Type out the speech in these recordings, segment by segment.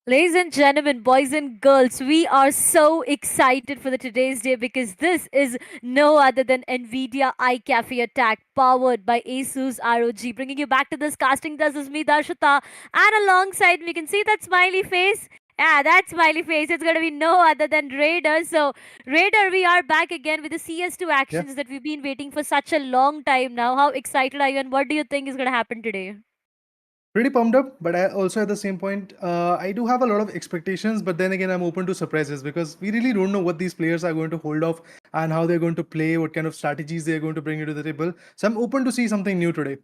Ladies and gentlemen, boys and girls, we are so excited for the today's day because this is no other than Nvidia iCafe Attack powered by Asus ROG. Bringing you back to this casting. This is me, Darshita, and alongside me, you can see that smiley face. Yeah, that smiley face. It's going to be no other than Raider. So, Raider, we are back again with the CS2 Yeah, actions that we've been waiting for such a long time now. How excited are you, and what do you think is going to happen today? pretty pumped up, but I also at the same point, I do have a lot of expectations, but then again, I'm open to surprises because we really don't know what these players are going to hold off and how they're going to play, what kind of strategies they're going to bring into the table. So I'm open to see something new today.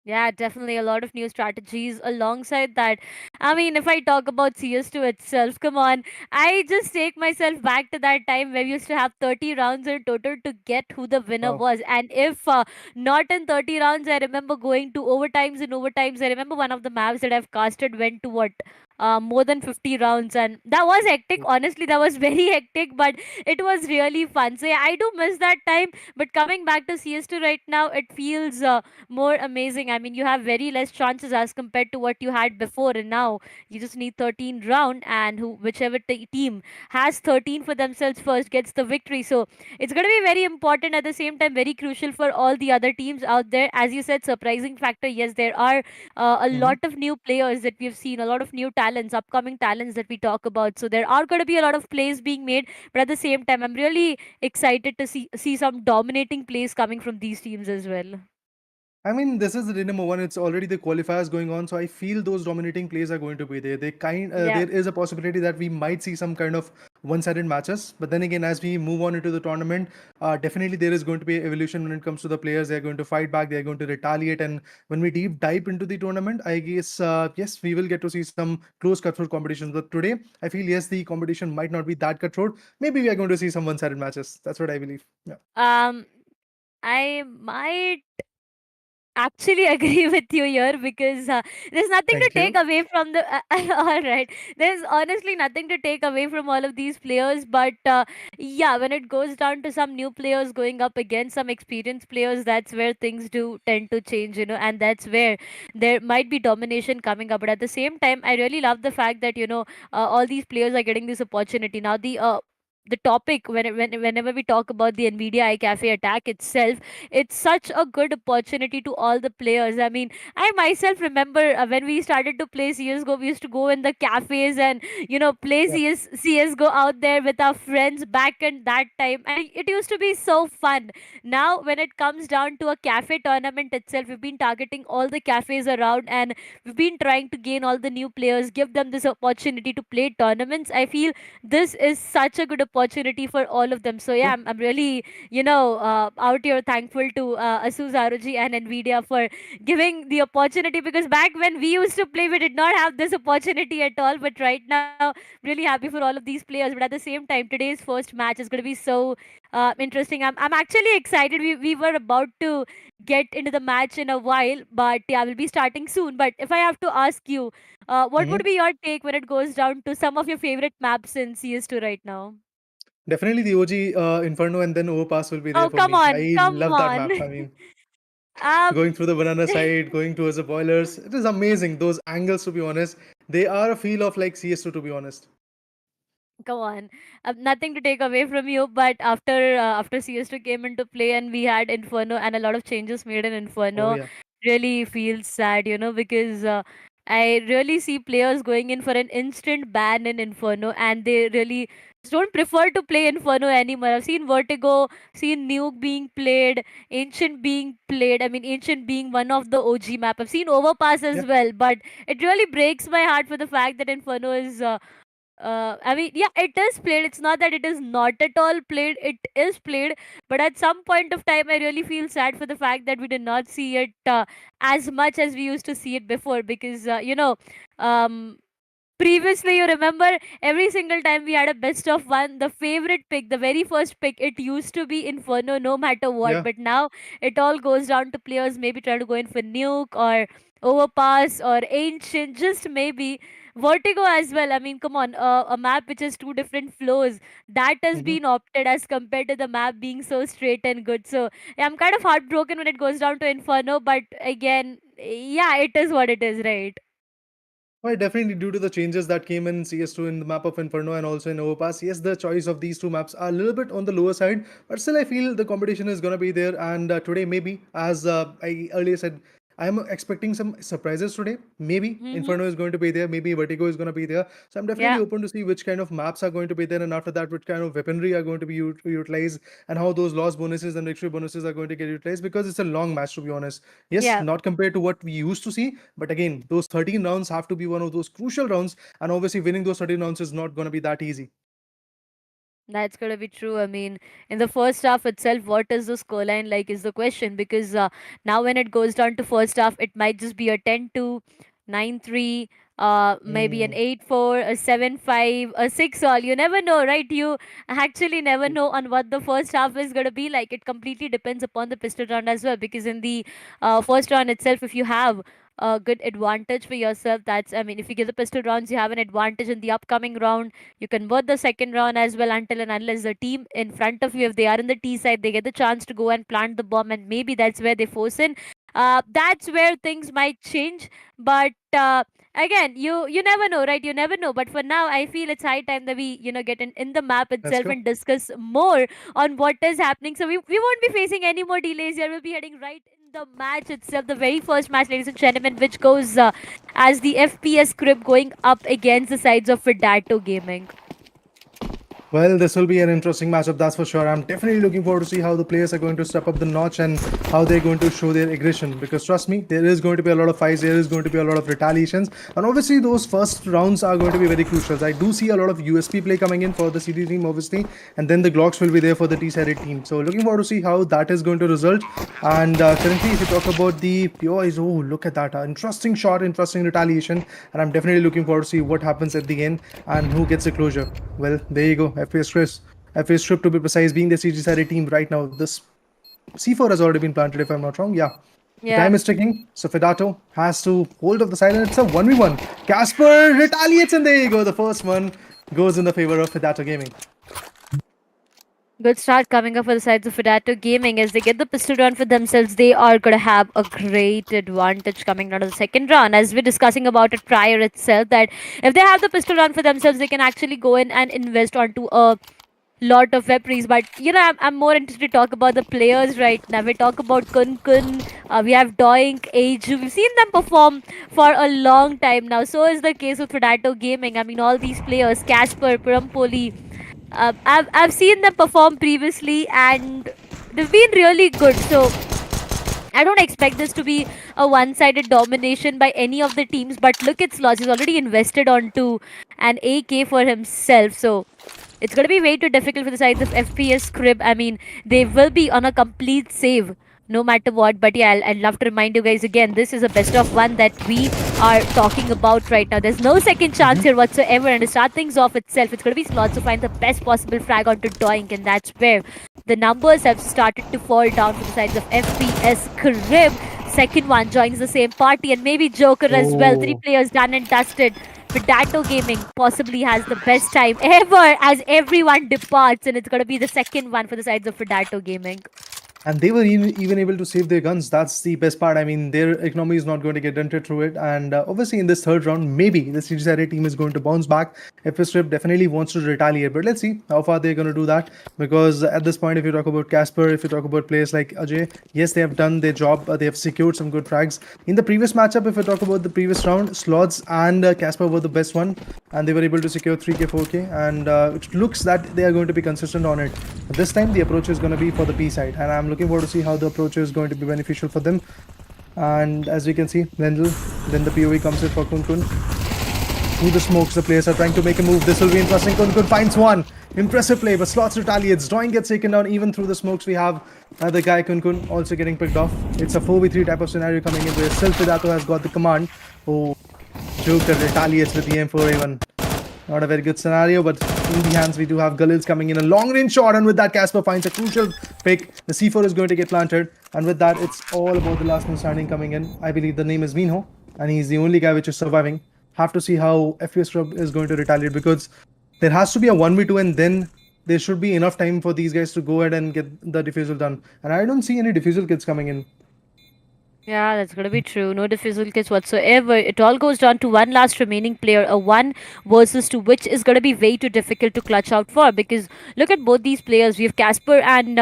Yeah, definitely a lot of new strategies alongside that. I mean, if I talk about CS2 itself, come on, I just take myself back to that time where we used to have 30 rounds in total to get who the winner Wow. was. And if not in 30 rounds, I remember going to overtimes and overtimes. I remember one of the maps that I've casted went to what? More than 50 rounds, and that was hectic. Honestly, that was very hectic, but it was really fun. So, yeah, I do miss that time. But coming back to CS2 right now, it feels more amazing. I mean, you have very less chances as compared to what you had before, and now you just need 13 round, and whichever team has 13 for themselves first gets the victory. So it's going to be very important at the same time, very crucial for all the other teams out there. As you said, surprising factor. Yes, there are a hmm lot of new players that we've seen, a lot of new talents, upcoming talents that we talk about. So there are going to be a lot of plays being made, but at the same time, I'm really excited to see some dominating plays coming from these teams as well. I mean, this is the day number one. It's already the qualifiers going on, so I feel those dominating plays are going to be there. Yeah. There is a possibility that we might see some kind of one-sided matches. But then again, as we move on into the tournament, definitely there is going to be evolution when it comes to the players. They're going to fight back. They're going to retaliate. And when we deep dive into the tournament, I guess yes, we will get to see some close cutthroat competitions. But today, I feel yes, the competition might not be that cutthroat. Maybe we are going to see some one-sided matches. That's what I believe. Yeah. Um, I might actually agree with you here because there's nothing to Thank take you. away from the. All right, there's honestly nothing to take away from all of these players, but yeah, when it goes down to some new players going up against some experienced players, that's where things do tend to change, and that's where there might be domination coming up. But at the same time, I really love the fact that all these players are getting this opportunity now. The topic whenever we talk about the Nvidia iCafe attack itself, it's such a good opportunity to all the players. I mean, I myself remember when we started to play CSGO, we used to go in the cafes and play Yeah. CSGO out there with our friends back in that time, and it used to be so fun. Now, when it comes down to a cafe tournament itself, we've been targeting all the cafes around, and we've been trying to gain all the new players, give them this opportunity to play tournaments. I feel this is such a good opportunity for all of them. So yeah, True. I'm really out here thankful to Asus ROG and Nvidia for giving the opportunity, because back when we used to play, we did not have this opportunity at all. But right now, really happy for all of these players. But at the same time, today's first match is going to be so interesting. I'm actually excited. We were about to get into the match in a while, but yeah, we'll be starting soon. But if I have to ask you, what would Mhm. be your take when it goes down to some of your favorite maps in CS2 right now? Definitely the OG Inferno and then Overpass will be there Oh, for come me. on, I come love that on. map. I mean, um, going through the banana side, going towards the boilers, it is amazing. Those angles, to be honest, they are a feel of like CS2, to be honest. Come on, nothing to take away from you. But after CS2 came into play and we had Inferno and a lot of changes made in Oh Inferno, yeah. really feels sad, because I really see players going in for an instant ban in Inferno, and they really don't prefer to play Inferno anymore. I've seen Vertigo, seen Nuke being played, Ancient being played. I mean, Ancient being one of the OG map. I've seen Overpass as Yeah. well, but it really breaks my heart for the fact that Inferno is. I mean, yeah, it is played. It's not that it is not at all played. It is played, but at some point of time, I really feel sad for the fact that we did not see it as much as we used to see it before. Because um, previously, you remember every single time we had a best of one, the favorite pick, the very first pick, it used to be Inferno, no matter what. Yeah. But now it all goes down to players maybe trying to go in for Nuke or Overpass or Ancient, just maybe. Vertigo as well. I mean, come on, a map which has two different flows, that has hmm been opted as compared to the map being so straight and good. So yeah, I'm kind of heartbroken when it goes down to Inferno, but again, yeah, it is what it is, right? Well, definitely due to the changes that came in CS2 in the map of Inferno and also in Overpass, yes, the choice of these two maps are a little bit on the lower side, but still I feel the competition is gonna be there. And today maybe, as I earlier said, I am expecting some surprises today. Maybe Mm-hmm. Inferno is going to be there, maybe Vertigo is going to be there. So I'm definitely Yeah, open to see which kind of maps are going to be there, and after that, which kind of weaponry are going to be utilized, and how those loss bonuses and victory bonuses are going to get utilized. Because it's a long match, to be honest. Yes, yeah. not compared to what we used to see, but again, those 13 rounds have to be one of those crucial rounds, and obviously winning those 13 rounds is not going to be that easy. That's gonna be true. I mean, in the first half itself, what is the scoreline like is the question, because now when it goes down to first half, it might just be a 10-2, 9-3, maybe an Mm. 8-4, a 7-5, a 6-all. You never know, right? You actually never know on what the first half is gonna be like. It completely depends upon the pistol round as well, because in the first round itself, if you have a good advantage for yourself, that's, I mean, if you get the pistol rounds, you have an advantage in the upcoming round. You convert the second round as well, until and unless the team in front of you, if they are in the T side, they get the chance to go and plant the bomb, and maybe that's where they force in. That's where things might change. But again, you never know, right? You never know. But for now, I feel it's high time that we, get in the map Let's itself go. and discuss more on what is happening. So we won't be facing any more delays here. We'll be heading right in the match itself, the very first match, ladies and gentlemen, which goes as the FPS script going up against the sides of Fidato Gaming. Well, this will be an interesting matchup, that's for sure. I'm definitely looking forward to see how the players are going to step up the notch and how they're going to show their aggression. Because trust me, there is going to be a lot of fights, there is going to be a lot of retaliations, and obviously those first rounds are going to be very crucial. I do see a lot of USP play coming in for the CD team, obviously, and then the Glocks will be there for the T-sided team. So looking forward to see how that is going to result. And currently, if you talk about the POIs, oh look at that, interesting shot, interesting retaliation, and I'm definitely looking forward to see what happens at the end and who gets the closure. Well, there you go. FPS Chris. FPS Strip to be precise, being the CG sided team right now. This C4 has already been planted, if I'm not wrong. Yeah. The Yeah. time is ticking, so Fidato has to hold of the side, and it's a 1v1. Casper retaliates, and there you go. The first one goes in the favor of Fidato Gaming. Good start coming up for the sides of Fidato Gaming. As they get the pistol round for themselves, they are going to have a great advantage coming down to the second round. As we're discussing about it prior itself, that if they have the pistol round for themselves, they can actually go in and invest onto a lot of weaponries. But I'm more interested to talk about the players right now. We talk about Kun Kun, we have Doink, Age. We've seen them perform for a long time now. So is the case with Predator Gaming. I mean, all these players, Casper, Purampoli, I've seen them perform previously, and they've been really good. So I don't expect this to be a one-sided domination by any of the teams. But look at Slots; he's already invested onto an AK for himself. So it's going to be way too difficult for the sides of FPS Crib. I mean, they will be on a complete save no matter what. But yeah, I'd love to remind you guys again, this is a best of one that we are talking about right now. There's no second chance here whatsoever. And to start things off itself, it's going to be Slots to find the best possible frag onto Doink. And that's where the numbers have started to fall down for the sides of FPS Crib. Second one joins the same party, and maybe Joker as well. Three Oh. players done and dusted. Fidato Gaming possibly has the best time ever as everyone departs, and it's going to be the second one for the sides of Fidato Gaming. And they were even able to save their guns. That's the best part. I mean, their economy is not going to get dented through it. And obviously, in this third round, maybe the CGSRA team is going to bounce back. FS Strip definitely wants to retaliate, but let's see how far they're going to do that. Because at this point, if you talk about Casper, if you talk about players like Ajay, yes, they have done their job. They have secured some good frags. In the previous matchup, if you talk about the previous round, Slots and Casper were the best one, and they were able to secure 3K, 4K, and it looks that they are going to be consistent on it. But this time, the approach is going to be for the P side, and I'm looking forward to see how the approach is going to be beneficial for them. And as we can see, Lendl, then the POV comes in for Kun Kun. Through the smokes, the players are trying to make a move. This will be interesting. Kun Kun finds one. Impressive play, but Slots retaliates. Drawing gets taken down even through the smokes. We have the guy Kun Kun also getting picked off. It's a 4v3 type of scenario coming in where still Fidato has got the command. Oh, Joker retaliates with the M4A1. Not a very good scenario, but in the hands we do have Galils coming in a long range shot, and with that Casper finds a crucial pick. The C4 is going to get planted, and with that it's all about the last man standing coming in. I believe the name is Minho, and he's the only guy which is surviving. Have to see how FPS Club is going to retaliate, because there has to be a 1v2, and then there should be enough time for these guys to go ahead and get the defusal done. And I don't see any defusal kits coming in. Yeah, that's gonna be true. No difficult kits whatsoever. It all goes down to one last remaining player, a one versus two, which is gonna be way too difficult to clutch out for. Because look at both these players. We have Casper and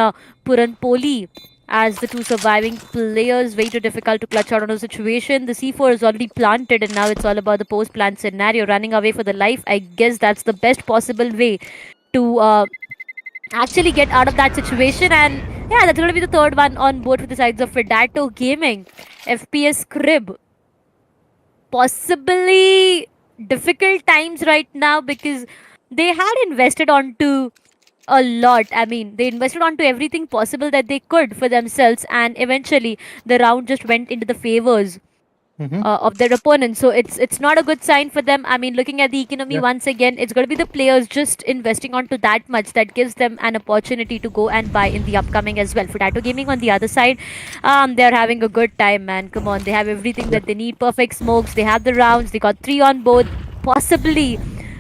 Puranpoli as the two surviving players. Way too difficult to clutch out on a situation. The C4 is already planted, and now it's all about the post-plant scenario. Running away for the life. I guess that's the best possible way to actually get out of that situation. And yeah, that's going to be the third one on board for the sides of Fidato Gaming. FPS Crib. Possibly difficult times right now because they had invested onto a lot. I mean, they invested onto everything possible that they could for themselves, and eventually the round just went into the favors Mm-hmm. of their opponents. So it's not a good sign for them. I mean, looking at the economy Yeah. once again, it's going to be the players just investing onto that much that gives them an opportunity to go and buy in the upcoming as well. Fidato Gaming on the other side, they're having a good time, man. Come on, they have everything Yeah. that they need. Perfect smokes. They have the rounds. They got three on board. Possibly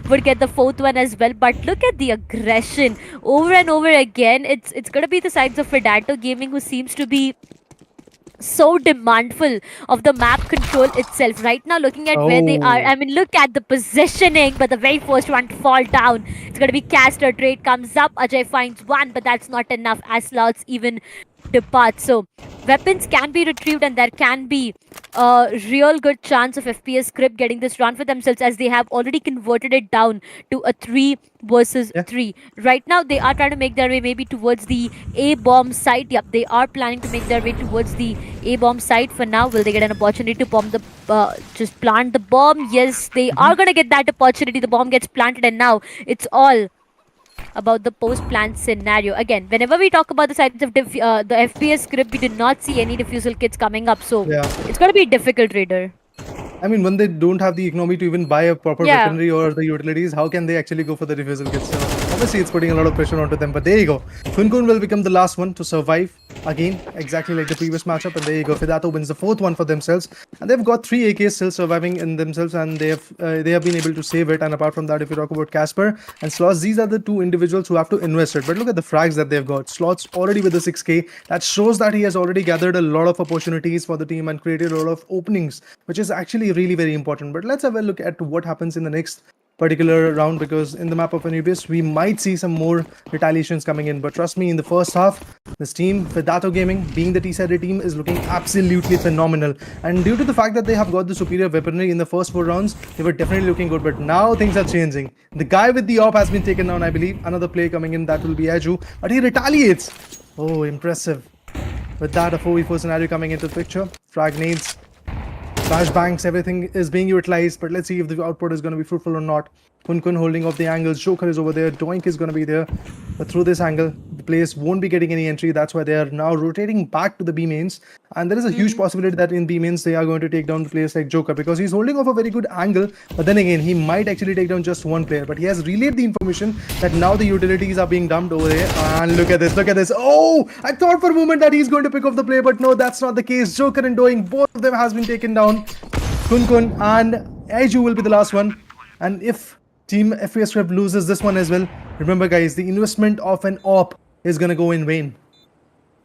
would get the fourth one as well. But look at the aggression over and over again. It's gonna be the sides of Fidato Gaming who seems to be so demandful of the map control itself. Right now, looking at where they are, Oh. I mean, look at the positioning, but the very first one to fall down, it's going to be Caster. Trade comes up, Ajay finds one, but that's not enough as slots even depart. So, weapons can be retrieved, and there can be a real good chance of FPS Script getting this round for themselves, as they have already converted it down to a 3 versus Yeah. 3. Right now, they are trying to make their way maybe towards the A bomb site. Yep, they are planning to make their way towards the A bomb site for now. Will they get an opportunity to bomb the just plant the bomb? Yes, they Mm-hmm. are gonna get that opportunity. The bomb gets planted, and now it's all about the post-plant scenario. Again, whenever we talk about the sides of the FPS script, we did not see any diffusal kits coming up, so Yeah. it's gonna be difficult, Raider. I mean, when they don't have the economy to even buy a proper Yeah, weaponry or the utilities, how can they actually go for the refusal kits? So obviously, it's putting a lot of pressure onto them. But there you go. Kun Kun will become the last one to survive again, exactly like the previous matchup. And there you go. Fidato wins the fourth one for themselves, and they've got three AKs still surviving in themselves, and they have been able to save it. And apart from that, if you talk about Casper and Slots, these are the two individuals who have to invest it. But look at the frags that they've got. Slots already with the 6K. That shows that he has already gathered a lot of opportunities for the team and created a lot of openings, which is actually really very important. But let's have a look at what happens in the next particular round, because in the map of Anubis we might see some more retaliations coming in. But trust me, in the first half, this team, Fidato Gaming, being the T-sided team, is looking absolutely phenomenal. And due to the fact that they have got the superior weaponry in the first 4 rounds, they were definitely looking good. But now things are changing. The guy with the op has been taken down, I believe. Another player coming in, that will be Aju, but he retaliates. Oh, impressive. With that, a 4v4 scenario coming into the picture. Frag nades, flashbangs, everything is being utilized, but let's see if the output is going to be fruitful or not. Kun Kun holding off the angles, Joker is over there, Doink is going to be there, but through this angle, the players won't be getting any entry. That's why they are now rotating back to the B mains, and there is a huge possibility that in B mains they are going to take down the players like Joker, because he's holding off a very good angle, but then again, he might actually take down just one player, but he has relayed the information that now the utilities are being dumped over there, and look at this. Oh, I thought for a moment that he's going to pick off the player, but no, that's not the case. Joker and Doink, both of them has been taken down. Kun Kun and Aiju will be the last one. And if Team FPS Script loses this one as well, remember guys, the investment of an op is gonna go in vain.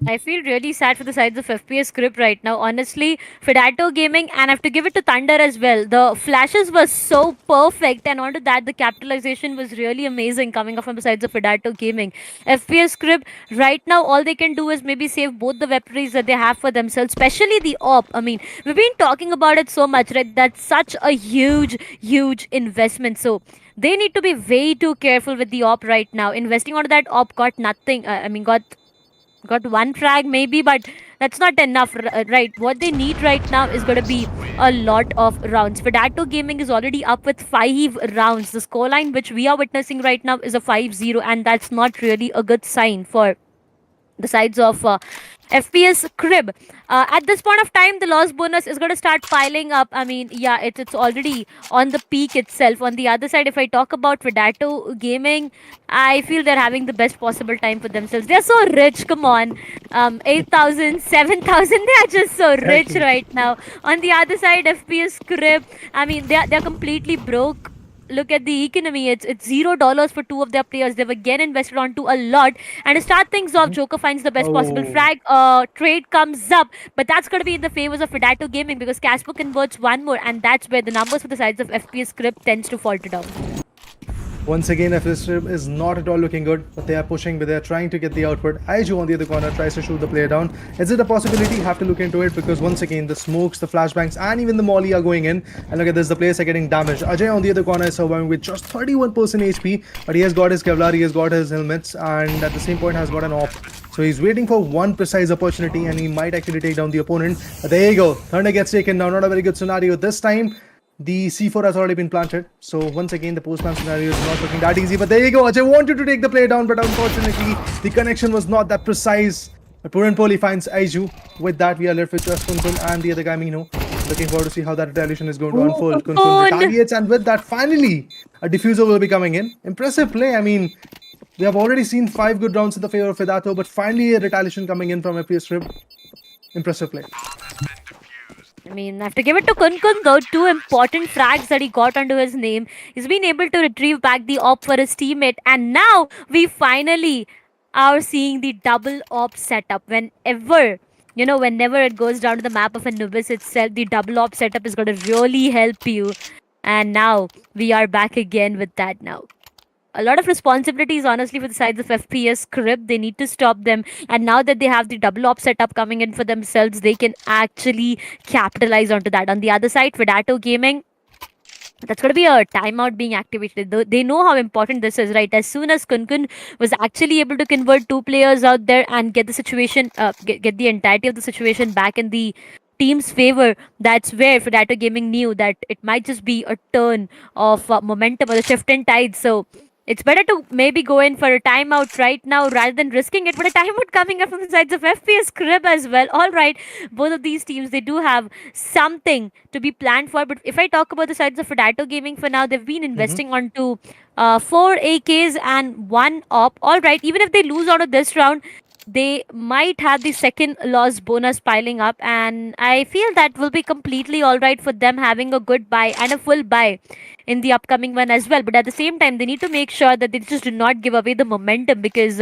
I feel really sad for the sides of FPS script right now. Honestly, Fidato Gaming, and I have to give it to Thunder as well. The flashes were so perfect, and onto that, the capitalization was really amazing coming up from the sides of Fidato Gaming. FPS script right now, all they can do is maybe save both the weaponries that they have for themselves, especially the op. I mean, we've been talking about it so much, right? That's such a huge investment. So they need to be way too careful with the op right now. Investing onto that op got nothing. I mean, got one frag maybe, but that's not enough, right? What they need right now is going to be a lot of rounds. Fidato Gaming is already up with 5 rounds. The scoreline which we are witnessing right now is a 5-0, and that's not really a good sign for the sides of FPS Crib. At this point of time, the loss bonus is going to start piling up. I mean, yeah, it's already on the peak itself. On the other side, if I talk about Fidato Gaming, I feel they're having the best possible time for themselves. They're so rich, come on. 8,000, 7,000, they are just so rich Exactly. right now. On the other side, FPS Crib, I mean, they're completely broke. look at the economy. It's $0 for two of their players. They've again invested onto a lot. And to start things off, Mhm. Joker finds the best possible Oh. frag. Trade comes up, but that's going to be in the favors of Fidato Gaming because Casper converts one more, and that's where the numbers for the sides of FPS script tends to falter down. Once again, FS is not at all looking good, but they are pushing, but they are trying to get the output. Aiju on the other corner tries to shoot the player down. Is it a possibility? Have to look into it because once again, the smokes, the flashbangs, and even the molly are going in. And look at this, the players are getting damaged. Ajay on the other corner is surviving with just 31% HP, but he has got his Kevlar, he has got his helmets, and at the same point has got an op. So he's waiting for one precise opportunity, and he might actually take down the opponent. But there you go, Thunder gets taken down. Not a very good scenario this time. The C4 has already been planted. So once again, the postman scenario is not looking that easy. But there you go. Ajay wanted to take the play down, but unfortunately, the connection was not that precise. But Puran Poli finds Aiju. With that, we are left with just Kunkun and the other guy, Mino. Looking forward to see how that retaliation is going to Oh, unfold. Kunkun Kun! retaliates, and with that, finally, a diffuser will be coming in. Impressive play. I mean, we have already seen 5 good rounds in the favor of Fidato, but finally a retaliation coming in from FPS Rib. Impressive play. I mean, I have to give it to Kun Kun though. Two important frags that he got under his name. He's been able to retrieve back the op for his teammate, and now we finally are seeing the double op setup. Whenever it goes down to the map of Anubis itself, the double op setup is going to really help you. And now we are back again with that now. A lot of responsibilities, honestly, for the sides of FPS script. They need to stop them. And now that they have the double op setup coming in for themselves, they can actually capitalize onto that. On the other side, Fidato Gaming, that's going to be a timeout being activated. They know how important this is, right? As soon as Kunkun was actually able to convert two players out there and get the situation, get the entirety of the situation back in the team's favor, that's where Fidato Gaming knew that it might just be a turn of momentum or the shift in tide. So it's better to maybe go in for a timeout right now rather than risking it. But a timeout coming up from the sides of FPS Crib as well. All right, both of these teams, they do have something to be planned for. But if I talk about the sides of Fidato Gaming for now, they've been Mhm. investing onto 4 AKs and 1 op. All right, even if they lose out of this round, they might have the second loss bonus piling up, and I feel that will be completely all right for them having a good buy and a full buy in the upcoming one as well. But at the same time, they need to make sure that they just do not give away the momentum because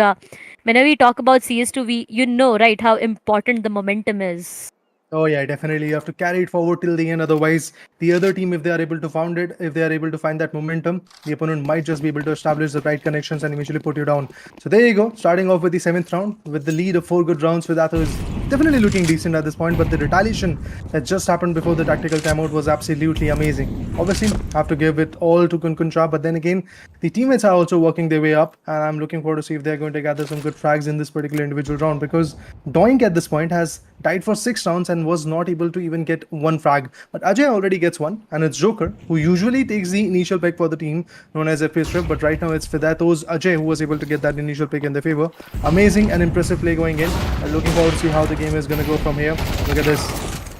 whenever we talk about CS2, you know, right, how important the momentum is. Oh yeah, definitely. You have to carry it forward till the end. Otherwise, the other team, if they are able to found it, if they are able to find that momentum, the opponent might just be able to establish the right connections and eventually put you down. So there you go. Starting off with the 7th round with the lead of 4 good rounds. Fidato is definitely looking decent at this point, but the retaliation that just happened before the tactical timeout was absolutely amazing. Obviously, have to give it all to Kunkun Shah, but then again, the teammates are also working their way up, and I'm looking forward to see if they're going to gather some good frags in this particular individual round because Doink at this point has died for 6 rounds and was not able to even get one frag. But Ajay already gets one, and it's Joker, who usually takes the initial pick for the team known as FPS Strip, but right now it's Fidato's Ajay who was able to get that initial pick in their favor. Amazing and impressive play going in. Looking forward to see how the game is going to go from here. Look at this.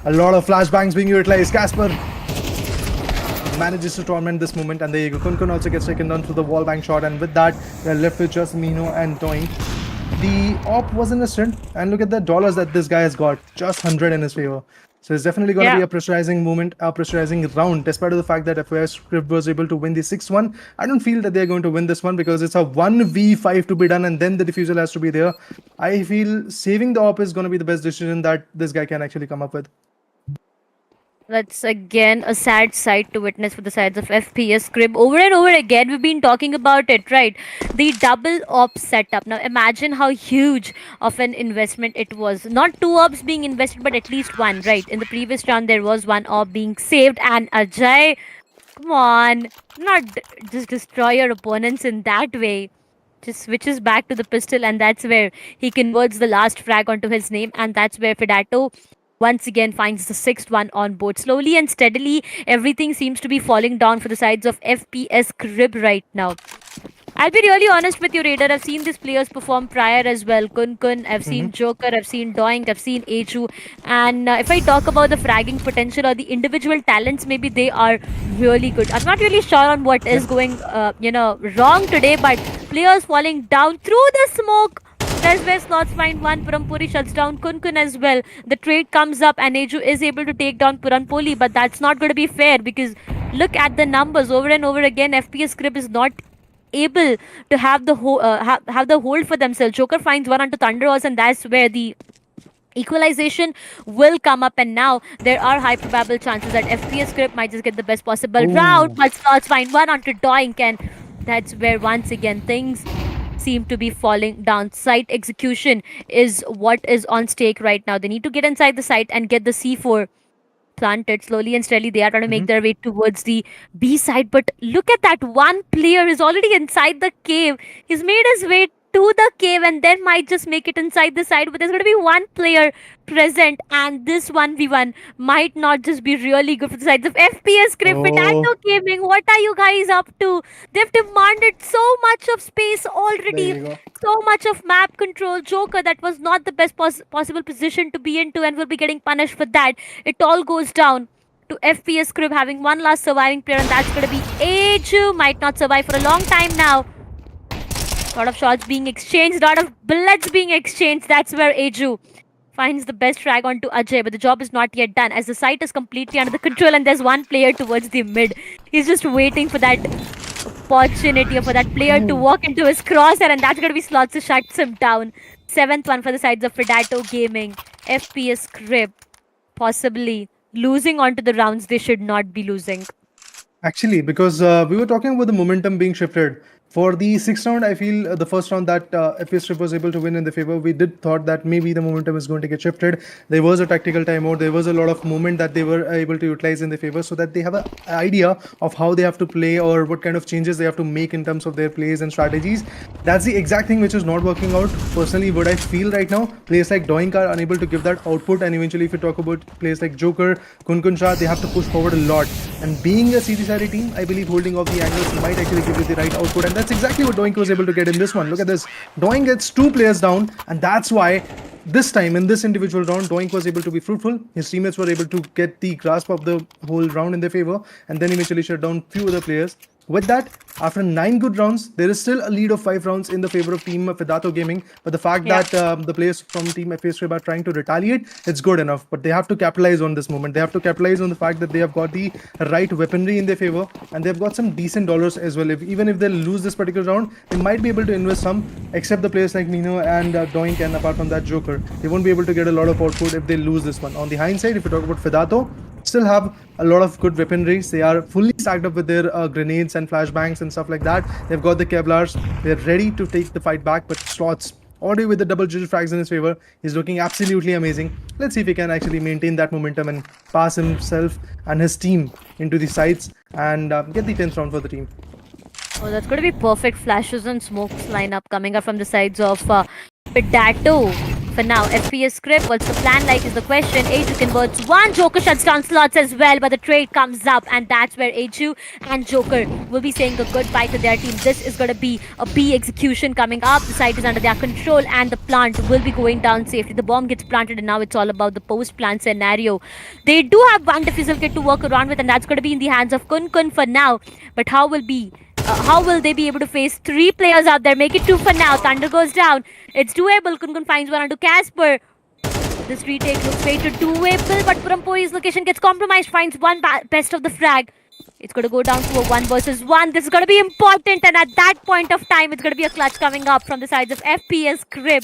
A lot of flashbangs being utilized. Casper manages to torment this moment, and there you go. Kunkun also gets taken down through the wall bang shot, and with that, we're left with just Mino and Doink. The op was an instant, and look at the dollars that this guy has got, just 100 in his favor. So it's definitely going to Yeah. be a pressurizing moment, a pressurizing round, despite of the fact that FOS Script was able to win the 6-1. I don't feel that they're going to win this one because it's a 1v5 to be done, and then the diffusal has to be there. I feel saving the op is going to be the best decision that this guy can actually come up with. That's again a sad sight to witness for the sides of FPS Crib. Over and over again, we've been talking about it, right? The double op setup. Now, imagine how huge of an investment it was. Not two ops being invested, but at least one, right? In the previous round, there was one op being saved, and Ajay, come on, not just destroy your opponents in that way. Just switches back to the pistol, and that's where he converts the last frag onto his name, and that's where Fidato once again finds the 6th one on board. Slowly and steadily, everything seems to be falling down for the sides of FPS Crib right now. I'll be really honest with you, Raider. I've seen these players perform prior as well. Kun Kun, I've Mhm. seen Joker, I've seen Doink, I've seen Achu. And if I talk about the fragging potential or the individual talents, maybe they are really good. I'm not really sure on what Yeah. is going, wrong today, but players falling down through the smoke. That's where slots find one. Purampuri shuts down Kun Kun as well. The trade comes up and Eju is able to take down Purampoli, but that's not going to be fair because look at the numbers over and over again. FPS Script is not able to have the have the hold for themselves. Joker finds one onto Thunderous, and that's where the equalization will come up. And now there are high probable chances that FPS Script might just get the best possible round, Oh. but Slots find one onto Doink, and that's where once again things seem to be falling down. Site execution is what is on stake right now. They need to get inside the site and get the C4 planted slowly and steadily. They are trying to make Mhm. their way towards the B side. But look at that, one player is already inside the cave. He's made his way to the cave and then might just make it inside the side. But there's going to be one player present, and this 1v1 might not just be really good for the sides of FPS Script. Oh, Fidato Gaming, what are you guys up to? They've demanded so much of space there already, you go. so much of map control. Joker, that was not the best possible position to be into, and will be getting punished for that. It all goes down to FPS Script having one last surviving player, and that's going to be Aju. Might not survive for a long time now. Lot of shots being exchanged, lot of bullets being exchanged. That's where Aju finds the best frag onto Ajay, but the job is not yet done as the site is completely under the control and there's one player towards the mid. He's just waiting for that opportunity or for that player to Ooh. walk into his crosshair, and that's going to be Slots who shuts him down. Seventh one for the sides of Fidato Gaming. FPS Script possibly losing onto the rounds they should not be losing. Actually, because we were talking about the momentum being shifted. For the sixth round, I feel the first round that FPS Strip was able to win in the favor, we did thought that maybe the momentum is going to get shifted. There was a tactical timeout. There was a lot of movement that they were able to utilize in the favor, so that they have an idea of how they have to play or what kind of changes they have to make in terms of their plays and strategies. That's the exact thing which is not working out. Personally, what I feel right now, players like Doink are unable to give that output, and eventually, if you talk about players like Joker, Kun Shah, they have to push forward a lot. And being a CT team, I believe holding off the angles might actually give you the right output, and that's exactly what Doink was able to get in this one. Look at this. Doink gets two players down, and that's why this time in this individual round, Doink was able to be fruitful. His teammates were able to get the grasp of the whole round in their favor, and then eventually shut down few other players. With that, after 9 good rounds, there is still a lead of 5 rounds in the favor of Team Fidato Gaming. But the fact Yeah. that the players from Team FPS Trib are trying to retaliate, it's good enough. But they have to capitalize on this moment. They have to capitalize on the fact that they have got the right weaponry in their favor, and they've got some decent dollars as well. Even if they lose this particular round, they might be able to invest some, except the players like Nino and Doink, and apart from that, Joker. They won't be able to get a lot of output if they lose this one. On the hindsight, if you talk about Fidato, still have a lot of good weaponry. They are fully stacked up with their grenades and flashbangs and stuff like that. They've got the Kevlars. They're ready to take the fight back, but Slots already with the double digit frags in his favor. He's looking absolutely amazing. Let's see if he can actually maintain that momentum and pass himself and his team into the sides and get the 10th round for the team. Oh, that's going to be perfect flashes and smokes lineup coming up from the sides of Fidato. For now, FPS Script, what's the plan like is the question. Aju converts one, Joker shuts down Slots as well, but the trade comes up, and that's where Aju and Joker will be saying a goodbye to their team. This is going to be a B execution coming up. The site is under their control, and the plant will be going down safely. The bomb gets planted, and now it's all about the post-plant scenario. They do have one diffusal kit to work around with, and that's going to be in the hands of Kun for now. But how will they be able to face 3 players out there? Make it 2 for now. Thunder goes down. It's doable. Kun finds one onto Casper. This retake looks way too doable, but Purampori's location gets compromised. Finds one best of the frag. It's going to go down to a 1 versus 1. This is going to be important, and at that point of time, it's going to be a clutch coming up from the sides of FPS Crib.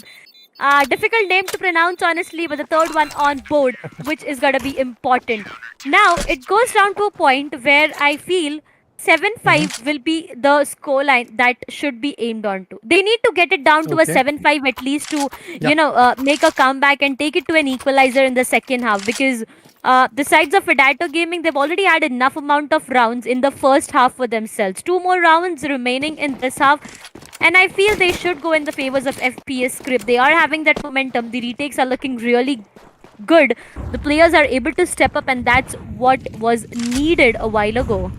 Difficult name to pronounce, honestly, but the third one on board, which is going to be important. Now, it goes down to a point where I feel 7-5 will be the scoreline that should be aimed on to. They need to get it down to a Okay. 7-5 at least to, Yeah. make a comeback and take it to an equalizer in the second half, because the sides of Fidato Gaming, they've already had enough amount of rounds in the first half for themselves. 2 more rounds remaining in this half, and I feel they should go in the favors of FPS Script. They are having that momentum. The retakes are looking really good. The players are able to step up, and that's what was needed a while ago.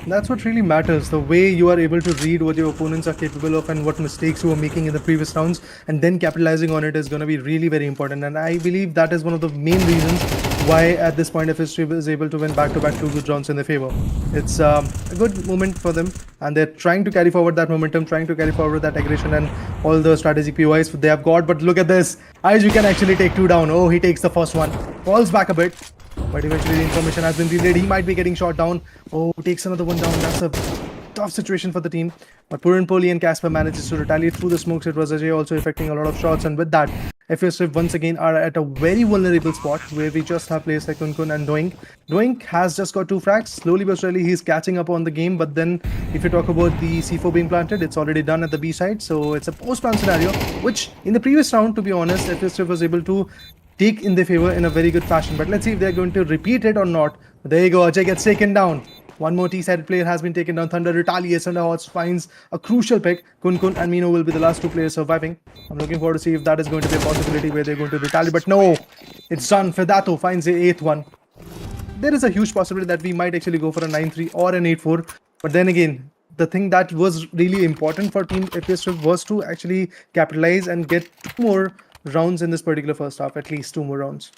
That's what really matters. The way you are able to read what your opponents are capable of and what mistakes you were making in the previous rounds, and then capitalizing on it is going to be really very important. And I believe that is one of the main reasons why at this point of history is able to win back-to-back 2 good rounds in their favor. It's a good moment for them, and they're trying to carry forward that momentum, trying to carry forward that aggression and all the strategic POIs they have got. But look at this. As you can actually take 2 down. Oh, he takes the first one. Falls back a bit. But eventually the information has been relayed. He might be getting shot down. Oh, takes another one down. That's a tough situation for the team. But Puran Poli and Casper manages to retaliate through the smokes. It was Ajay also affecting a lot of shots. And with that, FS Swift once again are at a very vulnerable spot where we just have players like Kunkun and Doink. Doink has just got 2 frags. Slowly but surely he's catching up on the game. But then if you talk about the C4 being planted, it's already done at the B side. So it's a post-plant scenario, which in the previous round, to be honest, FS Swift was able to take in their favor in a very good fashion. But let's see if they're going to repeat it or not. There you go, Ajay gets taken down. One more T-sided player has been taken down. Thunder retaliates. Thunder Horse finds a crucial pick. Kun and Mino will be the last 2 players surviving. I'm looking forward to see if that is going to be a possibility where they're going to retaliate. But no, it's done. Fidato finds the 8th one. There is a huge possibility that we might actually go for a 9-3 or an 8-4. But then again, the thing that was really important for Team FPS was to actually capitalize and get 2 more rounds in this particular first half, at least 2 more rounds.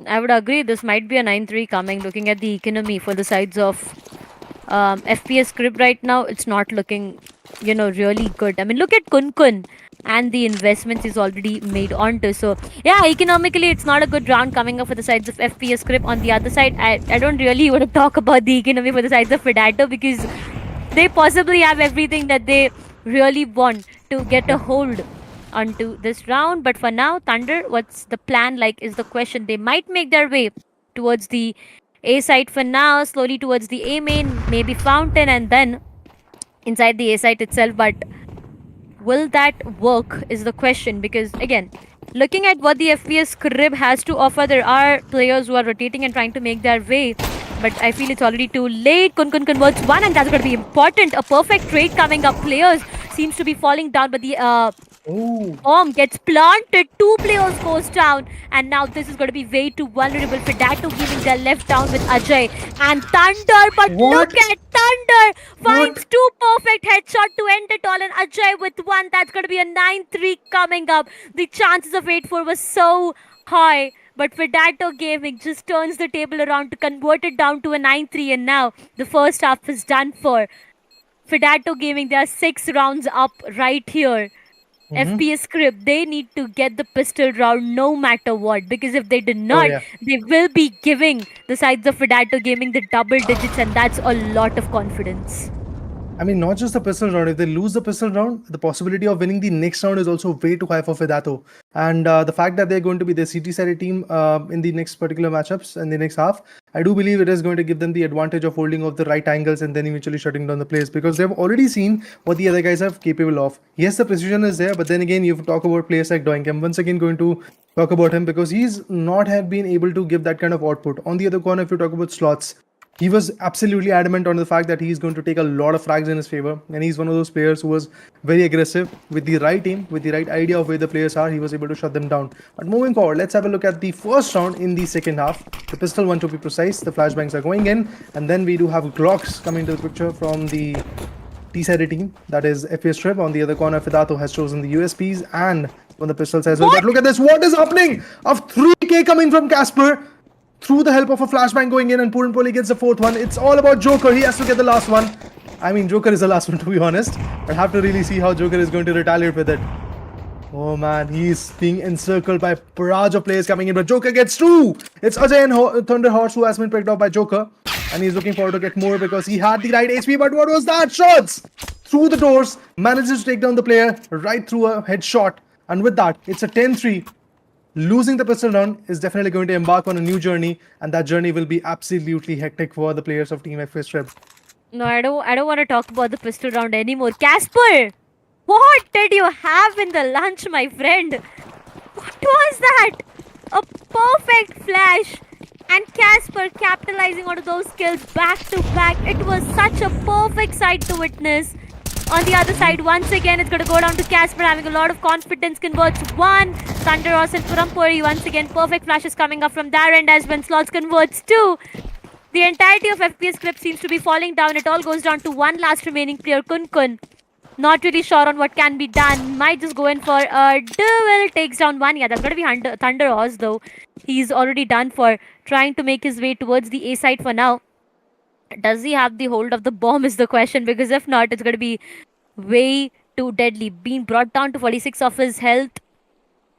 I would agree this might be a 9-3 coming. Looking at the economy for the sides of FPS script right now, it's not looking, really good. I mean, look at Kun and the investments he's already made onto. So, yeah, economically, it's not a good round coming up for the sides of FPS script. On the other side, I don't really want to talk about the economy for the sides of Fidato because they possibly have everything that they really want to get a hold onto this round. But for now, Thunder, what's the plan like is the question. They might make their way towards the A site for now, slowly towards the A main, maybe Fountain, and then inside the A site itself. But will that work is the question, because again, looking at what the FPS crib has to offer, there are players who are rotating and trying to make their way. But I feel it's already too late. Kun converts 1, and that's going to be important. A perfect trade coming up. Players seems to be falling down, but the bomb gets planted. 2 players goes down, and now this is going to be way too vulnerable. Fidato giving their left down with Ajay and Thunder. But What? look at Thunder finds What? 2 perfect headshot to end it all, and Ajay with 1. That's going to be a 9-3 coming up. The chances of 8-4 was so high. But Fidato Gaming just turns the table around to convert it down to a 9-3, and now the first half is done for. Fidato Gaming, they are 6 rounds up right here. FPS script, they need to get the pistol round no matter what, because if they do not, yeah. they will be giving the sides of Fidato Gaming the double digits, and that's a lot of confidence. I mean, not just the pistol round. If they lose the pistol round, the possibility of winning the next round is also way too high for Fidato. And the fact that they're going to be the CT sided team in the next particular matchups in the next half, I do believe it is going to give them the advantage of holding off the right angles and then eventually shutting down the plays, because they've already seen what the other guys are capable of. Yes, the precision is there, but then again, you talk about players like Doink. I'm once again going to talk about him because he's not have been able to give that kind of output. On the other corner, if you talk about slots, he was absolutely adamant on the fact that he's going to take a lot of frags in his favor, and he's one of those players who was very aggressive with the right aim, with the right idea of where the players are. He was able to shut them down. But moving forward, let's have a look at the first round in the second half. The pistol one, to be precise, the flashbangs are going in, and then we do have Glocks coming to the picture from the T-sided team, that is FPS Strip. On the other corner, Fidato has chosen the USPs and on the pistols as well. But look at this, what is happening? Of 3k coming from Casper through the help of a flashbang going in, and Puran Poli gets the 4th one. It's all about Joker. He has to get the last one. I mean, Joker is the last one, to be honest. I'll have to really see how Joker is going to retaliate with it. Oh man, he's being encircled by a barrage of players coming in, but Joker gets 2. It's Ajay and Thunder Horse who has been picked up by Joker, and he's looking forward to get more because he had the right HP. But what was that? Shots through the doors, manages to take down the player right through a headshot, and with that, it's a 10-3. Losing the pistol round is definitely going to embark on a new journey, and that journey will be absolutely hectic for the players of Team FPS Trip. No, I don't want to talk about the pistol round anymore. Casper, what did you have in the lunch, my friend? What was that? A perfect flash, and Casper capitalizing on those kills back to back. It was such a perfect sight to witness. On the other side, once again, it's going to go down to Casper having a lot of confidence. Converts 1. Thunder Ross and Purampuri, once again, perfect flashes coming up from their end as when Slots converts 2. The entirety of FPS script seems to be falling down. It all goes down to one last remaining player, Kun. Not really sure on what can be done. Might just go in for a duel. Takes down 1. Yeah, that's going to be Thunder Ross, though. He's already done for trying to make his way towards the A side for now. Does he have the hold of the bomb is the question, because if not, it's going to be way too deadly. Being brought down to 46 of his health.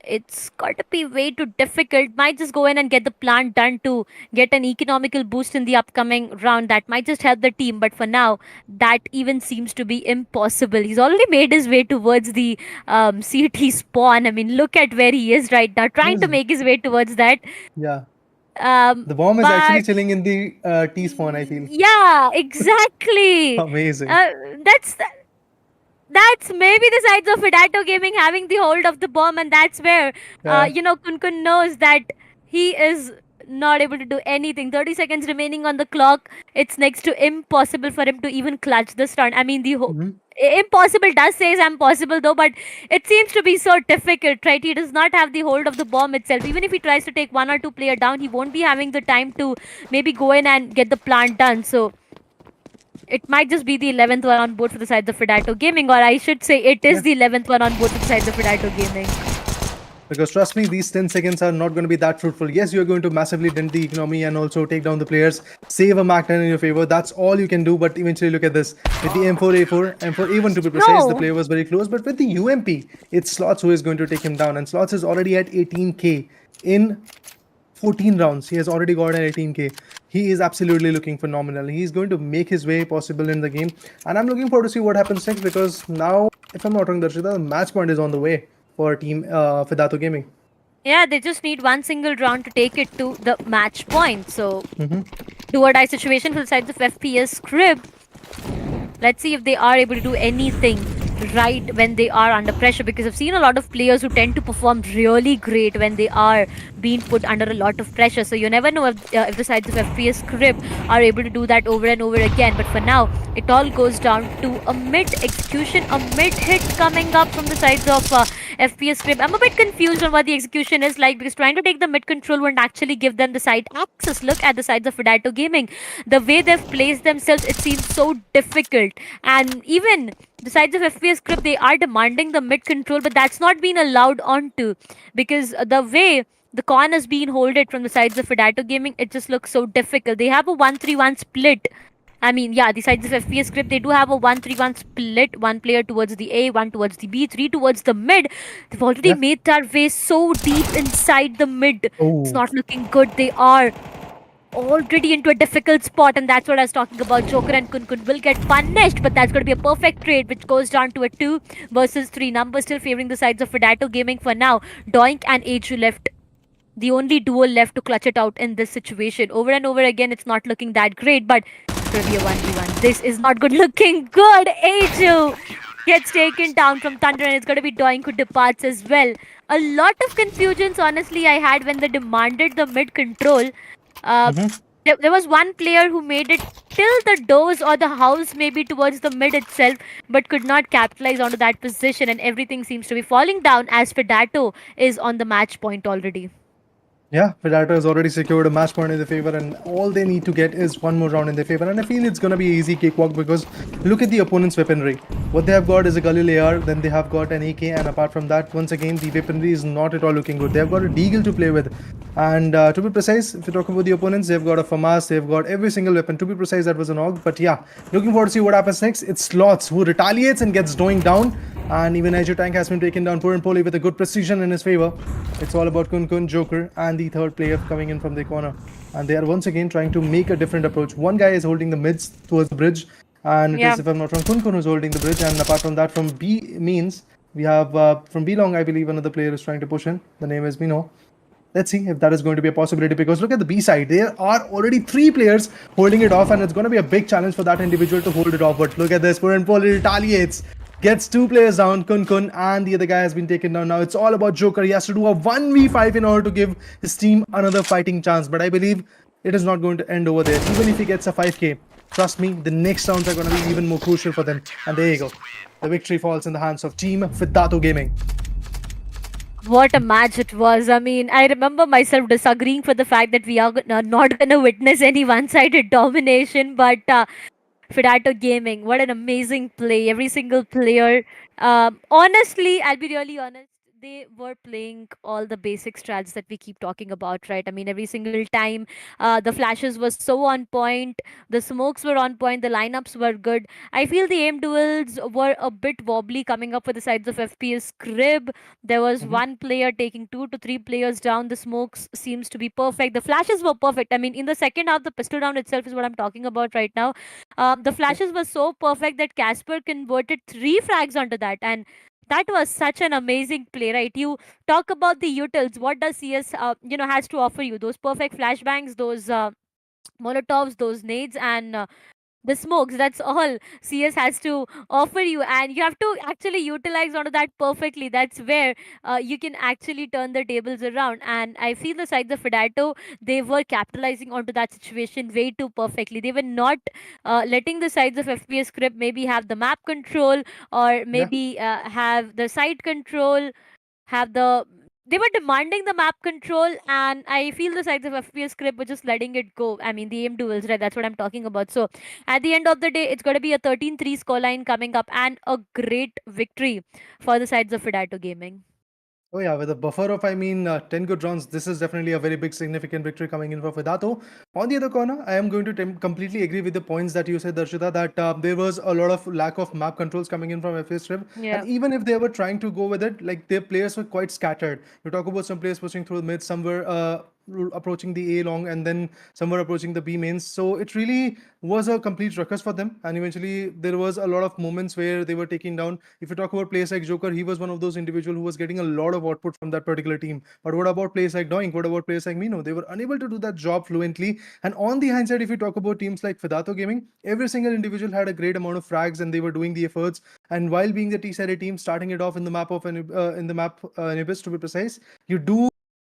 It's got to be way too difficult. Might just go in and get the plant done to get an economical boost in the upcoming round. That might just help the team. But for now, that even seems to be impossible. He's already made his way towards the CT spawn. I mean, look at where he is right now, trying to Yes. make his way towards that. Yeah. The bomb is actually But chilling in the T spawn, I feel. yeah, exactly. Amazing. Uh, that's that's maybe the sides of Fidato Gaming having the hold of the bomb, and that's where Yeah. Kun Kun knows that he is not able to do anything. 30 seconds remaining on the clock. It's next to impossible for him to even clutch the stun. I mean, Mhm. impossible does say I'm possible though, but it seems to be so difficult, right? He does not have the hold of the bomb itself. Even if he tries to take one or two player down, he won't be having the time to maybe go in and get the plant done. So it might just be the 11th one on board for the sides of Fidato Gaming, or I should say it is Yeah. the 11th one on board for the sides of Fidato Gaming. Because trust me, these 10 seconds are not going to be that fruitful. Yes, you're going to massively dent the economy and also take down the players, save a Mac 10 in your favor. That's all you can do. But eventually, look at this. With the M4A4, M4A1 to be precise, the No! player was very close. But with the UMP, it's Slots who is going to take him down. And Slots is already at 18k in 14 rounds. He has already got an 18k. He is absolutely looking phenomenal. He's going to make his way possible in the game. And I'm looking forward to see what happens next because now, if I'm not wrong, Darshita, the match point is on the way for Team Fidato Gaming. Yeah, they just need one single round to take it to the match point. So, Mm-hmm. do or die situation for the sides of FPS Crib. Let's see if they are able to do anything right when they are under pressure, because I've seen a lot of players who tend to perform really great when they are being put under a lot of pressure. So you never know if the sides of FPS Crib are able to do that over and over again. But for now, it all goes down to a mid execution, a mid hit coming up from the sides of FPS Crib. I'm a bit confused on what the execution is like, because trying to take the mid control won't actually give them the side access. Look at the sides of Fidato Gaming. The way they've placed themselves, it seems so difficult. And even the sides of FPS Script, they are demanding the mid control, but that's not been allowed onto, because the way the con has been holded from the sides of Fidato Gaming, it just looks so difficult. They have a 1-3-1 split. I mean, yeah, the sides of FPS Script, they do have a 1-3-1 split. One player towards the A, one towards the B, three towards the mid. They've already Yeah. made their way so deep inside the mid. It's Oh. not looking good. They are already into a difficult spot, and that's what I was talking about. Joker and Kun Kun will get punished, but that's going to be a perfect trade, which goes down to a 2 versus 3 number, still favoring the sides of Fidato Gaming for now. Doink and Aju left, the only duo left to clutch it out in this situation. Over and over again, it's not looking that great, but it's going to be a 1v1. This is not good looking good. Aju gets taken down from Thunder, and it's going to be Doink who departs as well. A lot of confusions, honestly, I had when they demanded the mid control. Uh, Mm-hmm. there was one player who made it till the doors or the house, maybe towards the mid itself, but could not capitalize onto that position, and everything seems to be falling down as Fidato is on the match point already. Yeah, Fidato has already secured a match point in their favor, and all they need to get is one more round in their favor. And I feel it's gonna be easy cakewalk because look at the opponent's weaponry. What they have got is a Galil AR, then they have got an AK, and apart from that, once again, the weaponry is not at all looking good. They have got a Deagle to play with, and to be precise, if you talk about the opponents, they've got a FAMAS, they've got every single weapon. To be precise, that was an AUG, but yeah, looking forward to see what happens next. It's Slots who retaliates and gets doing down. And even Azure Tank has been taken down Puran Poli with a good precision in his favor. It's all about Kun Kun, Joker, and the third player coming in from the corner. And they are once again trying to make a different approach. One guy is holding the mids towards the bridge, and it Yeah. is, if I'm not wrong, Kun Kun who's holding the bridge. And apart from that, from B means, we have from B long, I believe another player is trying to push in. The name is Mino. Let's see if that is going to be a possibility, because look at the B side. There are already 3 players holding it off, and it's going to be a big challenge for that individual to hold it off. But look at this. Puran Poli retaliates, gets 2 players down, Kun Kun, and the other guy has been taken down. Now it's all about Joker. He has to do a 1v5 in order to give his team another fighting chance. But I believe it is not going to end over there. Even if he gets a 5k, trust me, the next rounds are going to be even more crucial for them. And there you go. The victory falls in the hands of Team Fidato Gaming. What a match it was. I mean, I remember myself disagreeing for the fact that we are not going to witness any one sided domination, but Fidato Gaming, what an amazing play. Every single player. Honestly, I'll be really honest. they were playing all the basic strats that we keep talking about, right? I mean, every single time, the flashes was so on point, the smokes were on point, the lineups were good. I feel the aim duels were a bit wobbly coming up with the sides of FPS crib. There was Mhm. one player taking two to three players down. The smokes seems to be perfect. The flashes were perfect. I mean, in the second half, the pistol round itself is what I'm talking about right now. The Yeah. flashes were so perfect that Casper converted three frags onto that, and that was such an amazing play, right? You talk about the utils. What does CS, has to offer you? Those perfect flashbangs, those molotovs, those nades, and the smokes. That's all CS has to offer you, and you have to actually utilize onto that perfectly. That's where you can actually turn the tables around. And I feel the sides of Fidato, they were capitalizing onto that situation way too perfectly. They were not letting the sides of FPS script maybe have the map control, or Yeah. maybe have the site control, have the they were demanding the map control, and I feel the sides of FPS script were just letting it go. I mean, the aim duels, right? That's what I'm talking about. So at the end of the day, it's going to be a 13-3 scoreline coming up, and a great victory for the sides of Fidato Gaming. Oh yeah, with a buffer of 10 good rounds, this is definitely a very big significant victory coming in for Fidato. On the other corner, I am going to completely agree with the points that you said, Darshita, that there was a lot of lack of map controls coming in from FS Strip, and Yeah. even if they were trying to go with it, like their players were quite scattered. You talk about some players pushing through mid, some were approaching the A long, and then some were approaching the B mains. So it really was a complete ruckus for them. And eventually, there was a lot of moments where they were taking down. If you talk about players like Joker, he was one of those individuals who was getting a lot of output from that particular team. But what about players like Doink? What about players like Mino? They were unable to do that job fluently. And on the hindsight, if you talk about teams like Fidato Gaming, every single individual had a great amount of frags and they were doing the efforts. And while being the T-sided team, starting it off in the map of in the map Anubis to be precise, you do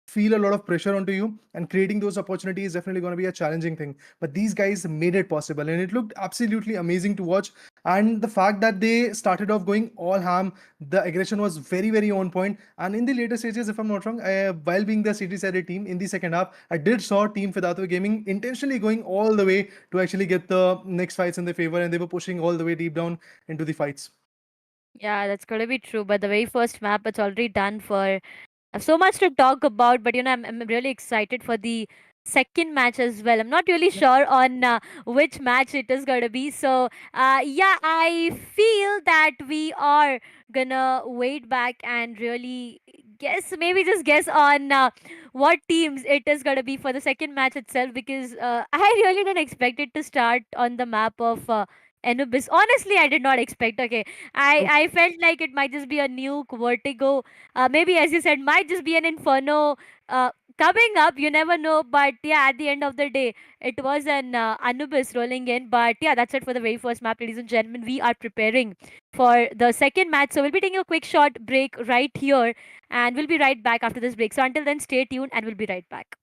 feel a lot of pressure onto you, and creating those opportunities is definitely going to be a challenging thing, but these guys made it possible and it looked absolutely amazing to watch. And the fact that they started off going all ham, the aggression was very on point, and in the later stages, if I'm not wrong, while being the city sided team in the second half, I did saw team Fidato Gaming intentionally going all the way to actually get the next fights in their favor, and they were pushing all the way deep down into the fights. Yeah, that's going to be true. But the very first map, it's already done for so much to talk about, but I'm really excited for the second match as well. I'm not really sure on which match it is going to be. So, yeah, I feel that we are gonna wait back and really guess, maybe just guess on what teams it is going to be for the second match itself, because I really didn't expect it to start on the map of. Anubis. Honestly, I did not expect. Okay, I felt like it might just be a nuke, Vertigo, maybe as you said, might just be an inferno uh, coming up. You never know, but yeah, at the end of the day, it was an Anubis rolling in. But yeah, that's it for the very first map, ladies and gentlemen. We are preparing for the second match, so we'll be taking a quick short break right here, and we'll be right back after this break. So until then, stay tuned, and we'll be right back.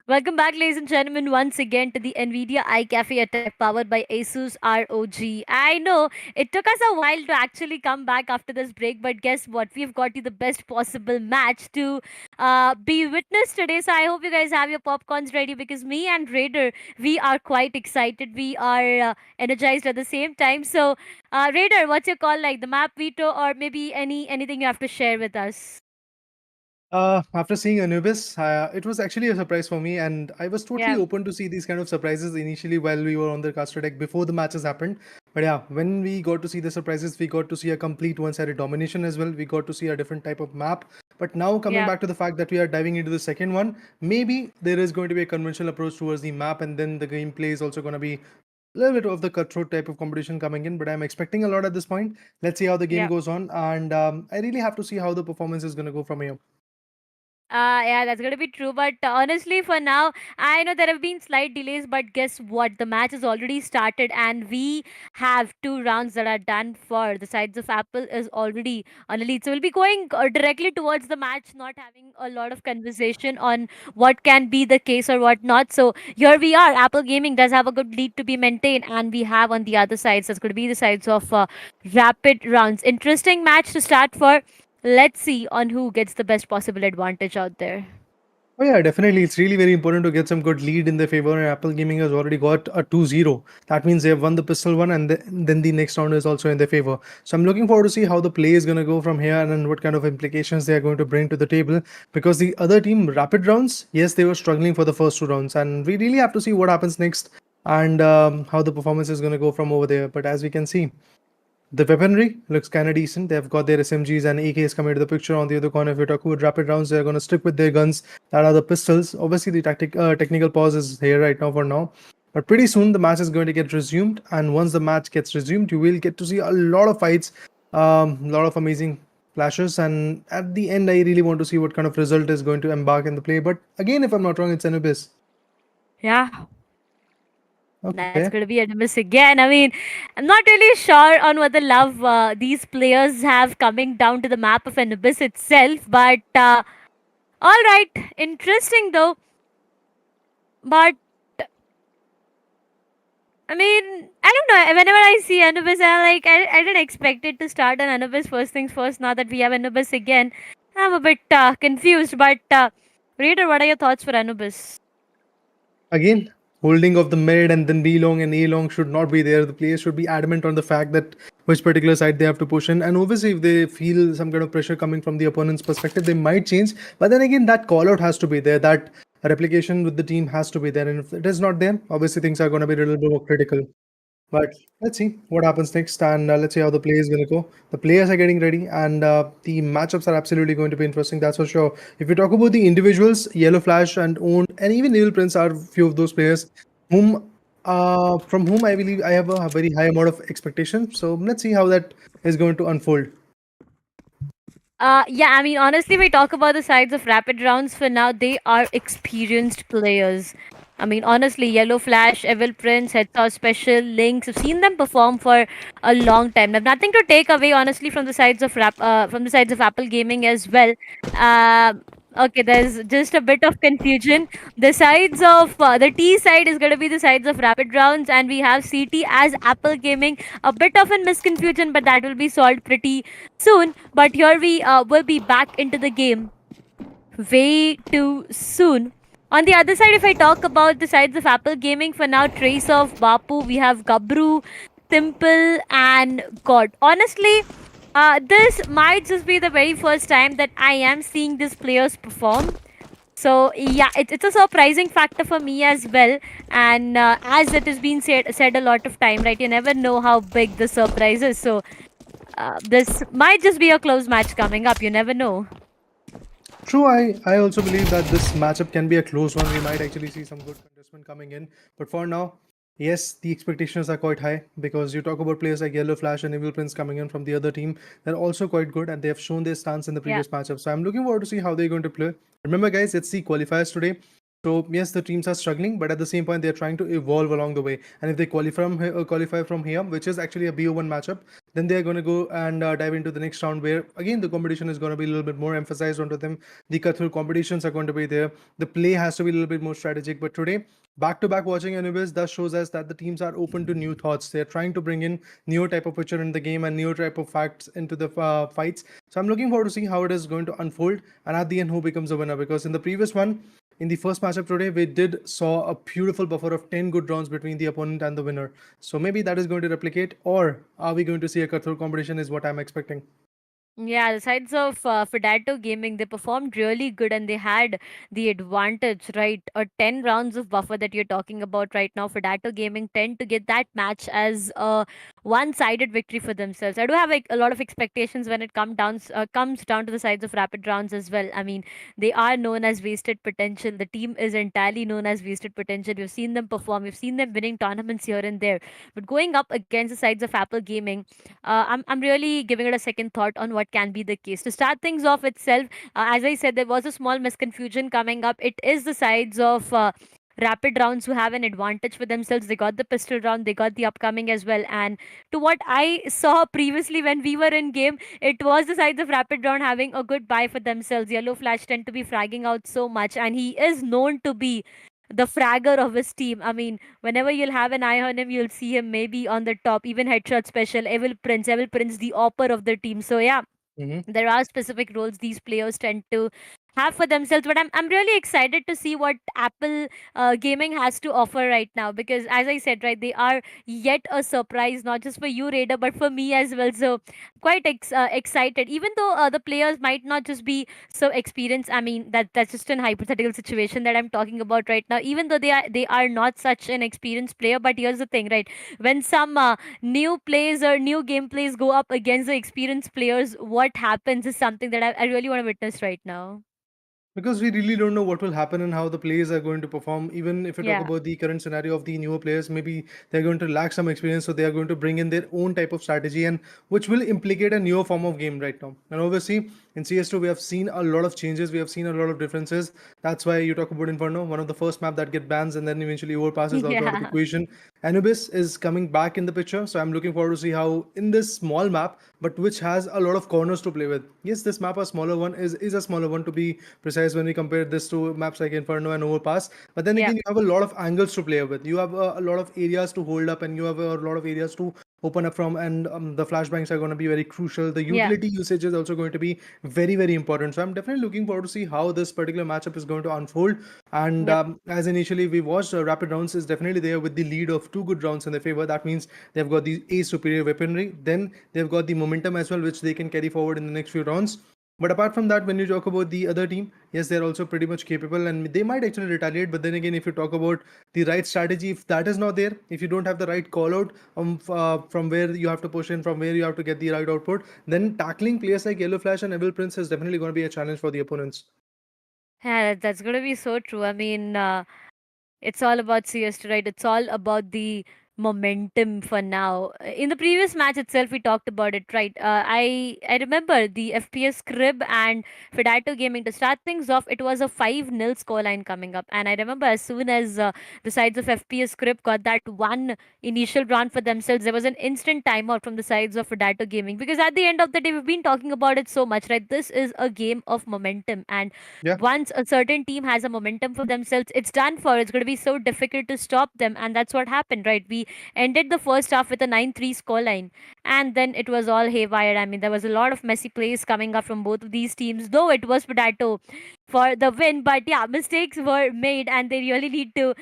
Welcome back, ladies and gentlemen, once again to the Nvidia iCafe attack powered by Asus ROG. I know it took us a while to actually come back after this break, but guess what? We've got you the best possible match to be witnessed today. So I hope you guys have your popcorns ready because me and Raider, we are quite excited. We are energized at the same time. So, Raider, what's your call like? The map veto, or maybe anything you have to share with us? After seeing Anubis, it was actually a surprise for me, and I was totally Yeah, open to see these kind of surprises initially while we were on the caster deck before the matches happened. But yeah, when we got to see the surprises, we got to see a complete one-sided domination as well. We got to see a different type of map. But now coming yeah. back to the fact that we are diving into the second one, maybe there is going to be a conventional approach towards the map, and then the gameplay is also going to be a little bit of the cutthroat type of competition coming in. But I'm expecting a lot at this point. Let's see how the game Yeah. goes on, and I really have to see how the performance is going to go from here. Yeah, that's gonna be true. But honestly, for now, I know there have been slight delays. But guess what? The match has already started, and we have two rounds that are done for. The sides of Apple is already on a lead, so we'll be going directly towards the match, not having a lot of conversation on what can be the case or what not. So here we are. Apple Gaming does have a good lead to be maintained, and we have on the other sides. That's going to be the sides of rapid rounds. Interesting match to start for. Let's see on who gets the best possible advantage out there. Oh yeah, definitely. It's really very important to get some good lead in their favor. And Apple Gaming has already got a 2-0. That means they have won the pistol one, and then the next round is also in their favor. So I'm looking forward to see how the play is going to go from here and what kind of implications they are going to bring to the table. Because the other team, Rapid Rounds, yes, they were struggling for the first two rounds, and we really have to see what happens next and how the performance is going to go from over there. But as we can see, the weaponry looks kind of decent. They've got their SMGs and AKs coming to the picture. On the other corner, if you're talking about rapid rounds, they're going to stick with their guns that are the pistols. Obviously, the technical pause is here right now for now. But pretty soon, the match is going to get resumed. And once the match gets resumed, you will get to see a lot of fights, a lot of amazing flashes. And at the end, I really want to see what kind of result is going to embark in the play. But again, if I'm not wrong, it's Anubis. Yeah, that's Okay. going to be a miss again. I mean, I'm not really sure on what the love these players have coming down to the map of Anubis itself, but all right, interesting though. But I mean, I don't know. Whenever I see Anubis, I didn't expect it to start on Anubis first things first. Now that we have Anubis again, I'm a bit confused. But Reader, what are your thoughts for Anubis? Again, holding of the mid and then B long and A long should not be there. The players should be adamant on the fact that which particular side they have to push in. And obviously, if they feel some kind of pressure coming from the opponent's perspective, they might change. But then again, that call out has to be there. That replication with the team has to be there. And if it is not there, obviously things are going to be a little bit more critical. But let's see what happens next, and let's see how the play is going to go. The players are getting ready, and the matchups are absolutely going to be interesting. That's for sure. If we talk about the individuals, Yellow Flash and Own, and even Evil Prince are few of those players whom, from whom I believe I have a very high amount of expectation. So let's see how that is going to unfold. Yeah, I mean, honestly, we talk about the sides of rapid rounds for now. They are experienced players. I mean, honestly, Yellow Flash, Evil Prince, Headsaw Special, Lynx. I've seen them perform for a long time. I've nothing to take away, honestly, from the sides of from the sides of Apple Gaming as well. Uh, okay, there's just a bit of confusion. The sides of the T side is going to be the sides of rapid rounds, and we have CT as Apple Gaming. A bit of a misconfusion, but that will be solved pretty soon. But here we will be back into the game way too soon. On the other side, if I talk about the sides of Apple Gaming, for now, Trace of Bapu, we have Gabru, Simple, and God. Honestly, this might just be the very first time that I am seeing these players perform. So yeah, it's a surprising factor for me as well. And as it has been said a lot of time, right? You never know how big the surprise is. So this might just be a close match coming up. You never know. True, I also believe that this matchup can be a close one. We might actually see some good contestment coming in. But for now, yes, the expectations are quite high because you talk about players like Yellow Flash and Evil Prince coming in from the other team. They're also quite good and they have shown their stance in the Yeah. previous matchup. So I'm looking forward to see how they're going to play. Remember, guys, it's the qualifiers today. So yes, the teams are struggling, but at the same point, they're trying to evolve along the way. And if they qualify from here, which is actually a BO1 matchup, then they're going to go and dive into the next round, where again the competition is going to be a little bit more emphasized onto them. The cutthroat competitions are going to be there. The play has to be a little bit more strategic. But today, back to back watching Anubis, thus shows us that the teams are open to new thoughts. They're trying to bring in new type of picture in the game and new type of facts into the fights. So I'm looking forward to see how it is going to unfold, and at the end who becomes the winner. Because in the previous one, in the first matchup today, we did saw a beautiful buffer of 10 good rounds between the opponent and the winner. So maybe that is going to replicate, or are we going to see a cutthroat competition? Is what I'm expecting. Yeah, the sides of Fidato Gaming, they performed really good and they had the advantage, right? A 10 rounds of buffer that you're talking about right now, Fidato Gaming tend to get that match as a one-sided victory for themselves. I do have like, a lot of expectations when it comes down to the sides of rapid rounds as well. I mean, they are known as wasted potential. The team is entirely known as wasted potential. We've seen them perform. We've seen them winning tournaments here and there. But going up against the sides of Apple Gaming, I'm really giving it a second thought on what can be the case. To start things off itself, as I said, there was a small misconfusion coming up. It is the sides of rapid rounds who have an advantage for themselves. They got the pistol round, they got the upcoming as well. And to what I saw previously when we were in game, it was the sides of rapid round having a good buy for themselves. Yellow Flash tend to be fragging out so much, and he is known to be the fragger of his team. I mean, whenever you'll have an eye on him, you'll see him maybe on the top, even headshot special, Evil Prince, the opper of the team. So yeah, Mm-hmm. there are specific roles these players tend to have for themselves, but I'm really excited to see what Apple gaming has to offer right now, because as I said, right, they are yet a surprise, not just for you, Raider, but for me as well. So quite excited, even though the players might not just be so experienced. I mean, that's just an hypothetical situation that I'm talking about right now, even though they are not such an experienced player. But here's the thing, right, when some new plays or new gameplays go up against the experienced players, what happens is something that I really want to witness right now. Because we really don't know what will happen and how the players are going to perform. Even if you talk Yeah. about the current scenario of the newer players, maybe they're going to lack some experience, so they are going to bring in their own type of strategy, and which will implicate a newer form of game right now. And obviously, in CS2, we have seen a lot of changes, we have seen a lot of differences. That's why you talk about Inferno, one of the first map that get bans and then eventually overpass is also out of the Yeah. equation. Anubis is coming back in the picture, so I'm looking forward to see how in this small map, but which has a lot of corners to play with. Yes, this map, a smaller one, is a smaller one to be precise when we compare this to maps like Inferno and Overpass. But then Yeah. again, you have a lot of angles to play with. You have a lot of areas to hold up, and you have a lot of areas to open up from. And the flashbangs are going to be very crucial. The Yeah. utility usage is also going to be very, very important. So I'm definitely looking forward to see how this particular matchup is going to unfold. And Yep. as initially we watched, Rapid Rounds is definitely there with the lead of two good rounds in their favor. That means they've got the A superior weaponry. Then they've got the momentum as well, which they can carry forward in the next few rounds. But apart from that, when you talk about the other team, yes, they're also pretty much capable and they might actually retaliate. But then again, if you talk about the right strategy, if that is not there, if you don't have the right call out from where you have to push in, from where you have to get the right output, then tackling players like Yellow Flash and Evil Prince is definitely going to be a challenge for the opponents. Yeah, that's gonna be so true. I mean, it's all about CS2, right? It's all about the momentum for now. In the previous match itself, we talked about it, right? I remember the FPS Crib and Fidato Gaming. To start things off, it was a 5-0 scoreline coming up. And I remember as soon as the sides of FPS Crib got that one initial round for themselves, there was an instant timeout from the sides of Fidato Gaming. Because at the end of the day, we've been talking about it so much, right? This is a game of momentum. And Yeah. once a certain team has a momentum for themselves, it's done for. It's going to be so difficult to stop them. And that's what happened, right? We ended the first half with a 9-3 scoreline. And then it was all haywire. I mean, there was a lot of messy plays coming up from both of these teams, though it was Potato for the win. But yeah, mistakes were made, and they really need to,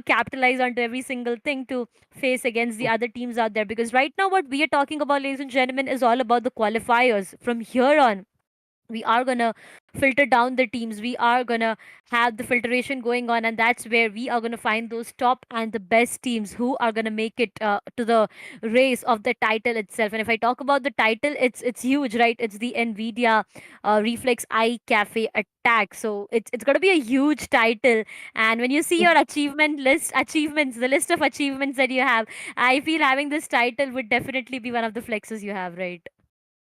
capitalize onto every single thing to face against the other teams out there. Because right now, what we are talking about, ladies and gentlemen, is all about the qualifiers. From here on, we are gonna filter down the teams, we are gonna have the filtration going on, and that's where we are gonna find those top and the best teams who are gonna make it to the race of the title itself. And if I talk about the title, it's huge, right? It's the Nvidia Reflex Cafe attack, so it's gonna be a huge title. And when you see your achievements, the list of achievements that you have, I feel having this title would definitely be one of the flexes you have, right?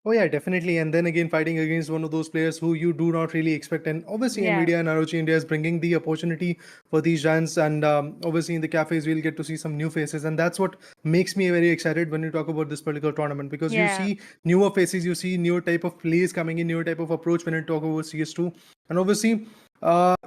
Oh yeah, definitely. And then again, fighting against one of those players who you do not really expect. And obviously, Yeah, Nvidia and ROG India is bringing the opportunity for these giants. And obviously, in the cafes, we'll get to see some new faces. And that's what makes me very excited when you talk about this particular tournament, because you yeah, see newer faces, you see newer type of plays coming in, newer type of approach when you talk about CS2. And obviously,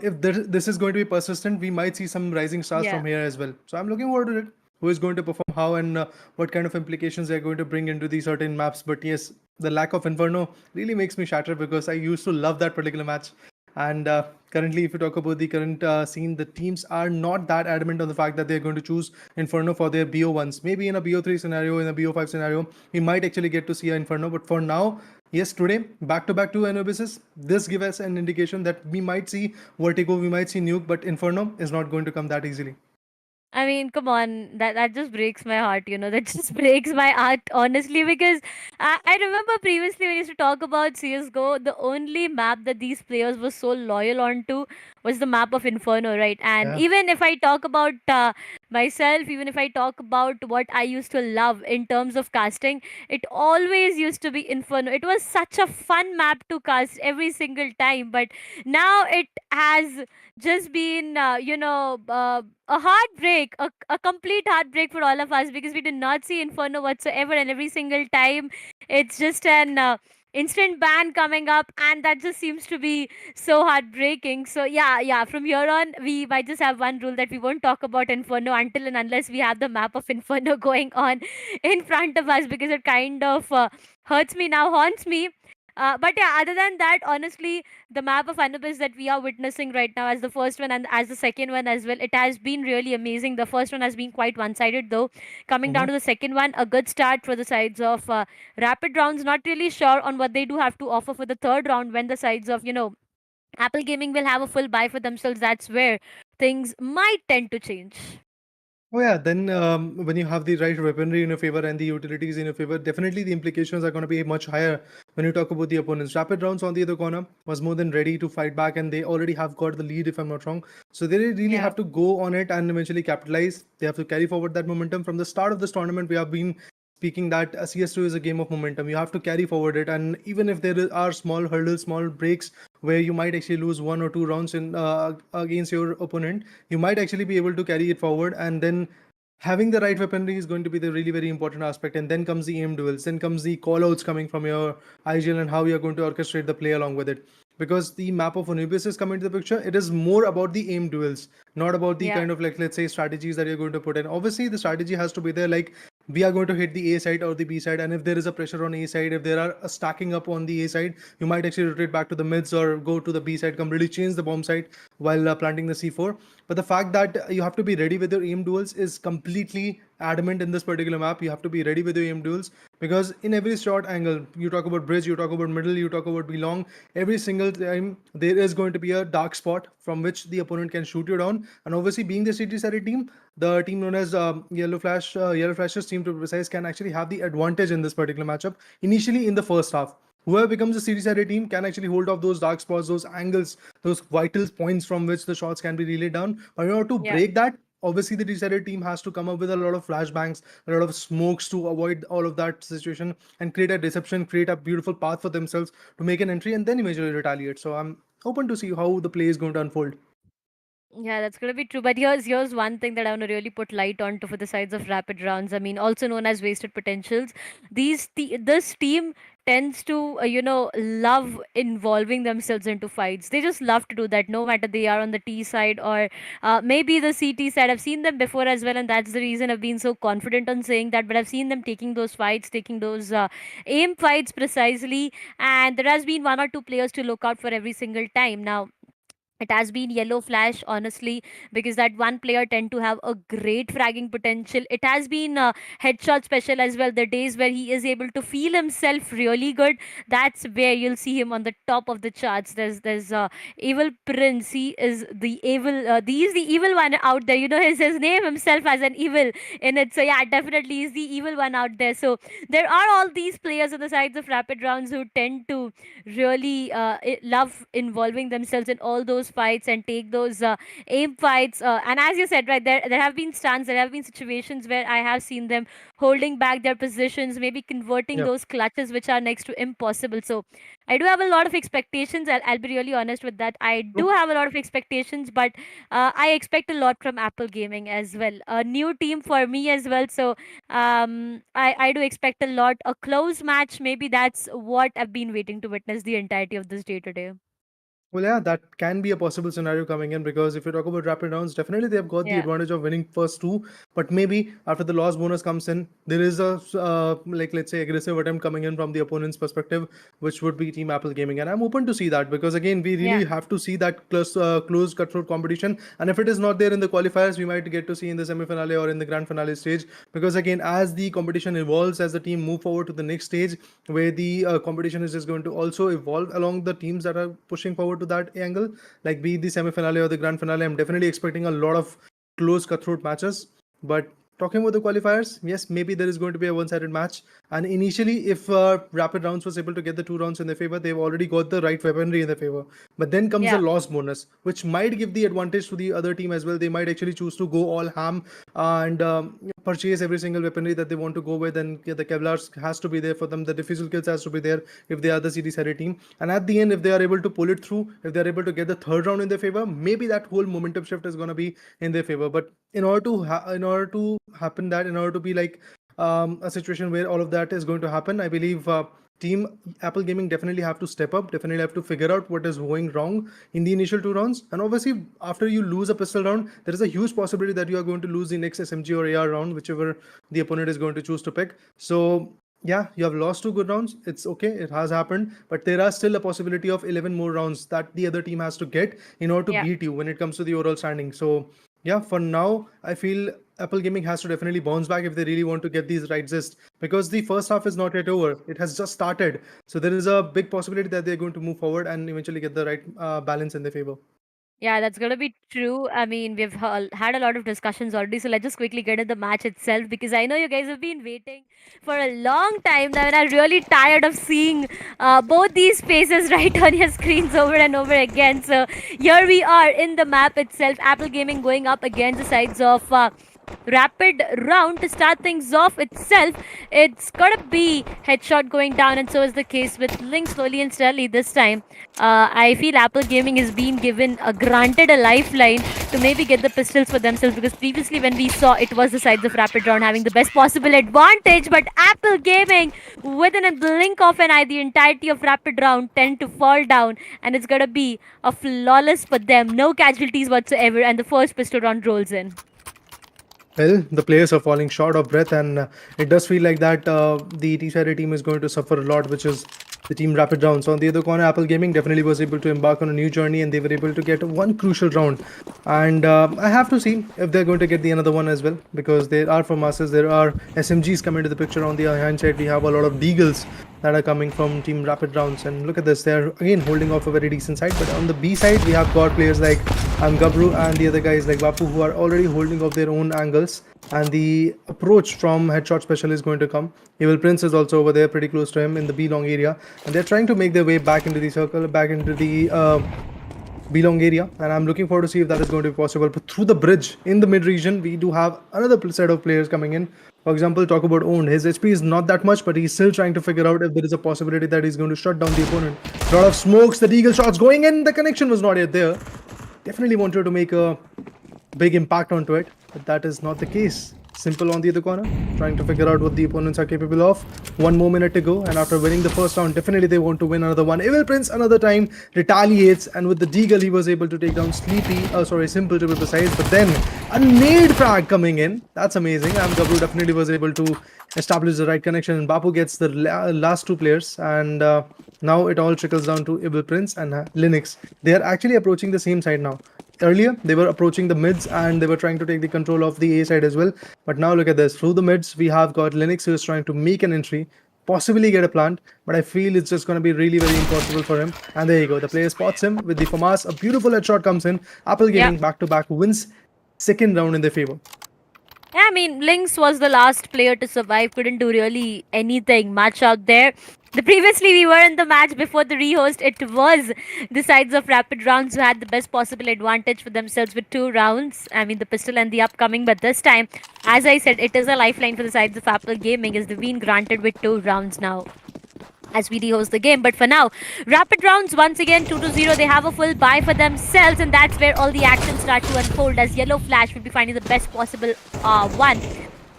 if this is going to be persistent, we might see some rising stars yeah. from here as well. So I'm looking forward to it. Who is going to perform how, and what kind of implications they're going to bring into these certain maps. But yes, the lack of Inferno really makes me shatter, because I used to love that particular match. And currently, if you talk about the current scene, the teams are not that adamant on the fact that they're going to choose Inferno for their BO1s. Maybe in a BO3 scenario, in a BO5 scenario, we might actually get to see an Inferno. But for now, yes, today, back to back two Anubises, this gives us an indication that we might see Vertigo, we might see Nuke, but Inferno is not going to come that easily. I mean, come on, that just breaks my heart, you know, that just breaks my heart, honestly, because I remember previously when we used to talk about CSGO, the only map that these players were so loyal onto was the map of Inferno, right? And Yeah. even if I talk about myself, even if I talk about what I used to love in terms of casting, it always used to be Inferno. It was such a fun map to cast every single time, but now it has just been, a heartbreak, a complete heartbreak for all of us, because we did not see Inferno whatsoever, and every single time it's just an instant ban coming up, and that just seems to be so heartbreaking. So yeah, yeah, from here on we might just have one rule, that we won't talk about Inferno until and unless we have the map of Inferno going on in front of us, because it kind of hurts me now, haunts me. But yeah, other than that, honestly, the map of Anubis that we are witnessing right now, as the first one and as the second one as well, it has been really amazing. The first one has been quite one-sided, though. Coming down Mhm. to the second one, a good start for the sides of Rapid Rounds. Not really sure on what they do have to offer for the third round, when the sides of, Apple Gaming will have a full buy for themselves. That's where things might tend to change. Oh yeah, then when you have the right weaponry in your favor and the utilities in your favor, definitely the implications are going to be much higher when you talk about the opponents. Rapid Rounds on the other corner was more than ready to fight back, and they already have got the lead, if I'm not wrong. So they really Yeah, have to go on it and eventually capitalize. They have to carry forward that momentum. From the start of this tournament, we have been speaking that CS2 is a game of momentum. You have to carry forward it, and even if are small hurdles, small breaks where you might actually lose one or two rounds in against your opponent, you might actually be able to carry it forward. And then having the right weaponry is going to be the really very important aspect. And then comes the aim duels, then comes the callouts coming from your IGL, and how you're going to orchestrate the play along with it. Because the map of Anubis is coming to the picture, it is more about the aim duels, not about the yeah, kind of, like, let's say, strategies that you're going to put in. Obviously the strategy has to be there, like we are going to hit the A side or the B side, and if there is a pressure on A side, if there are a stacking up on the A side, you might actually rotate back to the mids or go to the B side, completely change the bomb site while planting the C4. But the fact that you have to be ready with your aim duels is completely adamant in this particular map. You have to be ready with your aim duels, because in every shot angle, you talk about bridge, you talk about middle, you talk about belong, every single time there is going to be a dark spot from which the opponent can shoot you down. And obviously, being the city side team, the team known as Yellow Flashers team to be precise, can actually have the advantage in this particular matchup initially in the first half. Whoever becomes a series at a team can actually hold off those dark spots, those angles, those vital points from which the shots can be relayed down. But in order to yeah. break that, obviously the decided team has to come up with a lot of flashbangs, a lot of smokes to avoid all of that situation and create a deception, create a beautiful path for themselves to make an entry and then eventually retaliate. So I'm open to see how the play is going to unfold. Yeah, that's gonna be true. But here's one thing that I want to really put light on to for the sides of rapid rounds. I mean, also known as wasted potentials. This team tends to love involving themselves into fights. They just love to do that, no matter they are on the T side or maybe the CT side. I've seen them before as well, and that's the reason I've been so confident on saying that. But I've seen them taking those fights, taking those aim fights precisely, and there has been one or two players to look out for every single time. Now It has been yellow flash, honestly, because that one player tend to have a great fragging potential. It has been headshot special as well. The days where he is able to feel himself really good, that's where you'll see him on the top of the charts. There's evil prince. He is the evil. He's the evil one out there. You know his name himself as an evil in it. So yeah, definitely he's the evil one out there. So there are all these players on the sides of rapid rounds who tend to really love involving themselves in all those fights and take those aim fights. And as you said, right, there have been stands, there have been situations where I have seen them holding back their positions, maybe converting Yep. those clutches which are next to impossible. So I do have a lot of expectations. I'll be really honest with that. I do True. have a lot of expectations, but I expect a lot from Apple Gaming as well. A new team for me as well. So I do expect a lot. A close match, maybe that's what I've been waiting to witness the entirety of this day today. Well, yeah, that can be a possible scenario coming in because if you talk about rapid rounds, definitely they've got the Yeah, advantage of winning first two. But maybe after the loss bonus comes in, there is a like let's say aggressive attempt coming in from the opponent's perspective, which would be Team Apple Gaming, and I'm open to see that because again, we yeah, really have to see that close cutthroat competition. And if it is not there in the qualifiers, we might get to see in the semi-finale or in the grand finale stage because again, as the competition evolves, as the team move forward to the next stage, where the competition is just going to also evolve along the teams that are pushing forward to that angle, like be it the semi finale or the grand finale. I'm definitely expecting a lot of close cutthroat matches. But talking about the qualifiers, yes, maybe there is going to be a one-sided match. And initially, if Rapid Rounds was able to get the 2 rounds in their favor, they've already got the right weaponry in their favor. But then comes the yeah. loss bonus, which might give the advantage to the other team as well. They might actually choose to go all ham and purchase every single weaponry that they want to go with. And yeah, the Kevlar has to be there for them. The diffusal kits has to be there if they are the CD-sided team. And at the end, if they are able to pull it through, if they are able to get the third round in their favor, maybe that whole momentum shift is going to be in their favor. But in order to happen that, in order to be like a situation where all of that is going to happen, I believe team Apple Gaming definitely have to step up, definitely have to figure out what is going wrong in the initial 2 rounds. And obviously, after you lose a pistol round, there is a huge possibility that you are going to lose the next SMG or AR round, whichever the opponent is going to choose to pick. So yeah, you have lost 2 good rounds. It's okay, it has happened, but there are still a possibility of 11 more rounds that the other team has to get in order to Yeah. beat you when it comes to the overall standing. So yeah, for now, I feel Apple Gaming has to definitely bounce back if they really want to get these right zest because the first half is not yet over. It has just started. So there is a big possibility that they're going to move forward and eventually get the right balance in their favor. Yeah, that's gonna be true. I mean, we've had a lot of discussions already, so let's just quickly get into the match itself because I know you guys have been waiting for a long time now, and I'm really tired of seeing both these faces right on your screens over and over again. So here we are in the map itself. Apple Gaming going up against the sides of rapid round to start things off itself. It's gotta be headshot going down, and so is the case with Link slowly and steadily this time. I feel Apple Gaming is being given granted a lifeline to maybe get the pistols for themselves because previously when we saw it was the sides of rapid round having the best possible advantage, but Apple Gaming within a blink of an eye the entirety of rapid round tend to fall down, and it's gonna be a flawless for them, no casualties whatsoever, and the first pistol round rolls in. Well, the players are falling short of breath, and it does feel like that the T-Side team is going to suffer a lot, which is the team Rapid Rounds. On the other corner, Apple Gaming definitely was able to embark on a new journey, and they were able to get one crucial round. And I have to see if they're going to get the another one as well, because there are from us, there are SMGs coming to the picture. On the hand side, we have a lot of Deagles that are coming from Team Rapid Rounds. And look at this, they're again holding off a very decent side. But on the B side, we have got players like Gabru and the other guys like Bapu who are already holding off their own angles. And the approach from Headshot Special is going to come. Evil Prince is also over there, pretty close to him in the B long area. And they're trying to make their way back into the circle, back into the B-long area, and I'm looking forward to see if that is going to be possible. But through the bridge in the mid-region, we do have another set of players coming in. For example, talk about Owned. His HP is not that much, but he's still trying to figure out if there is a possibility that he's going to shut down the opponent. A lot of smokes, the Deagle shots going in, the connection was not yet there. Definitely wanted to make a big impact onto it, but that is not the case. Simple on the other corner, trying to figure out what the opponents are capable of. 1 more minute to go, and after winning the first round, definitely they want to win another one. Evil Prince another time retaliates, and with the Deagle, he was able to take down Simple to be precise. But then a nade frag coming in. That's amazing. And Gabru definitely was able to establish the right connection, and Bapu gets the last 2 players, and now it all trickles down to Evil Prince and Linux. They are actually approaching the same side now. Earlier, they were approaching the mids and they were trying to take the control of the A side as well. But now look at this. Through the mids, we have got Linux who is trying to make an entry, possibly get a plant, but I feel it's just going to be really very impossible for him. And there you go. The player spots him with the FAMAS. A beautiful headshot comes in. Apple Gaming back-to-back wins second round in their favor. Yeah, I mean, Lynx was the last player to survive, couldn't do really anything much out there. Previously, we were in the match before the rehost. It was the sides of Rapid Rounds who had the best possible advantage for themselves with 2 rounds. I mean, the pistol and the upcoming. But this time, as I said, it is a lifeline for the sides of Apple Gaming as they've been granted with 2 rounds now as we rehost the game. But for now, Rapid Rounds once again 2-0. They have a full buy for themselves, and that's where all the action starts to unfold as Yellow Flash will be finding the best possible one.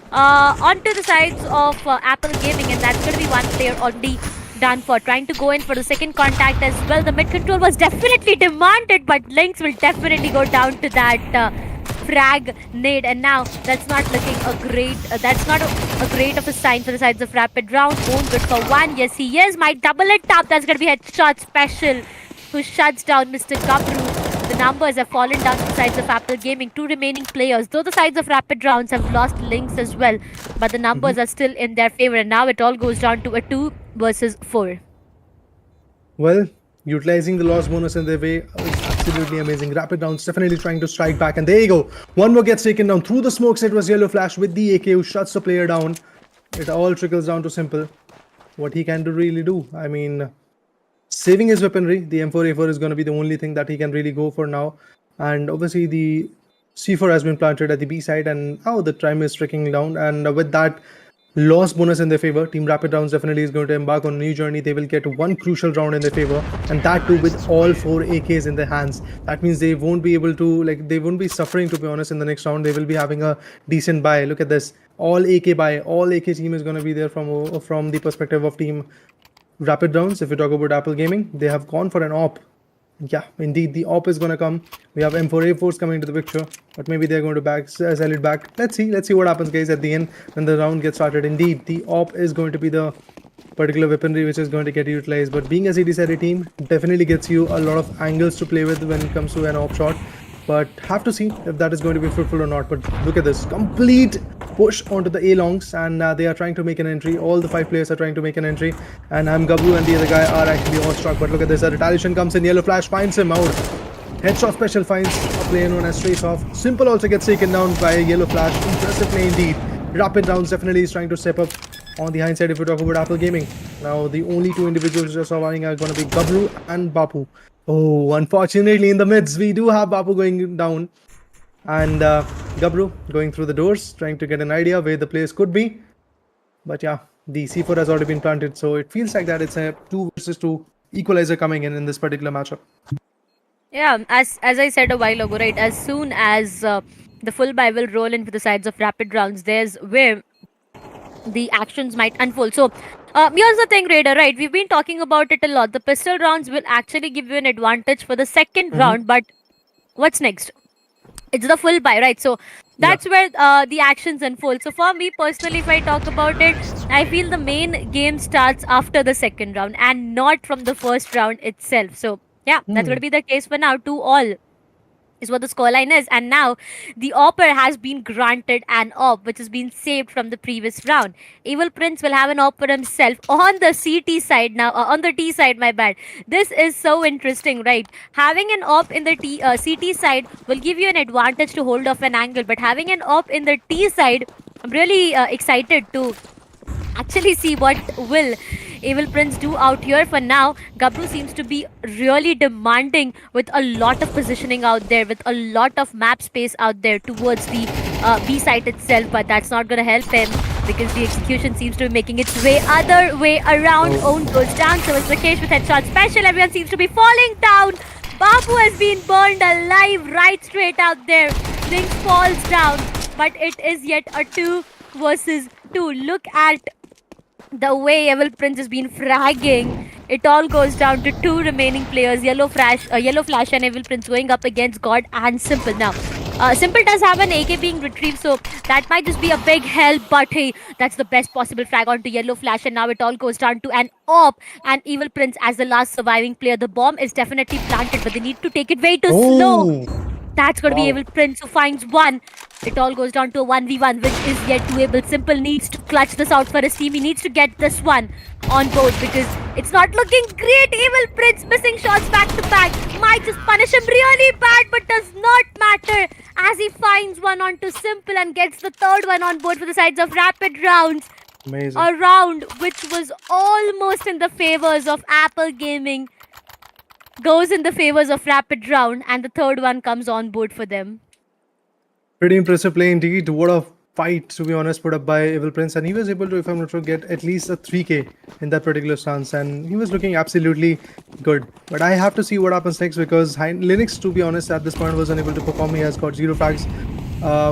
Onto the sides of Apple Gaming, and that's going to be 1 player already done for. Trying to go in for the second contact as well. The mid control was definitely demanded, but Lynx will definitely go down to that frag nade, and now that's not looking that's not a great of a sign for the sides of Rapid Round. Own good for 1. Yes, he is. Might double it up. That's going to be headshot special, who shuts down Mr. Gabru. The numbers have fallen down to the sides of Apple Gaming. 2 remaining players, though the sides of Rapid Rounds have lost Lynx as well, but the numbers are still in their favor, and now it all goes down to a 2 versus 4. Well, utilizing the loss bonus in their way is absolutely amazing. Rapid Rounds definitely trying to strike back, and there you go. 1 more gets taken down through the smokes. It was Yellow Flash with the AK who shuts the player down. It all trickles down to Simple. What he can really do. I mean, saving his weaponry, the M4A4 is going to be the only thing that he can really go for now. And obviously the C4 has been planted at the B side, and now the time is trickling down. And with that loss bonus in their favor, Team Rapid Rounds definitely is going to embark on a new journey. They will get 1 crucial round in their favor, and that too with all 4 AKs in their hands. That means they won't be able to, they won't be suffering, to be honest, in the next round. They will be having a decent buy. Look at this. All AK buy. All AK team is going to be there from the perspective of Team Rapid Rounds. If we talk about Apple Gaming, they have gone for an AWP. Yeah, indeed, the AWP is going to come. We have M4A4s coming into the picture, but maybe they're going to sell it back. Let's see what happens, guys, at the end when the round gets started. Indeed, the AWP is going to be the particular weaponry which is going to get utilized, but being a CD team definitely gets you a lot of angles to play with when it comes to an AWP shot. But have to see if that is going to be fruitful or not. But look at this complete push onto the A longs, and they are trying to make an entry. All the 5 players are trying to make an entry, and Gabru and the other guy are actually all struck. But look at this, a retaliation comes in. Yellow Flash finds him out. Headshot special finds a player known as Trace Off. Simple also gets taken down by Yellow Flash. Impressive play indeed. Rapid Rounds definitely is trying to step up on the hindsight if we talk about Apple Gaming. Now the only 2 individuals who are surviving are going to be Gabru and Bapu. Oh, unfortunately, in the mids, we do have Bapu going down. And Gabru going through the doors, trying to get an idea where the place could be. But yeah, the C4 has already been planted. So it feels like that it's a 2 versus 2 equalizer coming in this particular matchup. Yeah, as I said a while ago, right? As soon as the full buy will roll in for the sides of Rapid Rounds, there's where the actions might unfold. So here's the thing, Raider, right? We've been talking about it a lot. The pistol rounds will actually give you an advantage for the second round, but what's next? It's the full buy, right? So that's where the actions unfold. So for me personally, if I talk about it, I feel the main game starts after the second round and not from the first round itself. So yeah, that's going to be the case for now. 2-2 is what the scoreline is, and now the AWPer has been granted an AWP which has been saved from the previous round. Evil Prince will have an AWPer himself on the CT side now, on the T side, my bad. This is so interesting, right? Having an AWP in the CT side will give you an advantage to hold off an angle, but having an AWP in the T side, I'm really excited to actually see what will Evil Prince do out here. For now, Gabru seems to be really demanding with a lot of positioning out there, with a lot of map space out there towards the B site itself, but that's not going to help him because the execution seems to be making its way other way around. Own goes down, so is the case with headshot special. Everyone seems to be falling down. Bapu has been burned alive right straight out there. Lynx falls down. but it is yet a 2 versus 2. Look at the way Evil Prince has been fragging. It all goes down to 2 remaining players, Yellow Flash and Evil Prince going up against God and Simple. Now, Simple does have an AK being retrieved, so that might just be a big help, but hey, that's the best possible frag onto Yellow Flash, and now it all goes down to an AWP and Evil Prince as the last surviving player. The bomb is definitely planted, but they need to take it way too slow. That's going to be Evil Prince who finds one. It all goes down to a 1v1, which is yet to able. Simple needs to clutch this out for his team. He needs to get this one on board because it's not looking great. Evil Prince missing shots back to back. Might just punish him really bad, but does not matter as he finds one onto Simple and gets the third one on board for the sides of Rapid Rounds. Amazing. A round which was almost in the favors of Apple Gaming goes in the favors of Rapid Round, and the third one comes on board for them. Pretty impressive play indeed. What a fight, to be honest, put up by Evil Prince, and he was able to, if I'm not wrong, get at least a 3k in that particular stance, and he was looking absolutely good. But I have to see what happens next because Linux, to be honest, at this point was unable to perform. He has got 0 frags,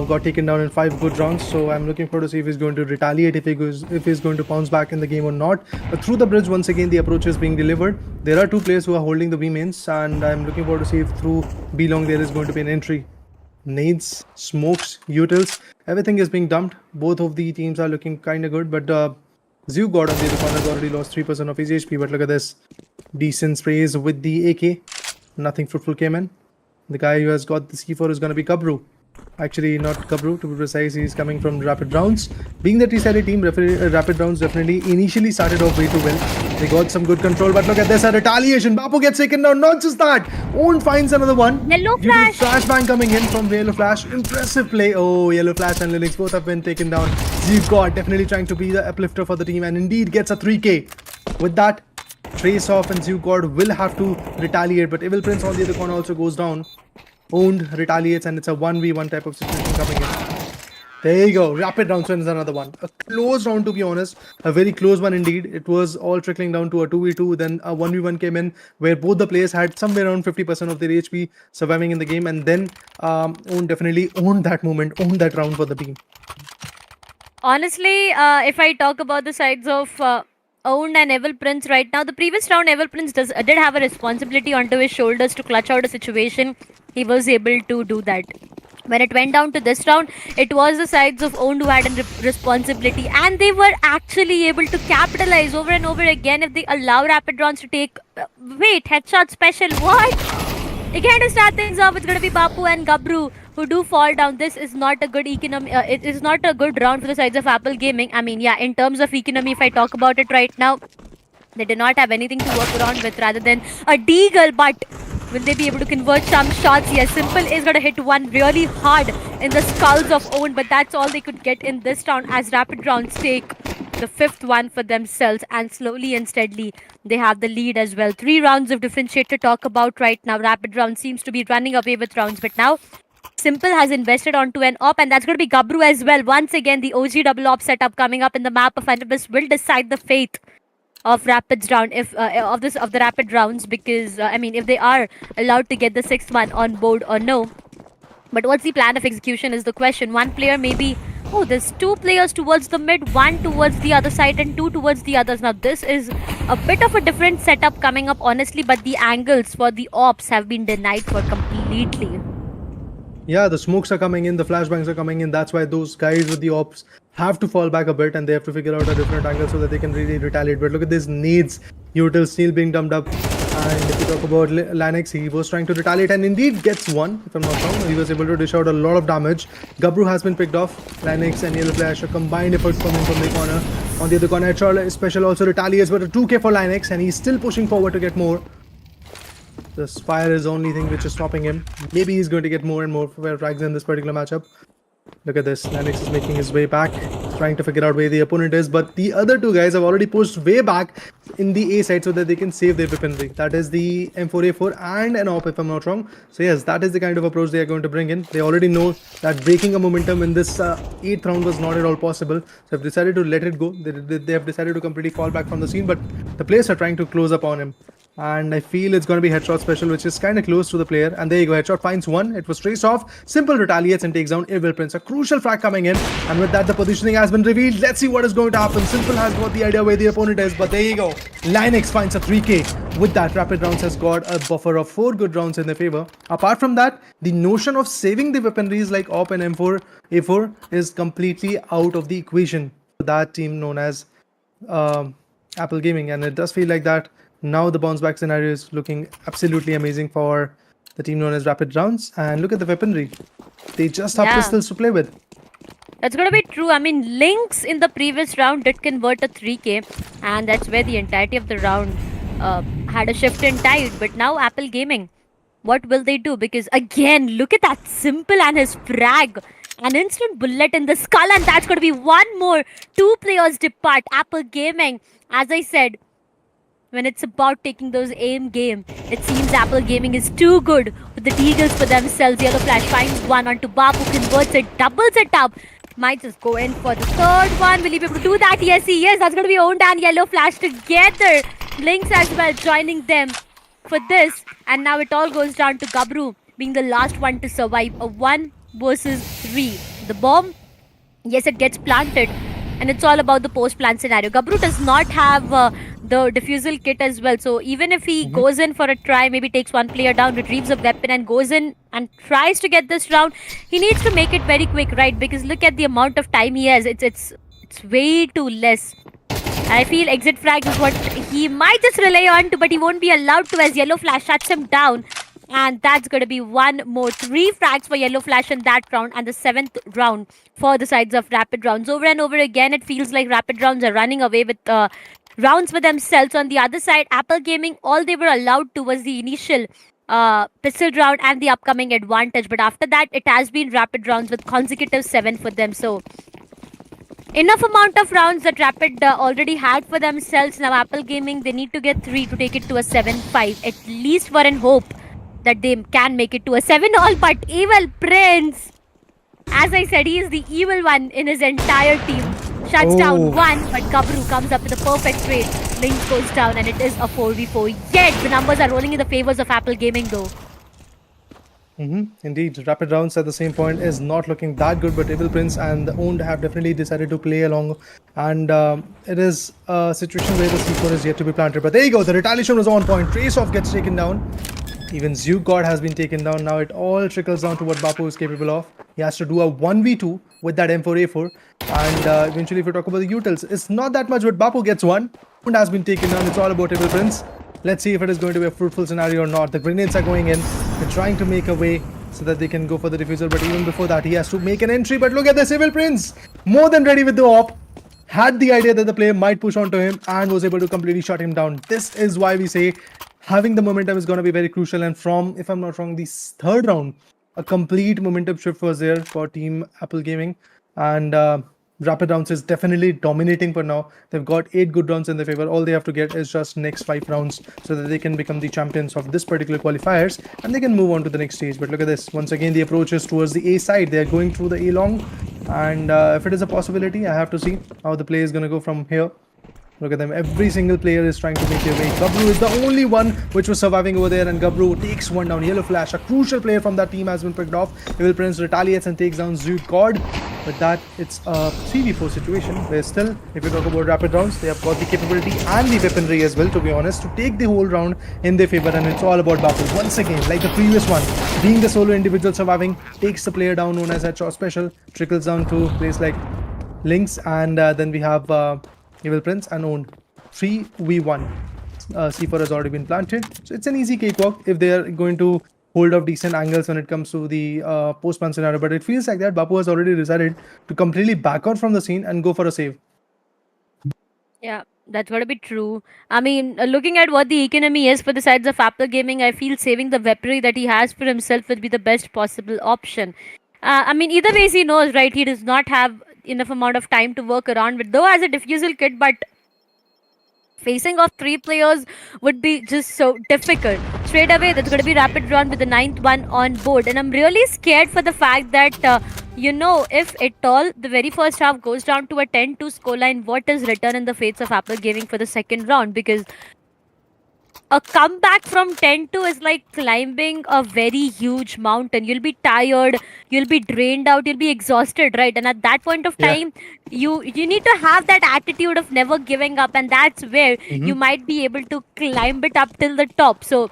got taken down in 5 good rounds, so I'm looking forward to see if he's going to retaliate, if he's going to bounce back in the game or not. But through the bridge, once again, the approach is being delivered. There are 2 players who are holding the B mains, and I'm looking forward to see if through B long there is going to be an entry. Nades, smokes, utils, everything is being dumped. Both of the teams are looking kind of good, but Zew God on the other corner has already lost 3% of his HP. But look at this, decent sprays with the AK. Nothing fruitful came in. The guy who has got the C4 is going to be Kabru. Actually, not Kabru, to be precise. He's coming from Rapid Rounds. Being the T-sided team, Rapid Rounds definitely initially started off way too well. They got some good control, but look at this, a retaliation. Bapu gets taken down. Not just that, Own finds another one. Yellow Flash. Flashbang coming in from Yellow Flash. Impressive play. Oh, Yellow Flash and Linux both have been taken down. Zgod definitely trying to be the uplifter for the team, and indeed gets a 3k. With that, Trace off and Zgod will have to retaliate, but Evil Prince on the other corner also goes down. Owned retaliates, and it's a 1v1 type of situation coming in. There you go. Rapid Rounds wins another one. A close round, to be honest. A very close one indeed. It was all trickling down to a 2v2. Then a 1v1 came in where both the players had somewhere around 50% of their HP surviving in the game. And then Owned definitely owned that moment, owned that round for the team. Honestly, if I talk about the sides of Owned and Evil Prince right now, the previous round Evil Prince did have a responsibility onto his shoulders to clutch out a situation. He was able to do that. When it went down to this round, it was the sides of Owned who had a responsibility, and they were actually able to capitalize over and over again if they allow Rapid Rounds to take... wait, headshot special, what? Again, to start things off, it's going to be Bapu and Gabru who do fall down. This is not a good economy. It is not a good round for the sides of Apple Gaming. I mean, yeah, in terms of economy, if I talk about it right now, they do not have anything to work around with rather than a deagle, but will they be able to convert some shots? Yes, Simple is going to hit one really hard in the skulls of Own, but that's all they could get in this round as Rapid Rounds take the 5th one for themselves, and slowly and steadily they have the lead as well. 3 rounds of differentiate to talk about right now. Rapid Round seems to be running away with rounds, but now Simple has invested onto an op, and that's going to be Gabru as well. Once again, the OG double op setup coming up in the map of Anubis will decide the fate of Rapids round, if of the Rapid Rounds, because I mean, if they are allowed to get the 6th one on board or no. But what's the plan of execution is the question. One player maybe... oh, there's 2 players towards the mid, 1 towards the other side and 2 towards the others. Now this is a bit of a different setup coming up, honestly, but the angles for the ops have been denied for completely. Yeah, the smokes are coming in, the flashbangs are coming in. That's why those guys with the ops have to fall back a bit, and they have to figure out a different angle so that they can really retaliate. But look at this nades, util steel being dumped up. And if you talk about Linux, he was trying to retaliate and indeed gets one, if I'm not wrong. He was able to dish out a lot of damage. Gabru has been picked off. Linux and Yellow Flash, a combined effort coming from the corner. On the other corner, Special also retaliates, but a 2k for Linux, and he's still pushing forward to get more. The Spire is the only thing which is stopping him. Maybe he's going to get more and more frags in this particular matchup. Look at this. Linux is making his way back, trying to figure out where the opponent is. But the other 2 guys have already pushed way back in the A side so that they can save their weaponry. That is the M4A4 and an AWP, if I'm not wrong. So yes, that is the kind of approach they are going to bring in. They already know that breaking a momentum in this 8th round was not at all possible. So they've decided to let it go. They have decided to completely fall back from the scene. But the players are trying to close up on him. And I feel it's going to be headshot special, which is kind of close to the player. And there you go, headshot finds one. It was traced off. Simple retaliates and takes down Evil Prince. A crucial frag coming in. And with that, the positioning has been revealed. Let's see what is going to happen. Simple has got the idea where the opponent is, but there you go. Linux finds a 3K. With that, Rapid Rounds has got a buffer of 4 good rounds in their favor. Apart from that, the notion of saving the weaponries like AWP and M4, A4 is completely out of the equation for that team known as Apple Gaming, and it does feel like that. Now the bounce back scenario is looking absolutely amazing for the team known as Rapid Rounds. And look at the weaponry. They just have pistols to play with. That's gonna be true. I mean, Lynx in the previous round did convert a 3K, and that's where the entirety of the round had a shift in tide. But now Apple Gaming, what will they do? Because again, look at that Simple and his frag. An instant bullet in the skull, and that's going to be one more. 2 players depart. Apple Gaming, as I said, when it's about taking those aim game, it seems Apple Gaming is too good with the deagles for themselves. Yellow Flash finds one onto Babu, converts it, doubles it up. Might just go in for the third one. Will he be able to do that? Yes, he is. That's going to be Owned and Yellow Flash together. Lynx as well joining them for this. And now it all goes down to Gabru being the last one to survive. A 1 versus 3. The bomb, yes, it gets planted. And it's all about the post-plant scenario. Gabru does not have the defusal kit as well. So even if he goes in for a try, maybe takes one player down, retrieves a weapon and goes in and tries to get this round, he needs to make it very quick, right? Because look at the amount of time he has. It's way too less. And I feel exit frags is what he might just rely on to, but he won't be allowed to as Yellow Flash shuts him down. And that's going to be one more. 3 frags for Yellow Flash in that round, and the 7th round for the sides of Rapid Rounds. Over and over again, it feels like Rapid Rounds are running away with rounds for themselves. On the other side, Apple Gaming, all they were allowed to was the initial pistol round and the upcoming advantage. But after that, it has been Rapid Rounds with consecutive 7 for them. So enough amount of rounds that Rapid already had for themselves. Now Apple Gaming, they need to get 3 to take it to a 7-5. At least for an hope that they can make it to a 7-all. But Evil Prince, as I said, he is the evil one in his entire team. Shuts down one, but Gabru comes up with a perfect trade. Lynx goes down, and it is a 4v4. Yet the numbers are rolling in the favors of Apple Gaming though. Indeed, Rapid Rounds at the same point is not looking that good, but Evil Prince and the Owned have definitely decided to play along, and it is a situation where the C4 is yet to be planted. But there you go, the retaliation was on point. Trace off gets taken down. Even Zook God has been taken down. Now it all trickles down to what Bapu is capable of. He has to do a 1v2 with that M4A4, and eventually if we talk about the utils, it's not that much, but Bapu gets one. Owned has been taken down. It's all about Evil Prince. Let's see if it is going to be a fruitful scenario or not. The grenades are going in. They're trying to make a way so that they can go for the diffuser. But even before that, he has to make an entry. But look at this, Evil Prince. More than ready with the op. Had the idea that the player might push onto him and was able to completely shut him down. This is why we say having the momentum is going to be very crucial. And from, if I'm not wrong, the 3rd round, a complete momentum shift was there for Team Apple Gaming. And Rapid Rounds is definitely dominating for now. They've got 8 good rounds in their favor. All they have to get is just next 5 rounds so that they can become the champions of this particular qualifiers and they can move on to the next stage. But look at this. Once again, the approach is towards the A side. They're going through the A long. And if it is a possibility, I have to see how the play is going to go from here. Look at them. Every single player is trying to make their way. Gabru is the only one which was surviving over there, and Gabru takes one down. Yellow Flash, a crucial player from that team, has been picked off. Evil Prince retaliates and takes down Zoot God. With that, it's a 3v4 situation where still, if you talk about Rapid Rounds, they have got the capability and the weaponry as well, to be honest, to take the whole round in their favor, and it's all about Bapu. Once again, like the previous one, being the solo individual surviving, takes the player down known as Headshot Special, trickles down to place like Lynx, and then we have Evil Prince and Owned. 3v1. C4 has already been planted. So it's an easy cakewalk if they are going to hold off decent angles when it comes to the post-plant scenario. But it feels like that Bapu has already decided to completely back out from the scene and go for a save. Yeah, that's got to be true. I mean, looking at what the economy is for the sides of Apple Gaming, I feel saving the weaponry that he has for himself would be the best possible option. I mean, either ways he knows, right? He does not have enough amount of time to work around with, though as a diffusal kit, but facing off 3 players would be just so difficult. Straight away, that's going to be Rapid Round with the 9th one on board. And I'm really scared for the fact that, if at all the very first half goes down to a 10-2 scoreline, what is written in the fates of Apple Gaming for the second round? Because a comeback from 10-2 is like climbing a very huge mountain. You'll be tired, you'll be drained out, you'll be exhausted, right? And at that point of Yeah. time, you need to have that attitude of never giving up, and that's where Mm-hmm. you might be able to climb it up till the top. So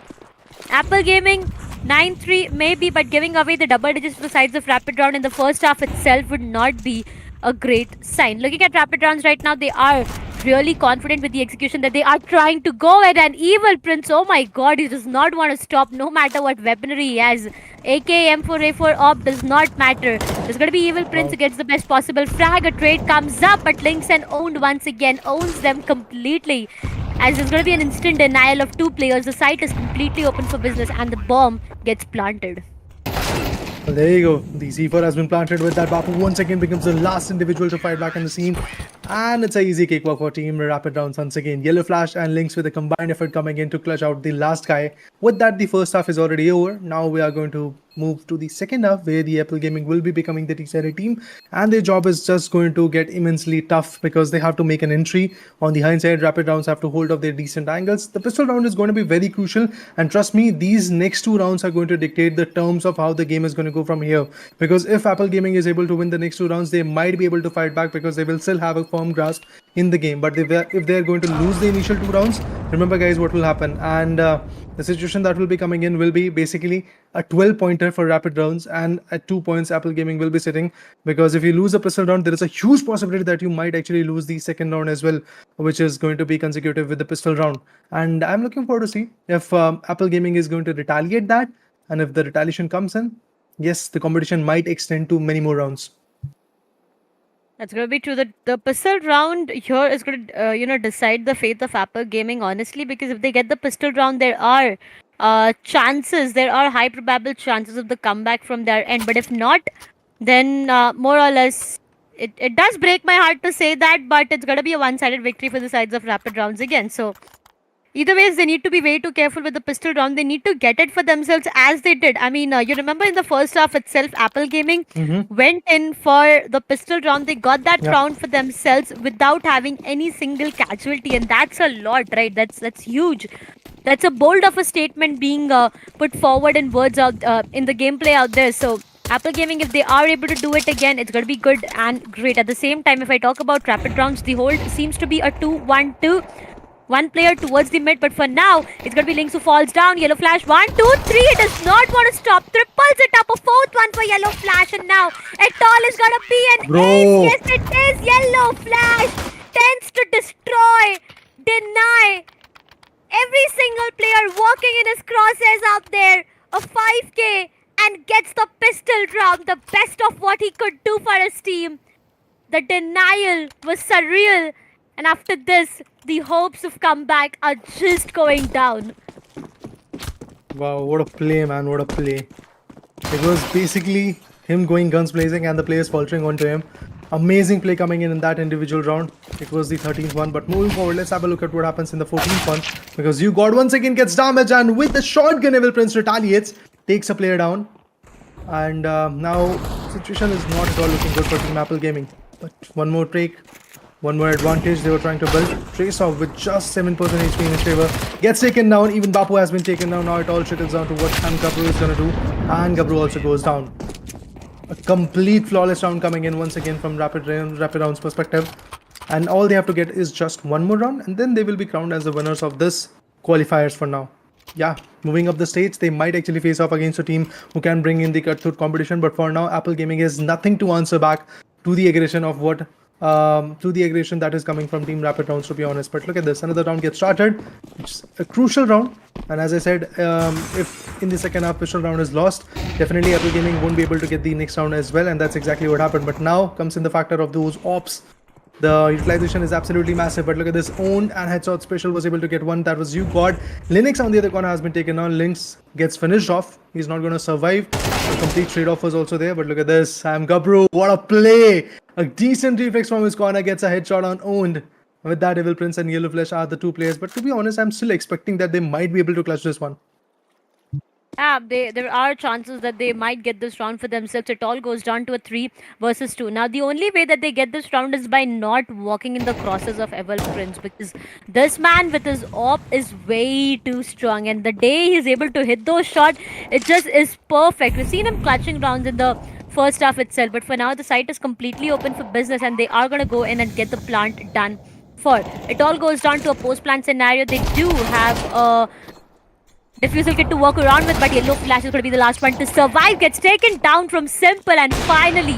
Apple Gaming 9-3 maybe, but giving away the double digits to the sides of Rapid Round in the first half itself would not be a great sign. Looking at Rapid Rounds right now, they are really confident with the execution that they are trying to go at an evil Prince. Oh my god, he does not want to stop no matter what weaponry he has. AK M4A4 op does not matter. There's gonna be evil Prince Wow. who gets the best possible frag. A trade comes up, but Lynx and Owned once again owns them completely. As there's going to be an instant denial of two players, the site is completely open for business and the bomb gets planted. Well, there you go. The C4 has been planted with that. Bapu once again becomes the last individual to fight back in the scene. And it's an easy cakewalk for Team Rapid Rounds once again. Yellow Flash and Lynx with a combined effort coming in to clutch out the last guy. With that, the first half is already over. Now we are going to move to the second half where the Apple Gaming will be becoming the decided team. And their job is just going to get immensely tough because they have to make an entry. On the hindsight, Rapid Rounds have to hold off their decent angles. The pistol round is going to be very crucial. And trust me, these next two rounds are going to dictate the terms of how the game is going to go from here. Because if Apple Gaming is able to win the next two rounds, they might be able to fight back because they will still have a firm grasp in the game. But if they're going to lose the initial two rounds, remember guys what will happen. And the situation that will be coming in will be basically a 12 pointer for Rapid Rounds, and at 2 points Apple Gaming will be sitting, because if you lose a pistol round, there is a huge possibility that you might actually lose the second round as well, which is going to be consecutive with the pistol round. And I'm looking forward to see if Apple Gaming is going to retaliate that, and if the retaliation comes in, yes, the competition might extend to many more rounds. That's going to be true. The pistol round here is going to, decide the fate of Apple Gaming, honestly, because if they get the pistol round, there are chances, there are high probable chances of the comeback from their end. But if not, then more or less, it does break my heart to say that, but it's going to be a one-sided victory for the sides of Rapid Rounds again. So either ways, they need to be way too careful with the pistol round. They need to get it for themselves as they did. I mean, you remember in the first half itself, Apple Gaming went in for the pistol round. They got that Yeah. round for themselves without having any single casualty, and that's a lot, right? That's huge. That's a bold of a statement being put forward in words out in the gameplay out there. So Apple Gaming, if they are able to do it again, it's going to be good and great. At the same time, if I talk about Rapid Rounds, the hold seems to be a 2-1-2. One player towards the mid, but for now, it's going to be Lynx who falls down. Yellow Flash, 1, 2, 3. It does not want to stop. Triples it up. A fourth one for Yellow Flash. And now, it all is going to be an ace. Yes, it is. Yellow Flash tends to destroy, deny every single player walking in his crosshairs out there. A 5k and gets the pistol round. The best of what he could do for his team. The denial was surreal. And after this, the hopes of comeback are just going down. Wow, what a play, man, what a play. It was basically him going guns blazing and the players faltering onto him. Amazing play coming in that individual round. It was the 13th one, but moving forward, let's have a look at what happens in the 14th one, because you got once again gets damaged, and with the shotgun, Evil Prince retaliates, takes a player down, and now situation is not at all looking good for Team Apple Gaming. But one more take, one more advantage they were trying to build. Trace off with just 7% HP in his favor gets taken down. Even Bapu has been taken down. Now it all trickles down to what Gabru is going to do, and Gabru also goes down. A complete flawless round coming in once again from Rapid Round's perspective, and all they have to get is just one more round, and then they will be crowned as the winners of this qualifiers for now. Yeah, moving up the stage, they might actually face off against a team who can bring in the cutthroat competition, but for now, Apple Gaming has nothing to answer back to the aggression of what to the aggression that is coming from Team Rapid Rounds, to be honest. But look at this, another round gets started. It's a crucial round, and as I said, if in the second half pistol round is lost, definitely Apple Gaming won't be able to get the next round as well, and that's exactly what happened. But now comes in the factor of those ops. The utilization is absolutely massive, but look at this, owned and headshot special was able to get one. That was you god. Linux on the other corner has been taken on. Lynx gets finished off. He's not going to survive. A complete trade-off was also there, but look at this, Sam Gabru, what a play. A decent reflex from his corner, gets a headshot on owned. With that, Evil Prince and Yellow Flash are the two players, but to be honest, I'm still expecting that they might be able to clutch this one. Yeah, there are chances that they might get this round for themselves. It all goes down to a 3 versus 2. Now, the only way that they get this round is by not walking in the crosses of Evil Prince, because this man with his op is way too strong. And the day he's able to hit those shots, it just is perfect. We've seen him clutching rounds in the first half itself, but for now, the site is completely open for business, and they are going to go in and get the plant done for. It all goes down to a post plant scenario. They do have a Diffusal kit to walk around with, but Yellow Flash is going to be the last one to survive. Gets taken down from Simple, and finally,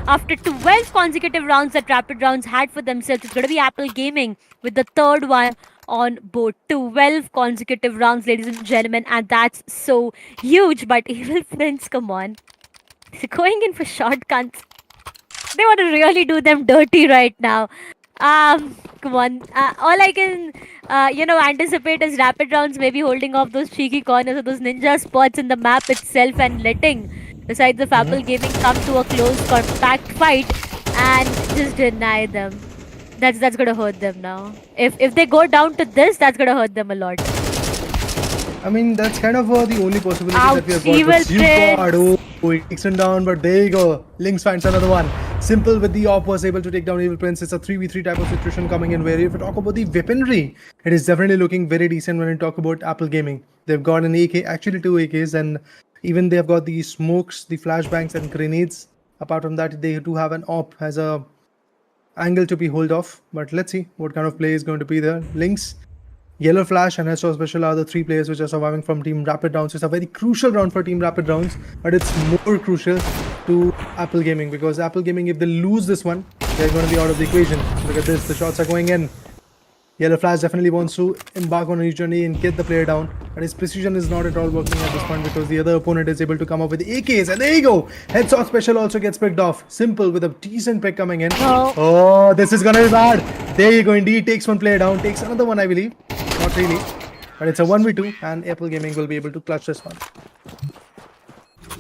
after 12 consecutive rounds that Rapid Rounds had for themselves, it's going to be Apple Gaming with the third one on board. 12 consecutive rounds, ladies and gentlemen, and that's so huge. But Evil Prince, come on. They're going in for shotguns. They want to really do them dirty right now. Come on. All I can, anticipate is Rapid Rounds maybe holding off those cheeky corners or those ninja spots in the map itself and letting the sides of Apple Gaming come to a close compact fight and just deny them. That's gonna hurt them now. If they go down to this, that's gonna hurt them a lot. I mean, that's kind of the only possibility that we have Ouch, got. Evil But you got, Prince. oh, he takes him down, but there you go. Lynx finds another one. Simple with the op was able to take down Evil Prince. It's a 3v3 type of situation coming in where if we talk about the weaponry, it is definitely looking very decent when we talk about Apple Gaming. They've got an AK, actually two AKs, and even they have got the smokes, the flashbangs, and grenades. Apart from that, they do have an op as a angle to be hold off. But let's see what kind of play is going to be there. Lynx, Yellow Flash, and Astro Special are the three players which are surviving from Team Rapid Rounds. It's a very crucial round for Team Rapid Rounds, but it's more crucial to Apple Gaming because Apple Gaming, if they lose this one, they're going to be out of the equation. Look at this, the shots are going in. Yellow Flash definitely wants to embark on a journey and get the player down, but his precision is not at all working at this point because the other opponent is able to come up with AKs, and there you go. Headshot Special also gets picked off. Simple with a decent pick coming in. Oh. Oh, this is gonna be bad. There you go. Indeed, takes one player down, takes another one, I believe. Not really, but it's a 1v2, and Apple Gaming will be able to clutch this one.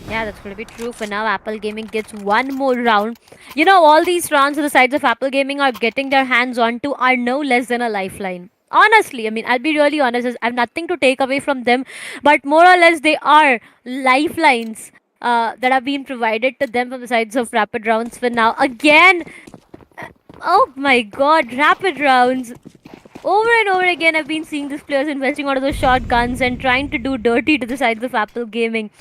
Yeah, that's going to be true. For now, Apple Gaming gets one more round. You know, all these rounds on the sides of Apple Gaming are getting their hands onto are no less than a lifeline. Honestly, I mean, I'll be really honest. I have nothing to take away from them, but more or less, they are lifelines that have been provided to them from the sides of Rapid Rounds for now. Again, oh my god, Rapid Rounds. Over and over again, I've been seeing these players investing onto those shotguns and trying to do dirty to the sides of Apple Gaming.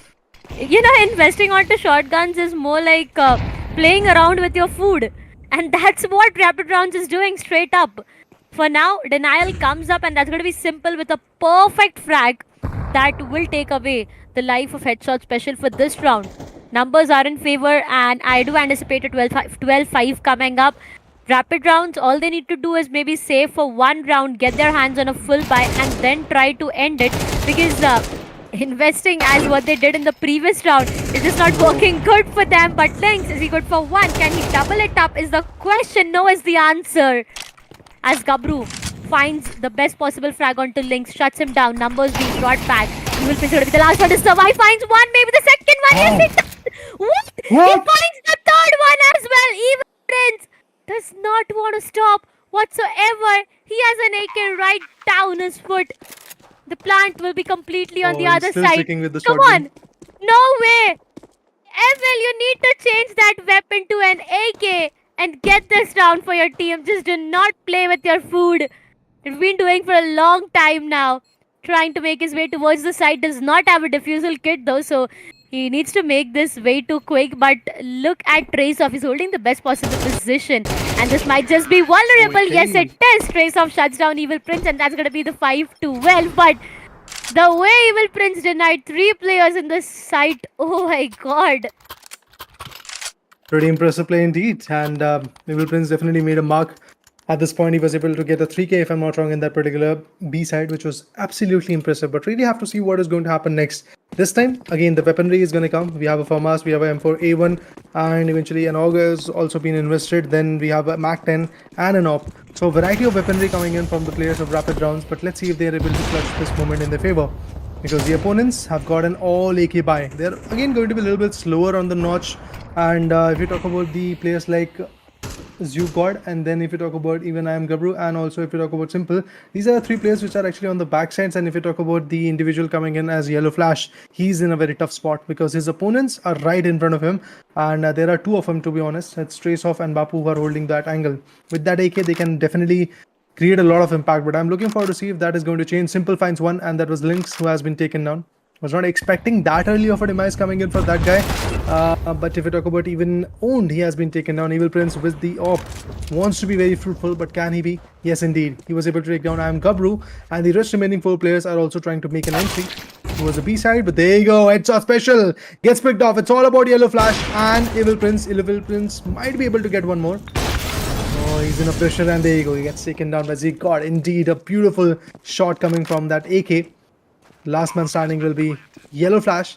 You know, investing onto shotguns is more like playing around with your food, and that's what Rapid Rounds is doing straight up. For now, Denial comes up, and that's going to be Simple with a perfect frag that will take away the life of Headshot Special for this round. Numbers are in favor, and I do anticipate a 12-5 coming up. Rapid Rounds, all they need to do is maybe save for one round, get their hands on a full buy, and then try to end it, because investing as what they did in the previous round is just not working good for them. But Lynx, is he good for one? Can he double it up is the question. No is the answer. As Gabru finds the best possible frag onto Lynx, shuts him down, numbers being brought back. Evil Prince will be the last one to survive, finds one, maybe the second one. Yes, he does. What? He finds the third one as well. Evil Prince does not want to stop whatsoever. He has an AK right down his foot. The plant will be completely on the he's other still side. sticking with the Come shotgun. on. No way. Evil, you need to change that weapon to an AK and get this round for your team. Just do not play with your food. It's been doing for a long time now. Trying to make his way towards the side. Does not have a diffusal kit though, so he needs to make this way too quick. But look at Trace-Off. He's holding the best possible position. And this might just be vulnerable. Okay. Yes, it is. Trace-Off shuts down Evil Prince, and that's going to be the 5-12. But the way Evil Prince denied 3 players in this site, oh my god. Pretty impressive play indeed, and Evil Prince definitely made a mark. At this point, he was able to get a 3K, if I'm not wrong, in that particular B side, which was absolutely impressive. But really have to see what is going to happen next. This time, again, the weaponry is going to come. We have a FAMAS, we have a M4A1, and eventually an Auger has also been invested. Then we have a MAC-10 and an AWP. So variety of weaponry coming in from the players of Rapid Rounds. But let's see if they are able to clutch this moment in their favor. Because the opponents have got an all AK buy. They're again going to be a little bit slower on the notch. And if you talk about the players like Zook God, and then if you talk about even I am Gabru, and also if you talk about Simple, these are the three players which are actually on the backsides. And if you talk about the individual coming in as Yellow Flash, he's in a very tough spot because his opponents are right in front of him, and there are two of them to be honest. It's Traceoff and Bapu who are holding that angle. With that AK, they can definitely create a lot of impact. But I'm looking forward to see if that is going to change. Simple finds one, and that was Lynx who has been taken down. Was not expecting that early of a demise coming in for that guy. But if you talk about even owned, he has been taken down. Evil Prince with the op wants to be very fruitful, but can he be? Yes, indeed. He was able to take down I am Gabru, and the rest remaining four players are also trying to make an entry towards the B side. But there you go, headshot special gets picked off. It's all about Yellow Flash and Evil Prince. Evil Prince might be able to get one more. Oh, he's in a pressure, and there you go. He gets taken down by Zeke. God, indeed, a beautiful shot coming from that AK. Last man standing will be Yellow Flash.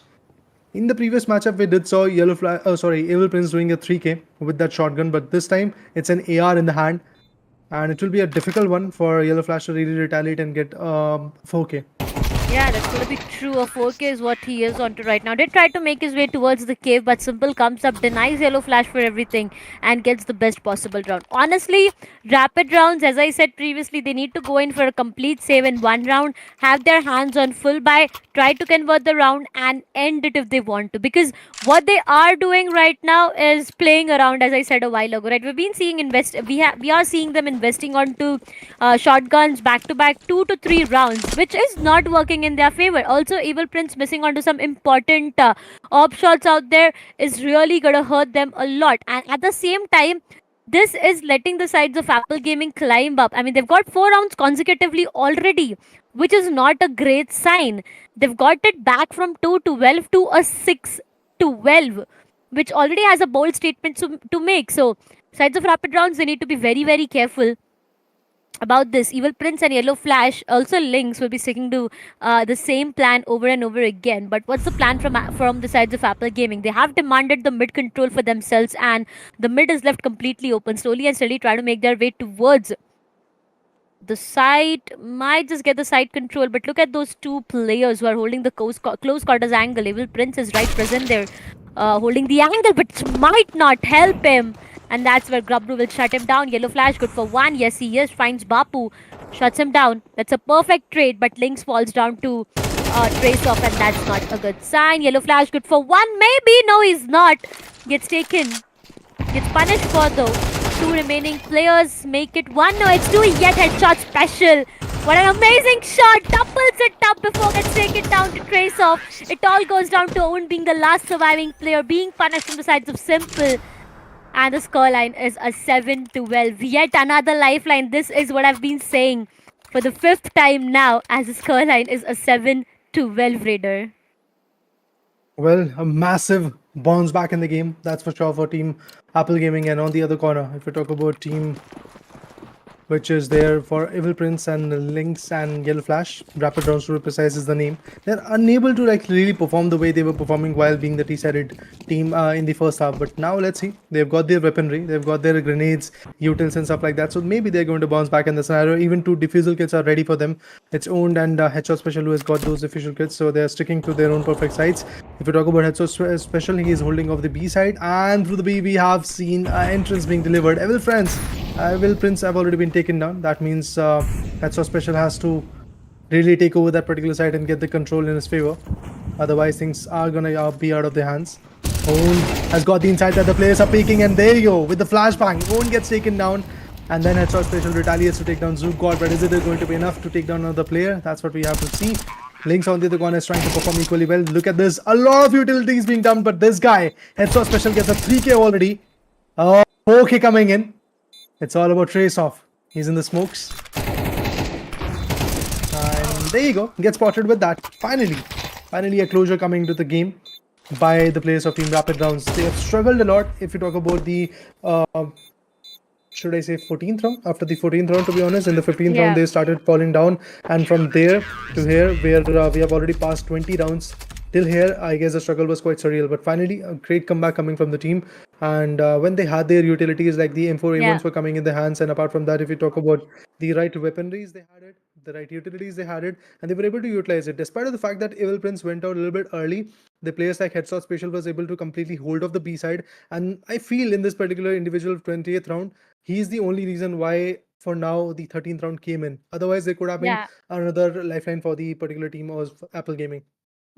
In the previous matchup, we did saw Evil Prince doing a 3K with that shotgun, but this time it's an AR in the hand, and it will be a difficult one for Yellow Flash to really retaliate and get 4K. Yeah, that's gonna be true. A 4K is what he is onto right now. They try to make his way towards the cave, but Simple comes up, denies Yellow Flash for everything, and gets the best possible round. Honestly, rapid rounds, as I said previously, they need to go in for a complete save in one round, have their hands on full buy, try to convert the round, and end it if they want to. Because what they are doing right now is playing around, as I said a while ago. Right, we've been seeing we are seeing them investing onto shotguns back to back 2 to 3 rounds, which is not working in their favor. Also, Evil Prince missing onto some important op shots out there is really gonna hurt them a lot. And at the same time, this is letting the sides of Apple Gaming climb up. I mean, they've got 4 rounds consecutively already, which is not a great sign. They've got it back from 2-12 to a 6-12, which already has a bold statement to make. So, sides of rapid rounds, they need to be very, very careful about this. Evil Prince and Yellow Flash, also Lynx, will be sticking to the same plan over and over again. But what's the plan from the sides of Apple Gaming? They have demanded the mid control for themselves, and the mid is left completely open. Slowly and steadily, try to make their way towards the site. Might just get the side control, but look at those two players who are holding the close quarters angle. Evil Prince is right present there, holding the angle, but might not help him. And that's where Grubru will shut him down. Yellow Flash good for one. Yes, he is. Finds Bapu, shuts him down. That's a perfect trade, but Lynx falls down to Trace off, and that's not a good sign. Yellow Flash good for one. Maybe. No, he's not. Gets taken. Gets punished for though. Two remaining players make it one. No, it's two. Yet headshot special. What an amazing shot. Doubles it up before gets taken down to Trace off. It all goes down to Owen being the last surviving player, being punished from the sides of Simple. And the scoreline is a 7-12. Yet another lifeline. This is what I've been saying for the 5th time now, as the scoreline is a 7-12, Raider. Well, a massive bounce back in the game, that's for sure, for Team Apple Gaming. And on the other corner, if we talk about Team which is there for Evil Prince and Lynx and Yellow Flash. Rapid rounds to be precise is the name. They're unable to like really perform the way they were performing while being the T-sided team in the first half. But now let's see. They've got their weaponry, they've got their grenades, utils and stuff like that. So maybe they're going to bounce back in the scenario. Even two defusal kits are ready for them. It's owned and Headshot Special who has got those defusal kits. So they're sticking to their own perfect sides. If we talk about Headshot Special, he is holding off the B side. And through the B, we have seen entrance being delivered. Evil Prince have already been taken down. That means Headshot Special has to really take over that particular side and get the control in his favor. Otherwise, things are gonna be out of their hands. Owen has got the insight that the players are peeking, and there you go with the flashbang. Owen gets taken down, and then Headshot Special retaliates to take down Zook God. But is it going to be enough to take down another player? That's what we have to see. Lynx on the other corner is trying to perform equally well. Look at this. A lot of utilities being done, but this guy, Headshot Special, gets a 3K already. 4K coming in. It's all about Trace off. He's in the smokes. And there you go. Gets spotted with that. Finally a closure coming to the game by the players of Team Rapid Rounds. They have struggled a lot if you talk about the should I say 14th round? After the 14th round, to be honest, in the 15th round they started falling down, and from there to here, where we have already passed 20 rounds, till here, I guess the struggle was quite surreal. But finally, a great comeback coming from the team. And when they had their utilities like the M4 A1s were coming in their hands, and apart from that, if you talk about the right weaponries, they had it. the right utilities, they had it, and they were able to utilize it. Despite of the fact that Evil Prince went out a little bit early, the players like Headshot Special was able to completely hold off the B side. And I feel in this particular individual 20th round, he's the only reason why for now the 13th round came in. Otherwise, there could have been Yeah. another lifeline for the particular team of Apple Gaming.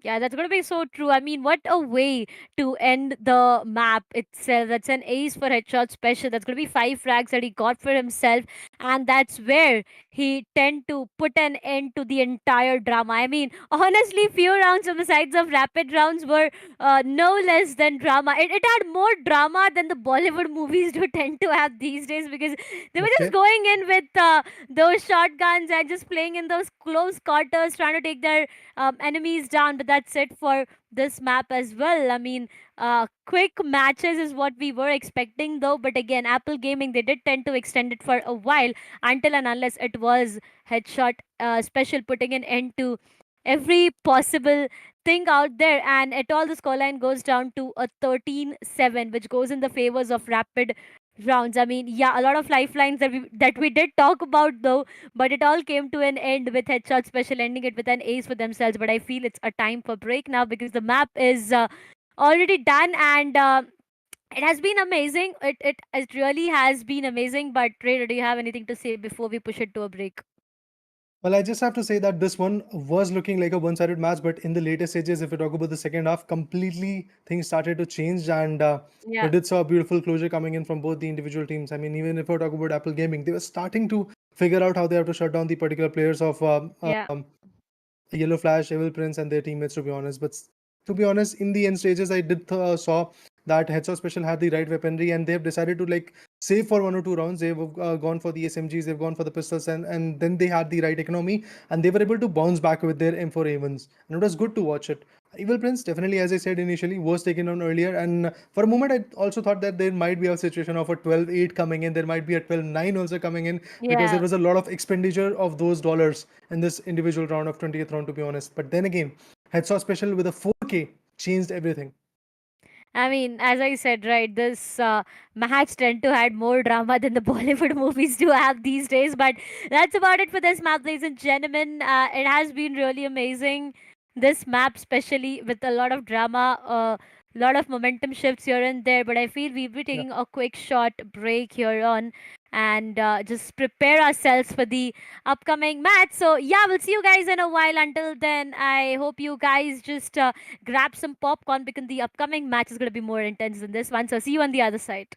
Yeah, that's gonna be so true. I mean, what a way to end the map itself. That's an ace for headshot special. That's gonna be 5 frags that he got for himself, and that's where he tend to put an end to the entire drama. I mean, honestly, few rounds on the sides of rapid rounds were no less than drama. It had more drama than the Bollywood movies do tend to have these days, because they were just Okay. going in with those shotguns and just playing in those close quarters, trying to take their enemies down. But that's it for this map as well. I mean, quick matches is what we were expecting, though. But again, Apple Gaming, they did tend to extend it for a while, until and unless it was headshot special putting an end to every possible thing out there. And at all, the scoreline goes down to a 13-7, which goes in the favors of rapid rounds. I mean, yeah, a lot of lifelines that we did talk about, though, but it all came to an end with headshot special ending it with an ace for themselves. But I feel it's a time for break now, because the map is already done, and it has been amazing. It really has been amazing. But Ray, do you have anything to say before we push it to a break? Well, I just have to say that this one was looking like a one-sided match, but in the later stages, if we talk about the second half, completely things started to change, and we Yeah, did saw a beautiful closure coming in from both the individual teams. I mean, even if we talk about Apple Gaming, they were starting to figure out how they have to shut down the particular players of yeah, Yellow Flash, Evil Prince, and their teammates, to be honest. But to be honest, in the end stages, I did saw that Headshot Special had the right weaponry, and they've decided to like save for 1 or 2 rounds. They've gone for the SMGs, they've gone for the pistols, and then they had the right economy, and they were able to bounce back with their M4A1s, and it was good to watch it. Evil Prince, definitely, as I said initially, was taken on earlier, and for a moment, I also thought that there might be a situation of a 12-8 coming in. There might be a 12-9 also coming in, because there yeah. was a lot of expenditure of those dollars in this individual round of 20th round, to be honest. But then again, Headshot Special with a 4K changed everything. I mean, as I said, right, this match tend to had more drama than the Bollywood movies do have these days. But that's about it for this map, ladies and gentlemen. It has been really amazing. This map, especially with a lot of drama, a lot of momentum shifts here and there. But I feel we'll be Yeah. taking a quick short break here on, and just prepare ourselves for the upcoming match. So yeah, we'll see you guys in a while. Until then, I hope you guys just grab some popcorn, because the upcoming match is going to be more intense than this one. So see you on the other side.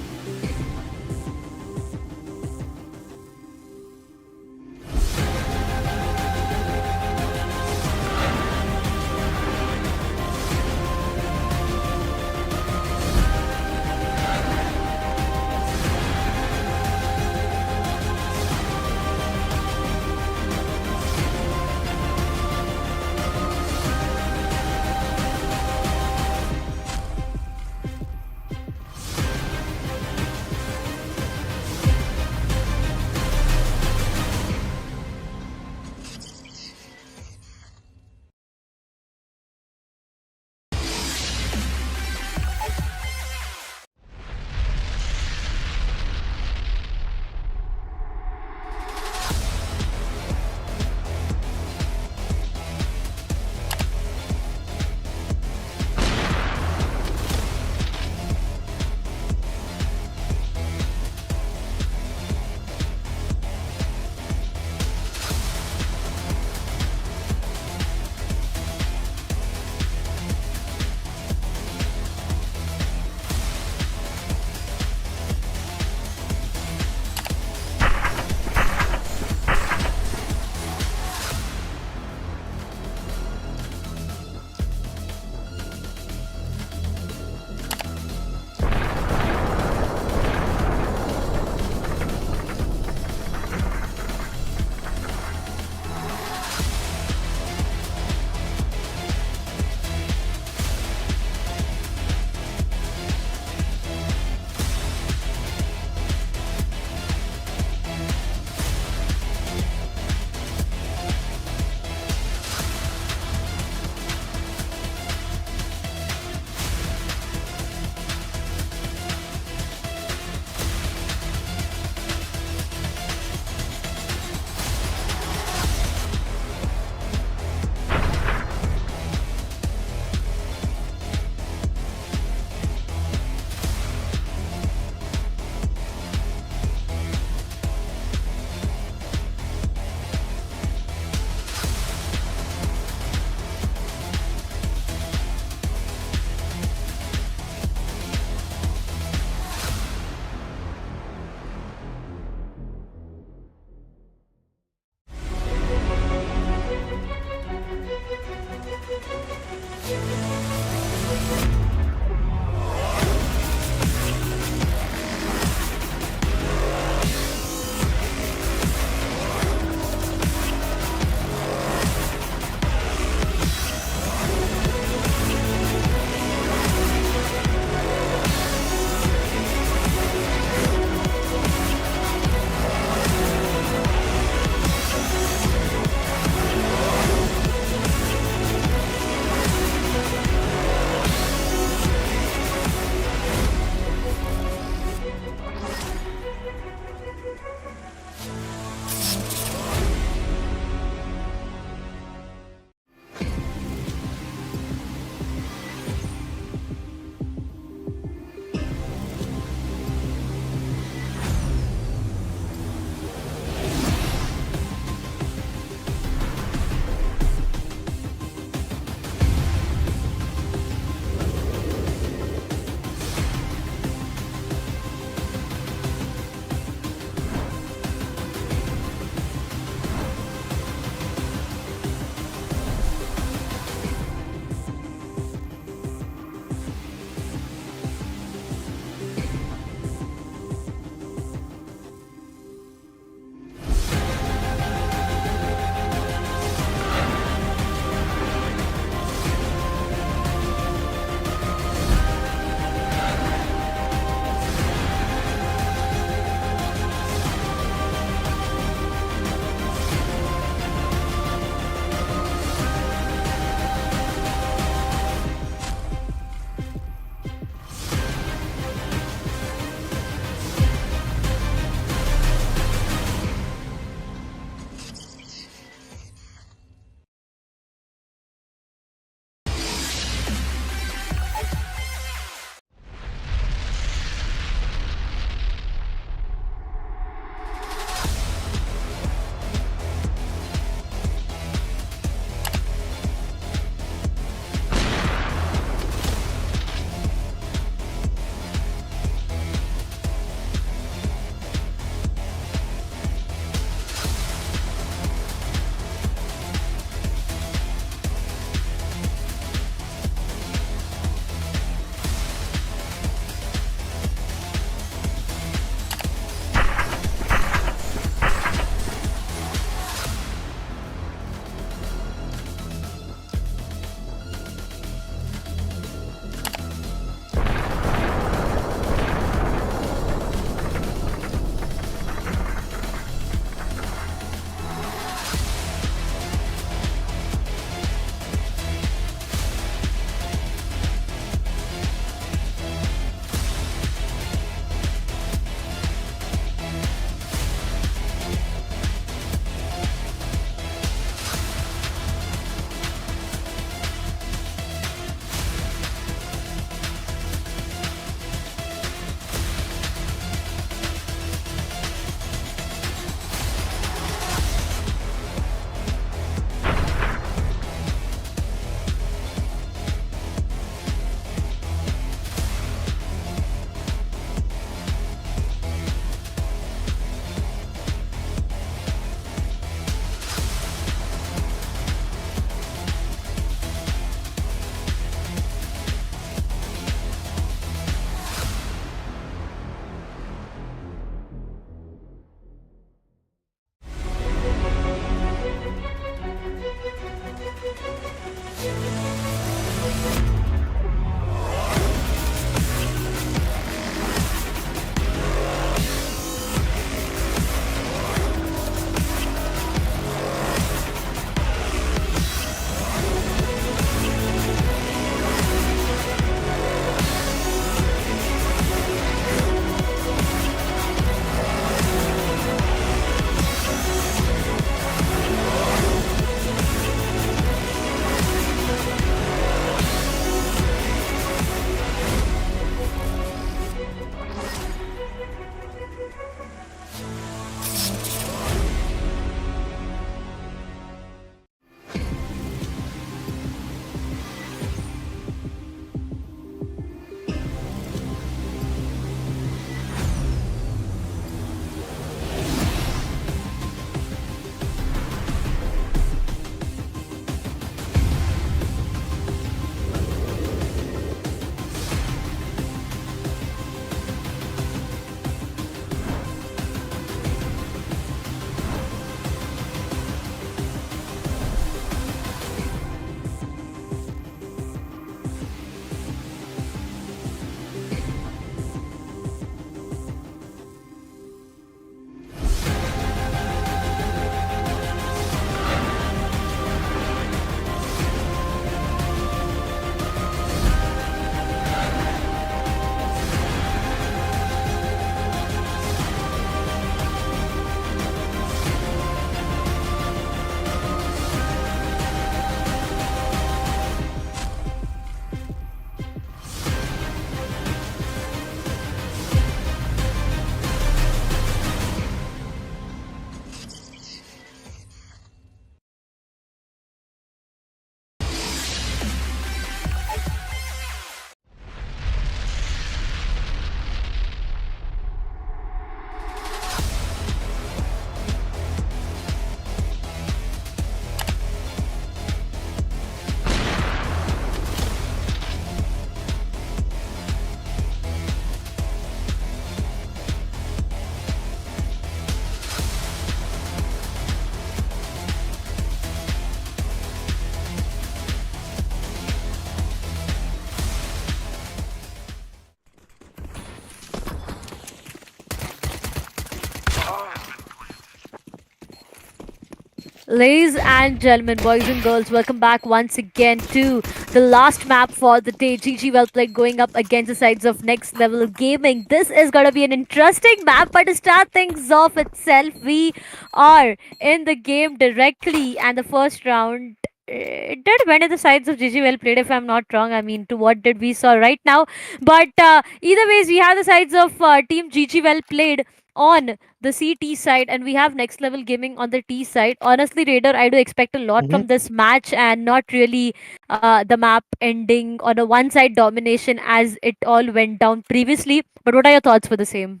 Ladies and gentlemen, boys and girls, welcome back once again to the last map for the day. GG well played going up against the sides of Next Level Gaming. This is going to be an interesting map, but to start things off itself, we are in the game directly, and the first round. It did went in the sides of GG well played, if I'm not wrong. I mean, to what did we saw right now? But either ways, we have the sides of Team GG well played on the CT side, and we have Next Level Gaming on the T side. Honestly, Raider, I do expect a lot Mhm. from this match, and not really the map ending on a one side domination as it all went down previously. But what are your thoughts for the same?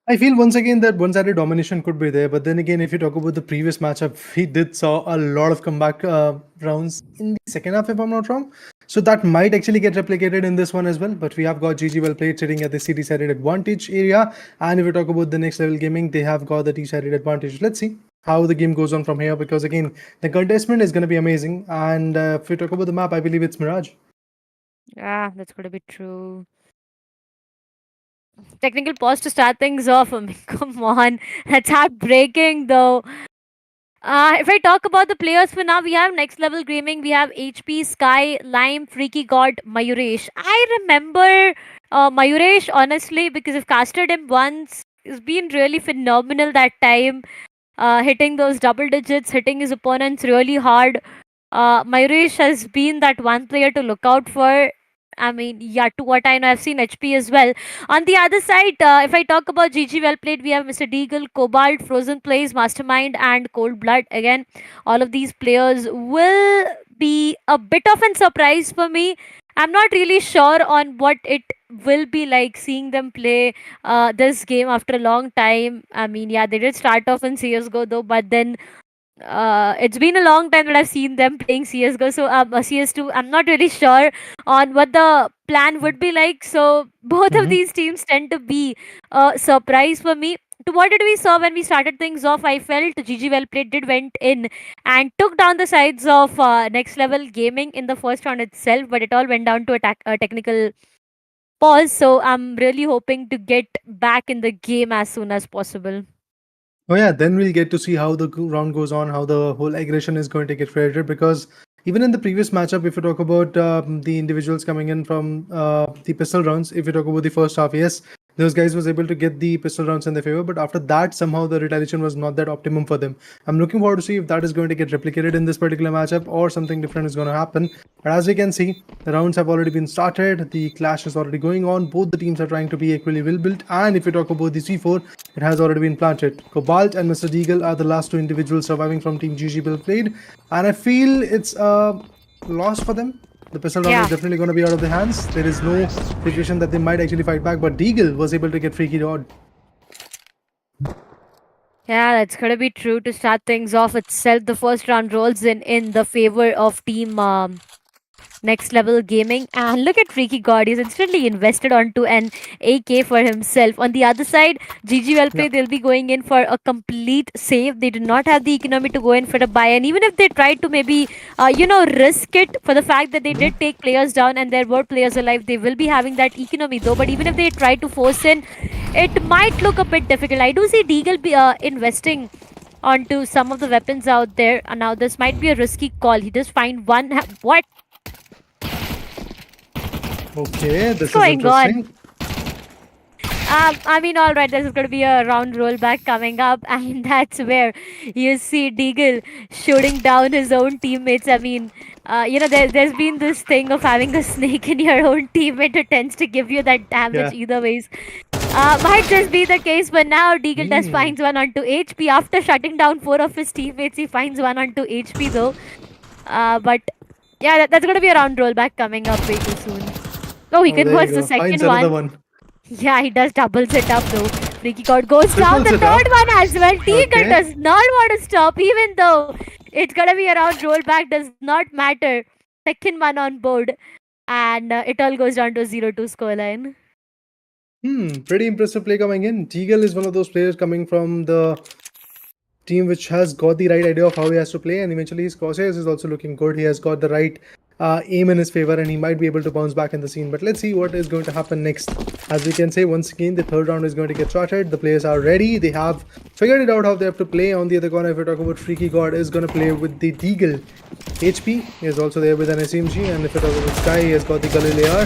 I feel once again that one-sided domination could be there, but then again, if you talk about the previous matchup, we did saw a lot of comeback rounds in the second half, if I'm not wrong. So that might actually get replicated in this one as well. But we have got GG well played sitting at the city-sided advantage area, and if we talk about the Next Level Gaming, they have got the T-sided advantage. Let's see how the game goes on from here, because again, the contestment is going to be amazing. And if we talk about the map, I believe it's Mirage. Yeah, that's going to be true. Technical pause to start things off. I mean, come on, that's heartbreaking though. If I talk about the players for now, we have Next Level Gaming, we have HP, Sky, Lime, Freaky God, Mayuresh. I remember Mayuresh, honestly, because I've casted him once. He's been really phenomenal that time, hitting those double digits, hitting his opponents really hard. Mayuresh has been that one player to look out for. I mean, yeah, to what I know, I've seen HP as well. On the other side, if I talk about GG well played, we have Mr. Deagle, Cobalt, Frozen Plays, Mastermind, and Cold Blood. Again, all of these players will be a bit of a surprise for me. I'm not really sure on what it will be like seeing them play this game after a long time. I mean, yeah, they did start off in CSGO though, but then it's been a long time that I've seen them playing CS:GO. So CS2, I'm not really sure on what the plan would be like. So both of Mhm. these teams tend to be a surprise for me. To what did we saw when we started things off? I felt GG well played did went in and took down the sides of Next Level Gaming in the first round itself, but it all went down to a technical pause. So I'm really hoping to get back in the game as soon as possible. Oh yeah, then we'll get to see how the round goes on, how the whole aggression is going to get created. Because even in the previous matchup, if you talk about the individuals coming in from the pistol rounds, if you talk about the first half, yes, those guys was able to get the pistol rounds in their favor. But after that, somehow the retaliation was not that optimum for them. I'm looking forward to see if that is going to get replicated in this particular matchup or something different is going to happen. But as we can see, the rounds have already been started. The clash is already going on. Both the teams are trying to be equally well built. And if you talk about the C4, it has already been planted. Cobalt and Mr. Deagle are the last two individuals surviving from Team GG Bill played, and I feel it's a loss for them. The pistol round is Yeah. definitely going to be out of their hands. There is no situation that they might actually fight back, but Deagle was able to get freaky odd. Yeah, that's gonna be true to start things off itself. The first round rolls in the favor of team Next Level Gaming, and look at Freaky God. He's instantly invested onto an AK for himself. On the other side, GG well Yeah. played. They'll be going in for a complete save. They do not have the economy to go in for a buy, and even if they tried to maybe risk it for the fact that they Mhm. did take players down and there were players alive, they will be having that economy though. But even if they try to force in, it might look a bit difficult. I do see Deagle be investing onto some of the weapons out there. And now this might be a risky call. He does find one. What Okay, is this is going on? interesting. I mean, all right, there's going to be a round rollback coming up, and that's where you see Deagle shooting down his own teammates. I mean, there's been this thing of having a snake in your own teammate. It tends to give you that damage Yeah. either ways. Might just be the case, but now Deagle does Hmm. finds one onto HP after shutting down four of his teammates. He finds one onto HP though. But yeah, that's going to be a round rollback coming up way too soon. Oh, he Oh, there you converts the go. second Finds another one. one. Yeah, he does doubles it up though. Freaky God goes down Triples the it third up. one as well. Teagle Okay. does not want to stop, even though it's gonna be around rollback, does not matter. Second one on board, and it all goes down to a 0-2 scoreline. Pretty impressive play coming in. Deagle is one of those players coming from the team which has got the right idea of how he has to play, and eventually his crosshairs is also looking good. He has got the right aim in his favor, and he might be able to bounce back in the scene. But let's see what is going to happen next. As we can say, once again, the third round is going to get started. The players are ready. They have figured it out how they have to play. On the other corner, if we're talking about Freaky God, is going to play with the Deagle. HP is also there with an SMG, and if we're talking about Sky, he has got the Galileo,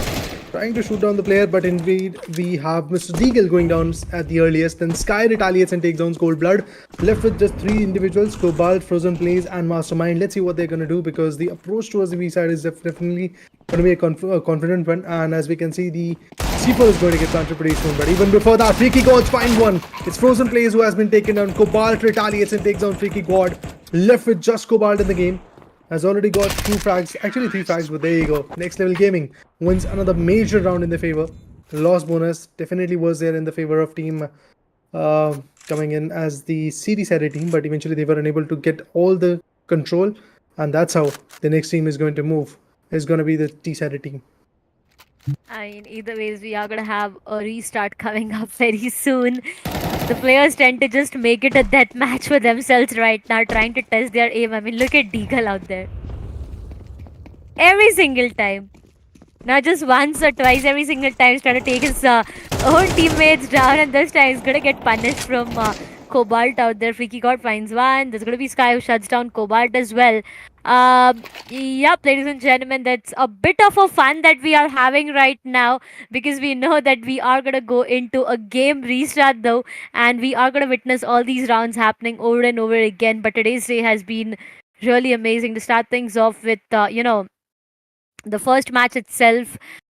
trying to shoot down the player, but indeed we have Mr. Deagle going down at the earliest. Then Sky retaliates and takes down Cold Blood. Left with just 3 individuals: Cobalt, Frozen Plays, and Mastermind. Let's see what they're going to do, because the approach towards the B side is definitely going to be a confident one. And as we can see, the C4 is going to get planted pretty soon. But even before that, Freaky God's find one. It's Frozen Plays who has been taken down. Cobalt retaliates and takes down Freaky God. Left with just Cobalt in the game. Has already got 2 frags, actually 3 frags, but there you go. Next Level Gaming wins another major round in their favor. Loss bonus definitely was there in the favor of team coming in as the CD-sided team, but eventually they were unable to get all the control, and that's how the next team is going to move. Is going to be the T-sided team. I mean, either ways, we are gonna have a restart coming up very soon. The players tend to just make it a death match for themselves right now, trying to test their aim. I mean, look at Deagle out there. Every single time. Not just once or twice, every single time he's trying to take his own teammates down, and this time he's gonna get punished from Cobalt out there. Freaky God finds one. There's gonna be Sky who shuts down Cobalt as well. Yep, ladies and gentlemen, that's a bit of a fun that we are having right now, because we know that we are gonna go into a game restart though, and we are gonna witness all these rounds happening over and over again. But today's day has been really amazing. To start things off with, the first match itself,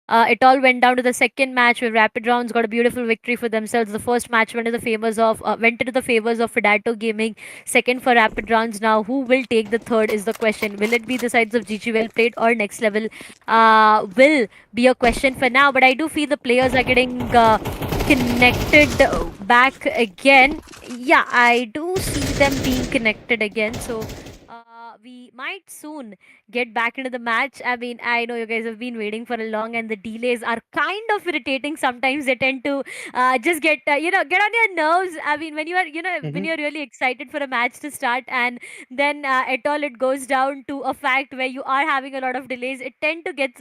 it all went down to the second match where Rapid Rounds got a beautiful victory for themselves. The first match went into the favors of Fidato Gaming. Second for Rapid Rounds. Now, who will take the third is the question. Will it be the sides of GG Well Played or Next Level? Will be a question for now. But I do feel the players are getting connected back again. Yeah, I do see them being connected again. So we might soon get back into the match. I mean, I know you guys have been waiting for a long, and the delays are kind of irritating. Sometimes they tend to just get on your nerves. I mean, when you are, when you're really excited for a match to start, and then it goes down to a fact where you are having a lot of delays. It tend to get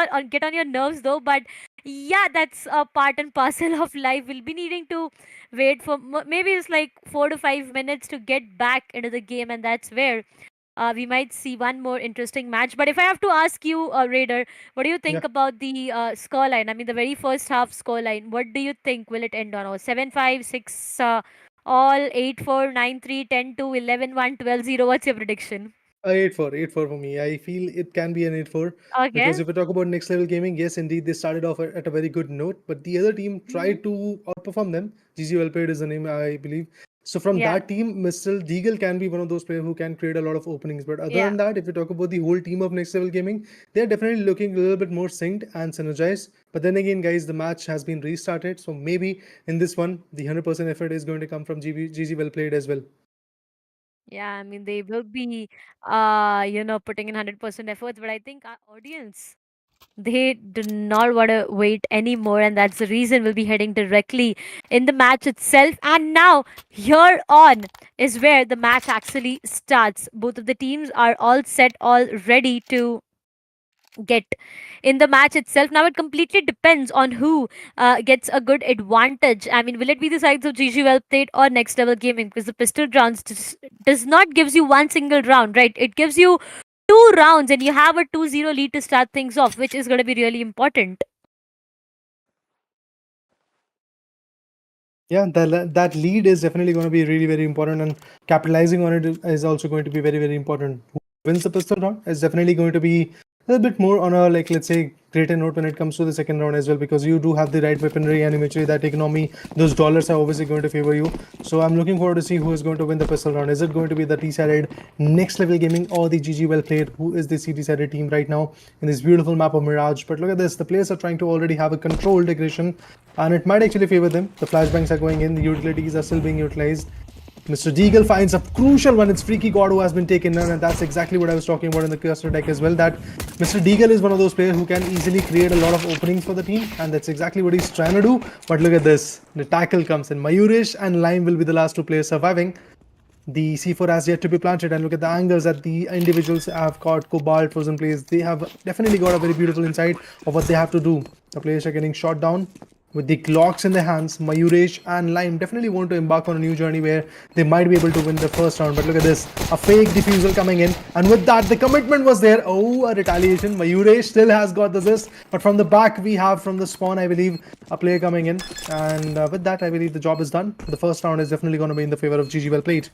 on your nerves though. But yeah, that's a part and parcel of life. We'll be needing to wait for maybe it's like 4 to 5 minutes to get back into the game, and that's where we might see one more interesting match. But if I have to ask you, Raider, what do you think Yeah. about the scoreline? I mean, the very first half scoreline. What do you think will it end on? 7-5, 6, all 8-4, 9-3, 10-2, 11-1, 12-0. What's your prediction? 8-4 for me. I feel it can be an 8-4, Okay. because if we talk about Next Level Gaming, yes, indeed, they started off at a very good note, but the other team Mm-hmm. tried to outperform them. GG Wellpaid is the name, I believe. So from Yeah. that team, Mr. Deagle can be one of those players who can create a lot of openings. But other Yeah. than that, if we talk about the whole team of Next Level Gaming, they're definitely looking a little bit more synced and synergized. But then again, guys, the match has been restarted. So maybe in this one, the 100% effort is going to come from GG Wellplayed as well. Yeah, I mean, they will be, putting in 100% efforts, but I think our audience, they do not want to wait anymore, and that's the reason we'll be heading directly in the match itself. And now, here on is where the match actually starts. Both of the teams are all set, all ready to get in the match itself. Now, it completely depends on who gets a good advantage. I mean, will it be the sides of GG Well Played or Next Level Gaming? Because the pistol rounds does not gives you one single round, right? It gives you 2 rounds, and you have a 2-0 lead to start things off, which is going to be really important. Yeah, that lead is definitely going to be really very important, and capitalizing on it is also going to be very very important. Who wins the pistol round is definitely going to be a little bit more on a, like, let's say, greater note when it comes to the second round as well, because you do have the right weaponry, and eventually that economy, those dollars are obviously going to favor you. So I'm looking forward to see who is going to win the pistol round. Is it going to be the T-sided Next Level Gaming or the GG Well Played, who is the CD-sided team right now in this beautiful map of Mirage? But look at this, the players are trying to already have a controlled aggression, and it might actually favor them. The flashbangs are going in, the utilities are still being utilized. Mr. Deagle finds a crucial one. It's Freaky God who has been taken down, and that's exactly what I was talking about in the cluster deck as well, that Mr. Deagle is one of those players who can easily create a lot of openings for the team, and that's exactly what he's trying to do. But look at this. The tackle comes in. Mayurish and Lime will be the last 2 players surviving. The C4 has yet to be planted, and look at the angles that the individuals have got. Cobalt, Frozen Plays, they have definitely got a very beautiful insight of what they have to do. The players are getting shot down with the Glocks in their hands. Mayuresh and Lime definitely want to embark on a new journey where they might be able to win the first round. But look at this, a fake defusal coming in, and with that, the commitment was there. Oh, a retaliation. Mayuresh still has got the assist, but from the back, we have from the spawn, I believe, a player coming in. And with that, I believe the job is done. The first round is definitely going to be in the favor of GG. Well played.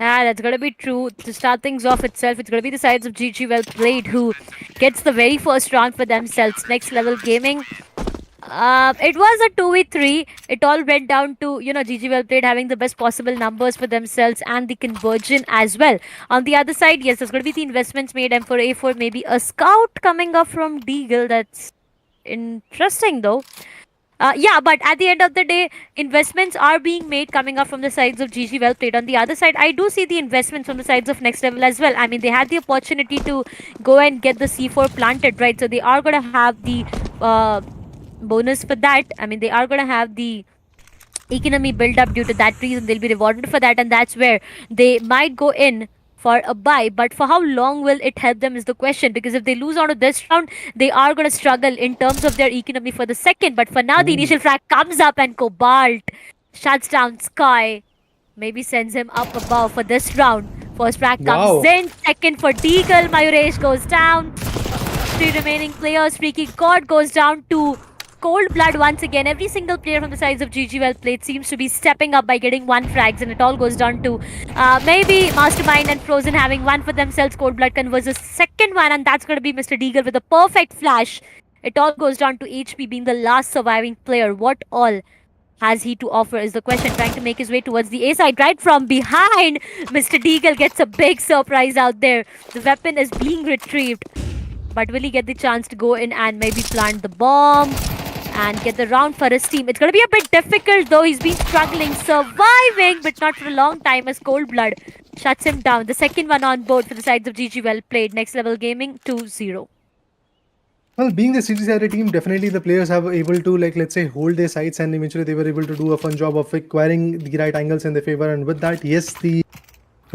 Yeah, that's gonna be true. To start things off itself, it's gonna be the sides of GG Well Played who gets the very first round for themselves. Next Level Gaming. It was a 2v3. It all went down to, GG Well Played having the best possible numbers for themselves and the conversion as well. On the other side, yes, there's going to be the investments made, and for A4, maybe a scout coming up from Deagle. That's interesting though. Yeah, but at the end of the day, investments are being made coming up from the sides of GG Well Played. On the other side, I do see the investments from the sides of Next Level as well. I mean, they had the opportunity to go and get the C4 planted, right? So they are going to have the bonus for that. I mean, they are going to have the economy build up. Due to that reason, they'll be rewarded for that, and that's where they might go in for a buy. But for how long will it help them is the question, because if they lose out of this round, they are going to struggle in terms of their economy for the second. But for now, the Ooh. initial frag comes up, and Cobalt shuts down Sky, maybe sends him up above for this round. First frag comes Wow. in, second for Deagle. Mayuresh goes down. Three remaining players. Freaky God goes down to Cold Blood once again. Every single player from the sides of GG Well Played seems to be stepping up by getting one frags, and it all goes down to maybe Mastermind and Frozen having one for themselves. Cold Blood converts the second one, and that's going to be Mr. Deagle with a perfect flash. It all goes down to HP being the last surviving player. What all has he to offer is the question. Trying to make his way towards the A side, right from behind. Mr. Deagle gets a big surprise out there. The weapon is being retrieved. But will he get the chance to go in and maybe plant the bomb and get the round for his team? It's going to be a bit difficult though. He's been struggling, surviving, but not for a long time as Cold Blood shuts him down. The second one on board for the sides of GG Well Played. Next Level Gaming 2-0. Well, being the city-sided team, definitely the players have able to, like, let's say, hold their sights, and eventually they were able to do a fun job of acquiring the right angles in their favor. And with that, yes, the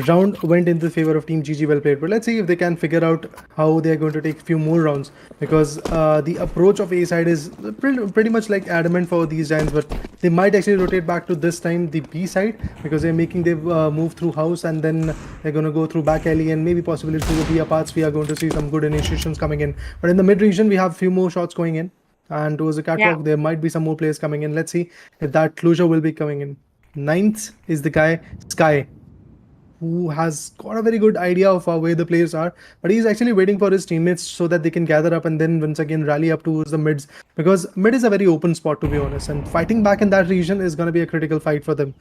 round went in the favor of Team GG. Well played. But let's see if they can figure out how they're going to take a few more rounds, because the approach of A side is pretty much like adamant for these Giants, but they might actually rotate back to this time the B side, because they're making their move through house, and then they're going to go through back alley, and maybe possibly through the B parts. We are going to see some good initiations coming in. But in the mid region, we have a few more shots going in, and towards the catwalk, there might be some more players coming in. Let's see if that closure will be coming in. Ninth is the guy Sky, who has got a very good idea of where the players are, but he's actually waiting for his teammates so that they can gather up and then once again rally up towards the mids, because mid is a very open spot, to be honest, and fighting back in that region is going to be a critical fight for them.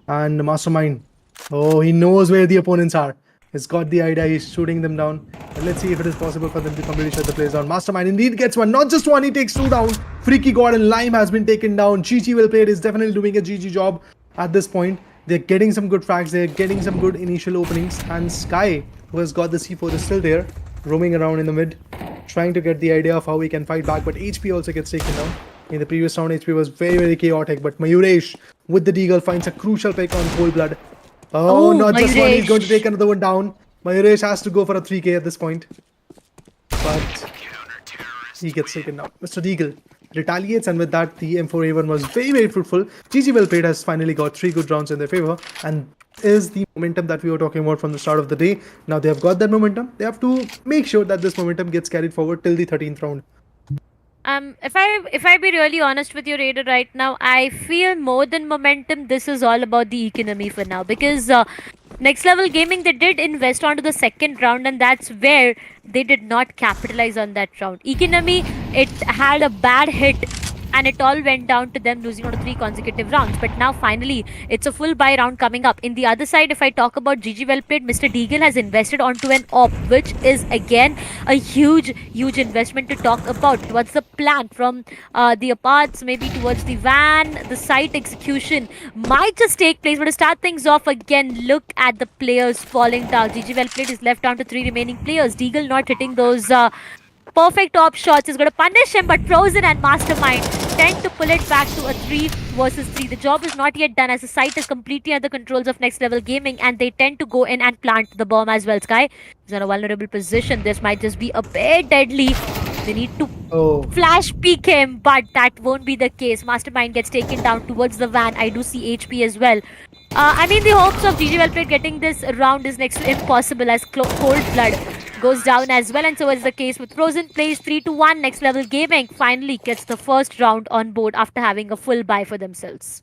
And Mastermind, oh, he knows where the opponents are. He's got the idea, he's shooting them down. And let's see if it is possible for them to completely shut the players down. Mastermind indeed gets one, not just one, he takes two down. Freaky God and Lime has been taken down. GG Well Played is definitely doing a GG job at this point. They're getting some good frags, they're getting some good initial openings, and Sky, who has got the C4, is still there, roaming around in the mid, trying to get the idea of how he can fight back, but HP also gets taken down. In the previous round, HP was very chaotic, but Mayuresh with the Deagle finds a crucial pick on Cold Blood. Oh, not just one, he's going to take another one down. Mayuresh has to go for a 3k at this point, but he gets taken down. Mr. Deagle retaliates, and with that, the M4A1 was very fruitful. GG Well Played has finally got 3 good rounds in their favor, and is the momentum that we were talking about from the start of the day. Now they have got that momentum. They have to make sure that this momentum gets carried forward till the 13th round. If I be really honest with you, Raider, right now, I feel more than momentum, this is all about the economy for now, because Next Level Gaming, they did invest onto the second round, and that's where they did not capitalize on that round. Economy, it had a bad hit, and it all went down to them losing out of 3 consecutive rounds. But now finally, it's a full buy round coming up. In the other side, if I talk about GG Well Played, Mr. Deagle has invested onto an op, which is again a huge investment to talk about. What's the plan from the aparts, maybe towards the van? The site execution might just take place, but to start things off again, look at the players falling down. GG Well Played is left down to 3 remaining players. Deagle not hitting those perfect top shots. He's going to punish him, but Frozen and Mastermind tend to pull it back to a 3 versus 3. The job is not yet done as the site is completely under the controls of Next Level Gaming, and they tend to go in and plant the bomb as well. Sky is in a vulnerable position. This might just be a bit deadly. They need to Oh, flash peek him, but that won't be the case. Mastermind gets taken down towards the van. I do see HP as well. I mean, the hopes of GG Well Played getting this round is next to impossible as Cold Blood goes down as well, and so is the case with Frozen. Plays 3-1. Next Level Gaming finally gets the first round on board after having a full buy for themselves.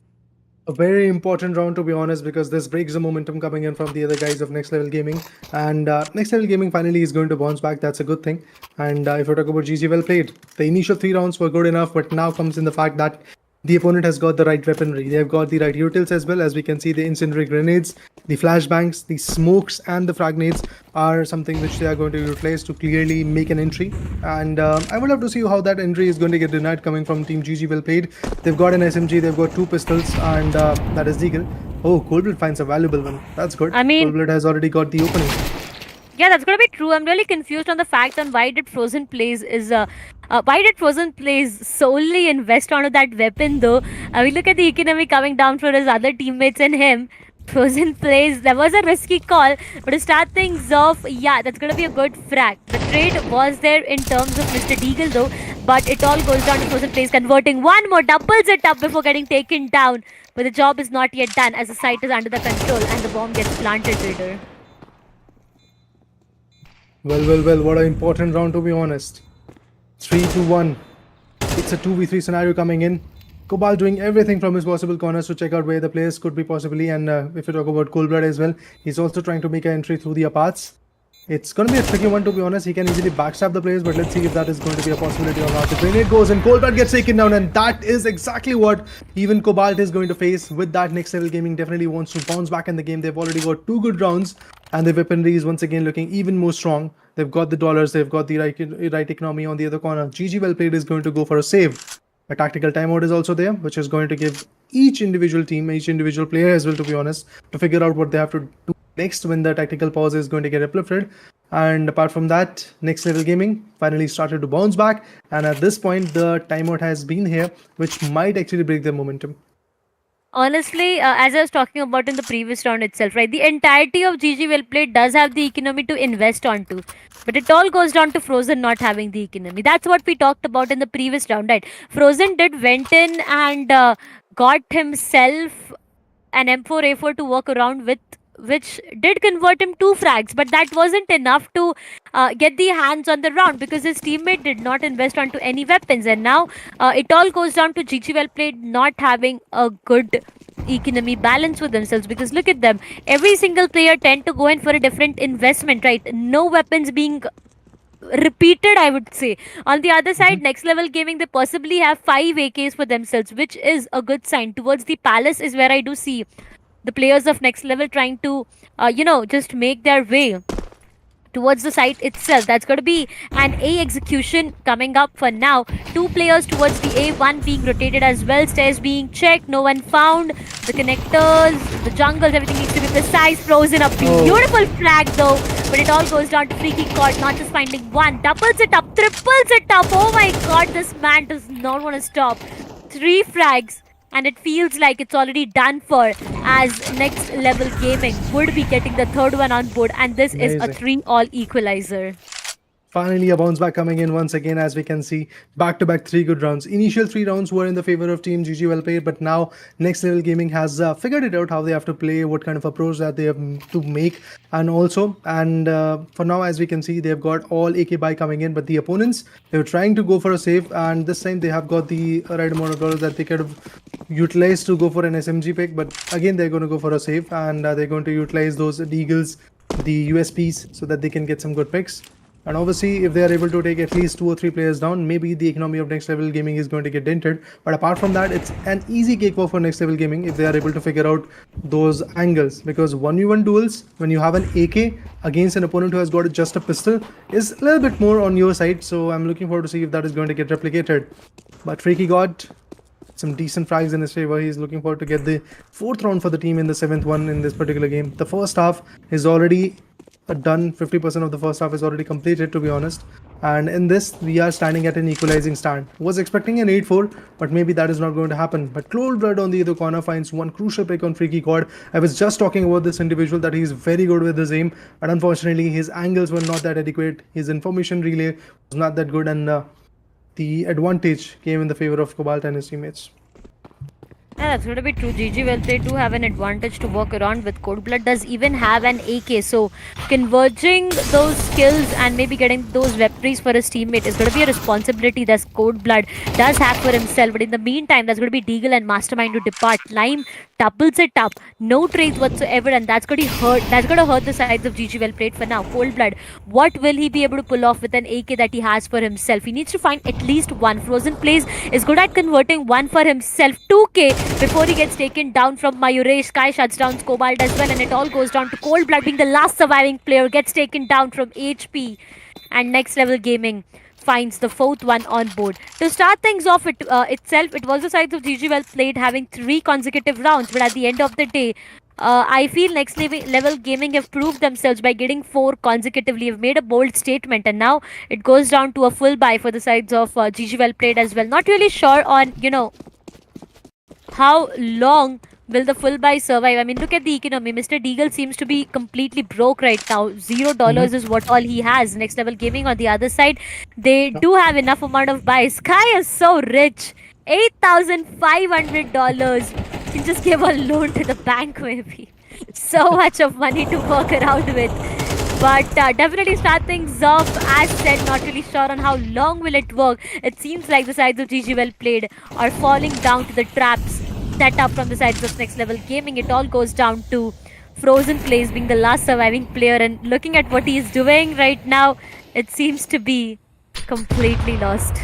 a very important round, to be honest, because this breaks the momentum coming in from the other guys of Next Level Gaming. And Next Level Gaming finally is going to bounce back. That's a good thing. And if we talk about GG Well Played, the initial 3 rounds were good enough, but now comes in the fact that the opponent has got the right weaponry. They've got the right utils as well. As we can see, the incendiary grenades, the flashbangs, the smokes, and the fragnates are something which they are going to utilize to clearly make an entry. And I would love to see how that entry is going to get denied coming from Team GG Well Played. They've got an SMG, they've got 2 pistols, and that is Deagle. Oh, Coldblood finds a valuable one. That's good. I mean, Coldblood has already got the opening. yeah, that's gonna be true. I'm really confused on the fact on why did Frozen Plays solely invest onto that weapon though. We look at the economy coming down for his other teammates and him. Frozen Plays, that was a risky call, but to start things off, yeah, that's gonna be a good frag. The trade was there in terms of Mr. Deagle though, but it all goes down to Frozen Plays converting one more, doubles it up before getting taken down. But the job is not yet done as the site is under the control and the bomb gets planted later. Well, what an important round, to be honest. 3-1. It's a 2v3 scenario coming in. Cobalt doing everything from his possible corners to check out where the players could be possibly. And if you talk about Coldblood as well, he's also trying to make an entry through the aparts. It's going to be a tricky one, to be honest. He can easily backstab the players, but let's see if that is going to be a possibility or not. The grenade goes and Coldblood gets taken down, and that is exactly what even Cobalt is going to face with that. Next Level Gaming definitely wants to bounce back in the game. They've already got 2 good rounds, and the weaponry is once again looking even more strong. They've got the dollars, they've got the right economy on the other corner. GG Well Played is going to go for a save. A tactical timeout is also there, which is going to give each individual team, each individual player as well, to be honest, to figure out what they have to do next when the tactical pause is going to get uplifted. And apart from that, Next Level Gaming finally started to bounce back, and at this point the timeout has been here, which might actually break their momentum. Honestly, as I was talking about in the previous round itself, right, the entirety of GG Well Played does have the economy to invest onto, but it all goes down to Frozen not having the economy. That's what we talked about in the previous round, right? Frozen went in and got himself an M4A4 to work around with, which did convert him 2 frags, but that wasn't enough to get the hands on the round because his teammate did not invest onto any weapons. And now it all goes down to GG Well Played not having a good economy balance with themselves, because look at them, every single player tend to go in for a different investment, right? No weapons being repeated, I would say. On the other side, Next Level Gaming, they possibly have 5 AKs for themselves, which is a good sign. Towards the palace is where I do see the players of Next Level trying to just make their way towards the site itself. That's going to be an A execution coming up for now. 2 players towards the A, 1 being rotated as well. Stairs being checked, no one found. The connectors, the jungles, everything needs to be precise. Frozen up, beautiful flag though, but it all goes down to Freaky God, not just finding 1, doubles it up, triples it up. Oh my god, this man does not want to stop. 3 frags, and it feels like it's already done for, as Next Level Gaming would be getting the 3rd one on board, and this is a 3-all equalizer. Finally, a bounce back coming in once again, as we can see. Back-to-back 3 good rounds. Initial 3 rounds were in the favor of Team GG Well Played, but now Next Level Gaming has figured it out how they have to play, what kind of approach that they have to make, and for now, as we can see, they've got all AK buy coming in, but the opponents, they were trying to go for a save, and this time they have got the right amount of dollars that they could have utilized to go for an SMG pick, but again, they're going to go for a save, and they're going to utilize those Deagles, the USPs, so that they can get some good picks. And obviously, if they are able to take at least 2 or 3 players down, maybe the economy of Next Level Gaming is going to get dented. But apart from that, it's an easy cakewalk for Next Level Gaming if they are able to figure out those angles. Because 1v1 duels, when you have an AK against an opponent who has got just a pistol, is a little bit more on your side. So I'm looking forward to see if that is going to get replicated. But Freaky God, some decent frags in his favor. He's looking forward to get the 4th round for the team in the 7th one in this particular game. The first half is already done. 50% of the first half is already completed, to be honest. And in this, we are standing at an equalizing stand. Was expecting an 8-4, but maybe that is not going to happen. But Cold Blood on the other corner finds one crucial pick on Freaky God. I was just talking about this individual that he's very good with his aim, but unfortunately his angles were not that adequate. His information relay was not that good, and the advantage came in the favor of Cobalt and his teammates. Yeah, that's going to be true. GG well played do have an advantage to work around with. Cold Blood does even have an AK, so converging those skills and maybe getting those weaponries for his teammate is going to be a responsibility that Cold Blood does have for himself. But in the meantime, that's going to be Deagle and Mastermind to depart. Lime doubles it up, no trades whatsoever, and that's going to hurt. That's going to hurt the sides of GG well played for now. Cold Blood, what will he be able to pull off with an AK that he has for himself? He needs to find at least one. Frozen Plays is good at converting one for himself. 2k before he gets taken down from Mayuresh. Sky shuts down Cobalt as well, and it all goes down to Cold Blood being the last surviving player, gets taken down from HP, and Next Level Gaming finds the fourth one on board. To start things off, it was the sides of GG well played having 3 consecutive rounds, but at the end of the day, I feel Next Level Gaming have proved themselves by getting 4 consecutively, have made a bold statement, and now it goes down to a full buy for the sides of GG well played as well. Not really sure on, how long will the full buy survive? I mean, look at the economy. Mr. Deagle seems to be completely broke right now. $0 is what all he has. Next Level Gaming on the other side, they do have enough amount of buys. Sky is so rich. $8,500. Can just give a loan to the bank maybe. So much of money to work around with. But definitely start things off. As said, not really sure on how long will it work. It seems like the sides of GG well played are falling down to the traps set up from the sides of Next Level Gaming. It all goes down to Frozen Plays being the last surviving player, and looking at what he is doing right now, it seems to be completely lost.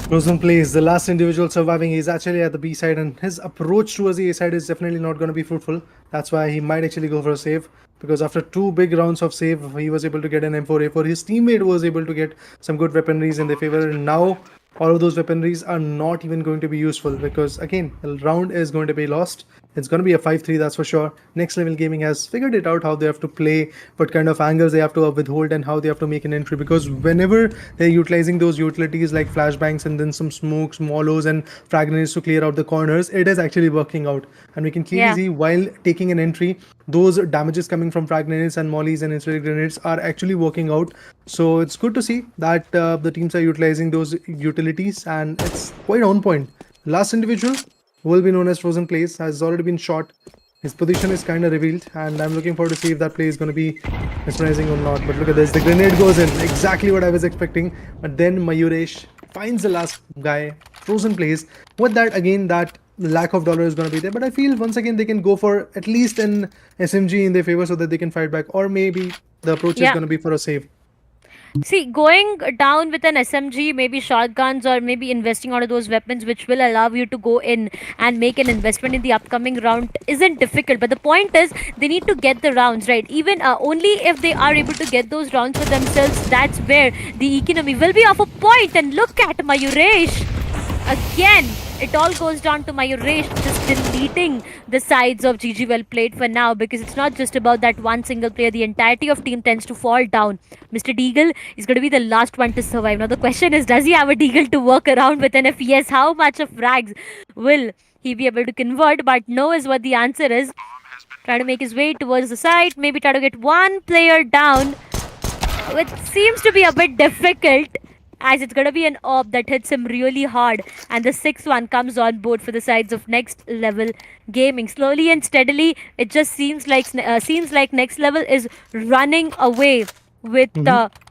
Frozen Plays, the last individual surviving, is actually at the B side, and his approach towards the A side is definitely not going to be fruitful. That's why he might actually go for a save, because after 2 big rounds of save, he was able to get an M4A4. His teammate was able to get some good weaponries in their favor, and now all of those weaponries are not even going to be useful, because again, the round is going to be lost. It's going to be a 5-3, that's for sure. Next Level Gaming has figured it out how they have to play, what kind of angles they have to withhold, and how they have to make an entry, because whenever they're utilizing those utilities like flashbangs and then some smokes, mollos, and frag grenades to clear out the corners, it is actually working out. And we can clearly see while taking an entry, those damages coming from frag grenades and mollies and insulated grenades are actually working out. So it's good to see that the teams are utilizing those utilities, and it's quite on point. Last individual, who will be known as Frozen Plays, has already been shot. His position is kind of revealed, and I'm looking forward to see if that play is going to be mesmerizing or not. But look at this, the grenade goes in, exactly what I was expecting. But then Mayuresh finds the last guy. Frozen Plays, with that again, that lack of dollar is going to be there, but I feel once again they can go for at least an SMG in their favor so that they can fight back, or maybe the approach is going to be for a save. See, going down with an SMG, maybe shotguns, or maybe investing out of those weapons, which will allow you to go in and make an investment in the upcoming round, isn't difficult. But the point is, they need to get the rounds right. Even only if they are able to get those rounds for themselves, that's where the economy will be off a point. And look at Mayuresh again. It all goes down to Mayuresh just deleting the sides of GG well played for now, because it's not just about that one single player. The entirety of team tends to fall down. Mr. Deagle is going to be the last one to survive. Now the question is, does he have a Deagle to work around with? And if yes, how much of frags will he be able to convert? But no is what the answer is. Try to make his way towards the side. Maybe try to get one player down, which seems to be a bit difficult, as it's going to be an orb that hits him really hard, and the 6th one comes on board for the sides of Next Level Gaming. Slowly and steadily, it just seems like Next Level is running away with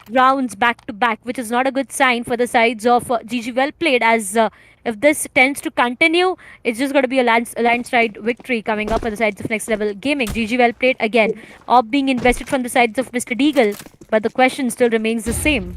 rounds back to back, which is not a good sign for the sides of GG well played, as if this tends to continue, it's just going to be a landslide victory coming up for the sides of Next Level Gaming. GG well played again, orb being invested from the sides of Mr. Deagle, but the question still remains the same.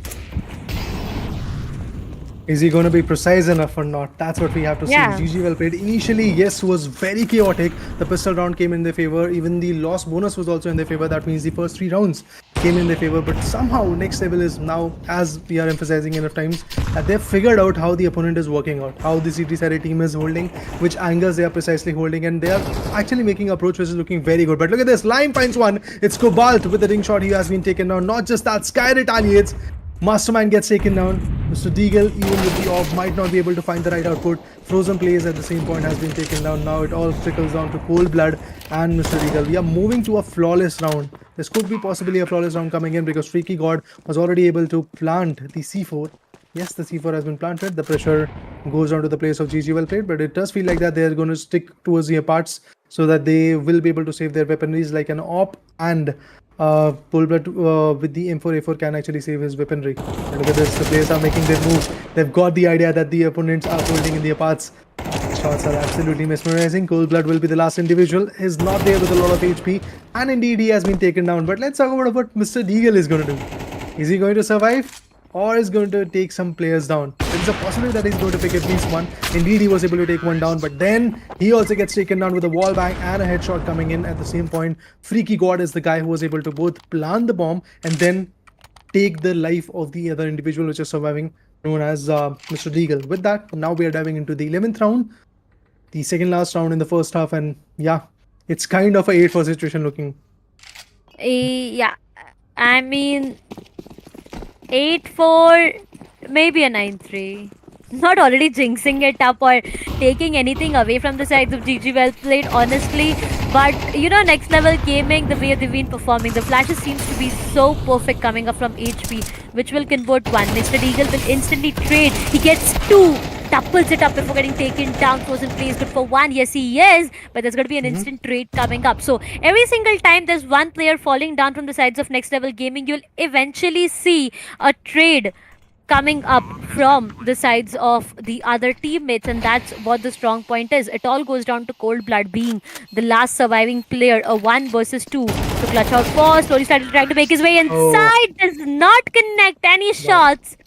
Is he going to be precise enough or not? That's what we have to see. GG well played. Initially, yes, was very chaotic. The pistol round came in their favor. Even the loss bonus was also in their favor. That means the first 3 rounds came in their favor. But somehow, Next Level is now, as we are emphasizing enough times, that they've figured out how the opponent is working out, how the CT-sided team is holding, which angles they are precisely holding, and they are actually making an approach which is looking very good. But look at this. Lime finds one. It's Cobalt with the ring shot. He has been taken down. Not just that, Sky retaliates. Mastermind gets taken down. Mr. Deagle, even with the orb, might not be able to find the right output. Frozen Plays at the same point has been taken down. Now it all trickles down to Cold Blood and Mr. Deagle. We are moving to a flawless round. This could be possibly a flawless round coming in because Freaky God was already able to plant the C4. Yes, the C4 has been planted. The pressure goes down to the place of GG well played, but it does feel like that they're going to stick towards the parts so that they will be able to save their weaponries like an op and Pulbert with the M4A4 can actually save his weaponry. And look at this, the players are making their moves. They've got the idea that the opponents are holding in their parts. Shots are absolutely mesmerizing. Cold Blood will be the last individual. He's not there with a lot of HP, and indeed he has been taken down. But let's talk about what Mr. Deagle is going to do. Is he going to survive? Or is going to take some players down. There is a possibility that he's going to pick at least one. Indeed, he was able to take one down, but then he also gets taken down with a wall bang and a headshot coming in at the same point. Freaky God is the guy who was able to both plant the bomb and then take the life of the other individual which is surviving, known as Mr. Deagle. With that, now we are diving into the 11th round, the second last round in the first half, and yeah, it's kind of a 8-4 situation looking. Yeah, I mean, 8-4, maybe a 9-3. Not already jinxing it up or taking anything away from the sides of GG well played, honestly. But you know, next level gaming, the way they've been performing, the flashes seems to be so perfect coming up from HP, which will convert one. Mr. Deagle will instantly trade. He gets two. Topples it up before getting taken down. Frozen plays good for one. Yes, he is. But there's going to be an instant trade coming up. So every single time there's one player falling down from the sides of next level gaming, you'll eventually see a trade coming up from the sides of the other teammates, and that's what the strong point is. It all goes down to Cold Blood being the last surviving player, a 1 versus 2. So clutch out for slowly started trying to make his way Oh, inside, does not connect any wow. shots,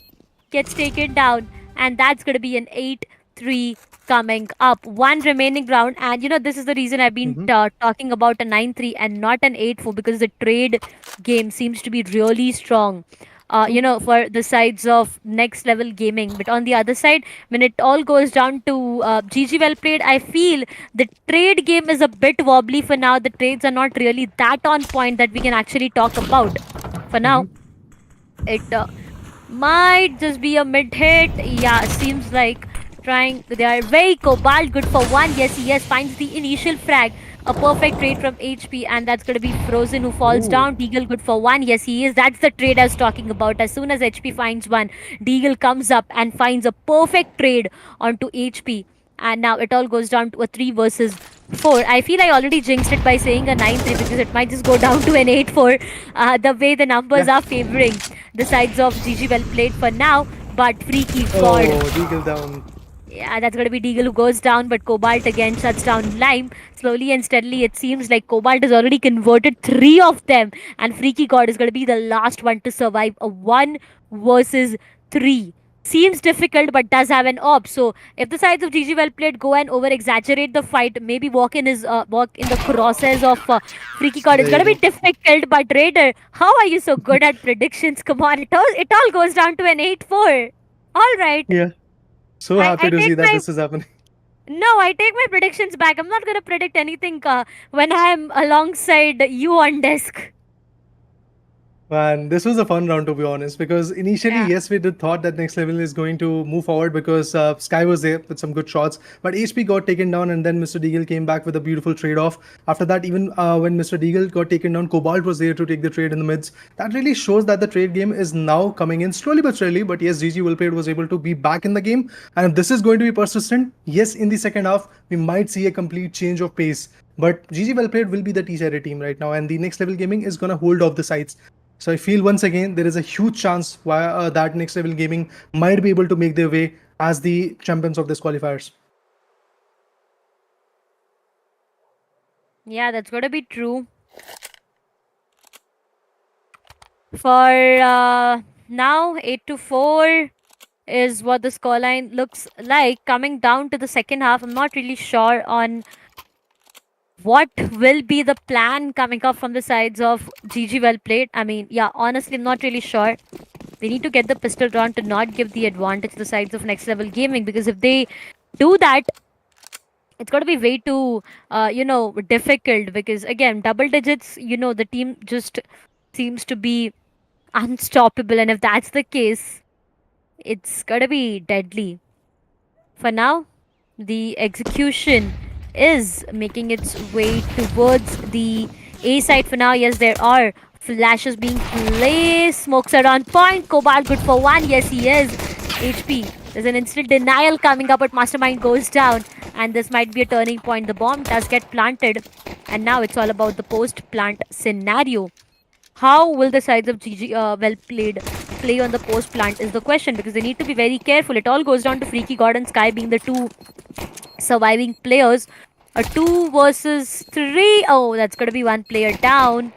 gets taken down, and that's going to be an 8-3 coming up. One remaining round, and you know, this is the reason I've been talking about a 9-3 and not an 8-4, because the trade game seems to be really strong. You know, for the sides of next level gaming. But on the other side, when it all goes down to GG well played, I feel the trade game is a bit wobbly for now. The trades are not really that on point that we can actually talk about for now. It might just be a mid hit. Yeah, seems like trying. They are very Cobalt, good for one. Yes, finds the initial frag. A perfect trade from HP, and that's going to be Frozen who falls Ooh. down. Deagle good for one. Yes, he is. That's the trade I was talking about. As soon as HP finds one, Deagle comes up and finds a perfect trade onto HP. And now it all goes down to a 3 versus 4. I feel I already jinxed it by saying a 9-3 because it might just go down to an 8-4. The way the numbers Yeah. are favoring the sides of GG well played for now. But Freaky God, Oh, Deagle down. yeah, that's going to be Deagle who goes down, but Cobalt again shuts down Lime. Slowly and steadily, it seems like Cobalt has already converted 3 of them, and Freaky God is going to be the last one to survive a 1 versus 3. Seems difficult, but does have an op. So, if the sides of GG well played go and over exaggerate the fight, maybe walk in the crosses of Freaky God, it's There you going to be go. difficult. But Raider, how are you so good at predictions? Come on, it all goes down to an 8-4. All right. Yeah. So I, happy I to see take that my this is happening. no, I take my predictions back. I'm not gonna predict anything when I'm alongside you on desk. Man, this was a fun round to be honest. Because initially, Yeah. yes, we did thought that next level is going to move forward because Sky was there with some good shots, but HP got taken down, and then Mr. Deagle came back with a beautiful trade-off. After that, even when Mr. Deagle got taken down, Cobalt was there to take the trade in the mids. That really shows that the trade game is now coming in slowly but surely. But yes, GG Willplayed was able to be back in the game, and if this is going to be persistent, yes, in the second half, we might see a complete change of pace. But GG Wellplayed will be the T-Share team right now, and the next level gaming is gonna hold off the sides. So I feel once again there is a huge chance why that next level gaming might be able to make their way as the champions of this qualifiers. Yeah, that's gonna be true. For now, 8-4 is what the scoreline looks like. Coming down to the second half, I'm not really sure on what will be the plan coming up from the sides of GG well played. I mean, yeah, honestly, I'm not really sure. They need to get the pistol round to not give the advantage to the sides of next level gaming, because if they do that, it's got to be way too difficult, because again, double digits, the team just seems to be unstoppable. And if that's the case, it's gonna be deadly. For now, the execution is making its way towards the A side for now. Yes, there are flashes being placed. Smokes are on point. Cobalt good for one. Yes, he is. HP. There's an instant denial coming up, but Mastermind goes down. And this might be a turning point. The bomb does get planted. And now it's all about the post plant scenario. How will the sides of GG well played play on the post plant is the question, because they need to be very careful. It all goes down to Freaky God and Sky being the two surviving players. A 2 versus 3. Oh, that's going to be one player down.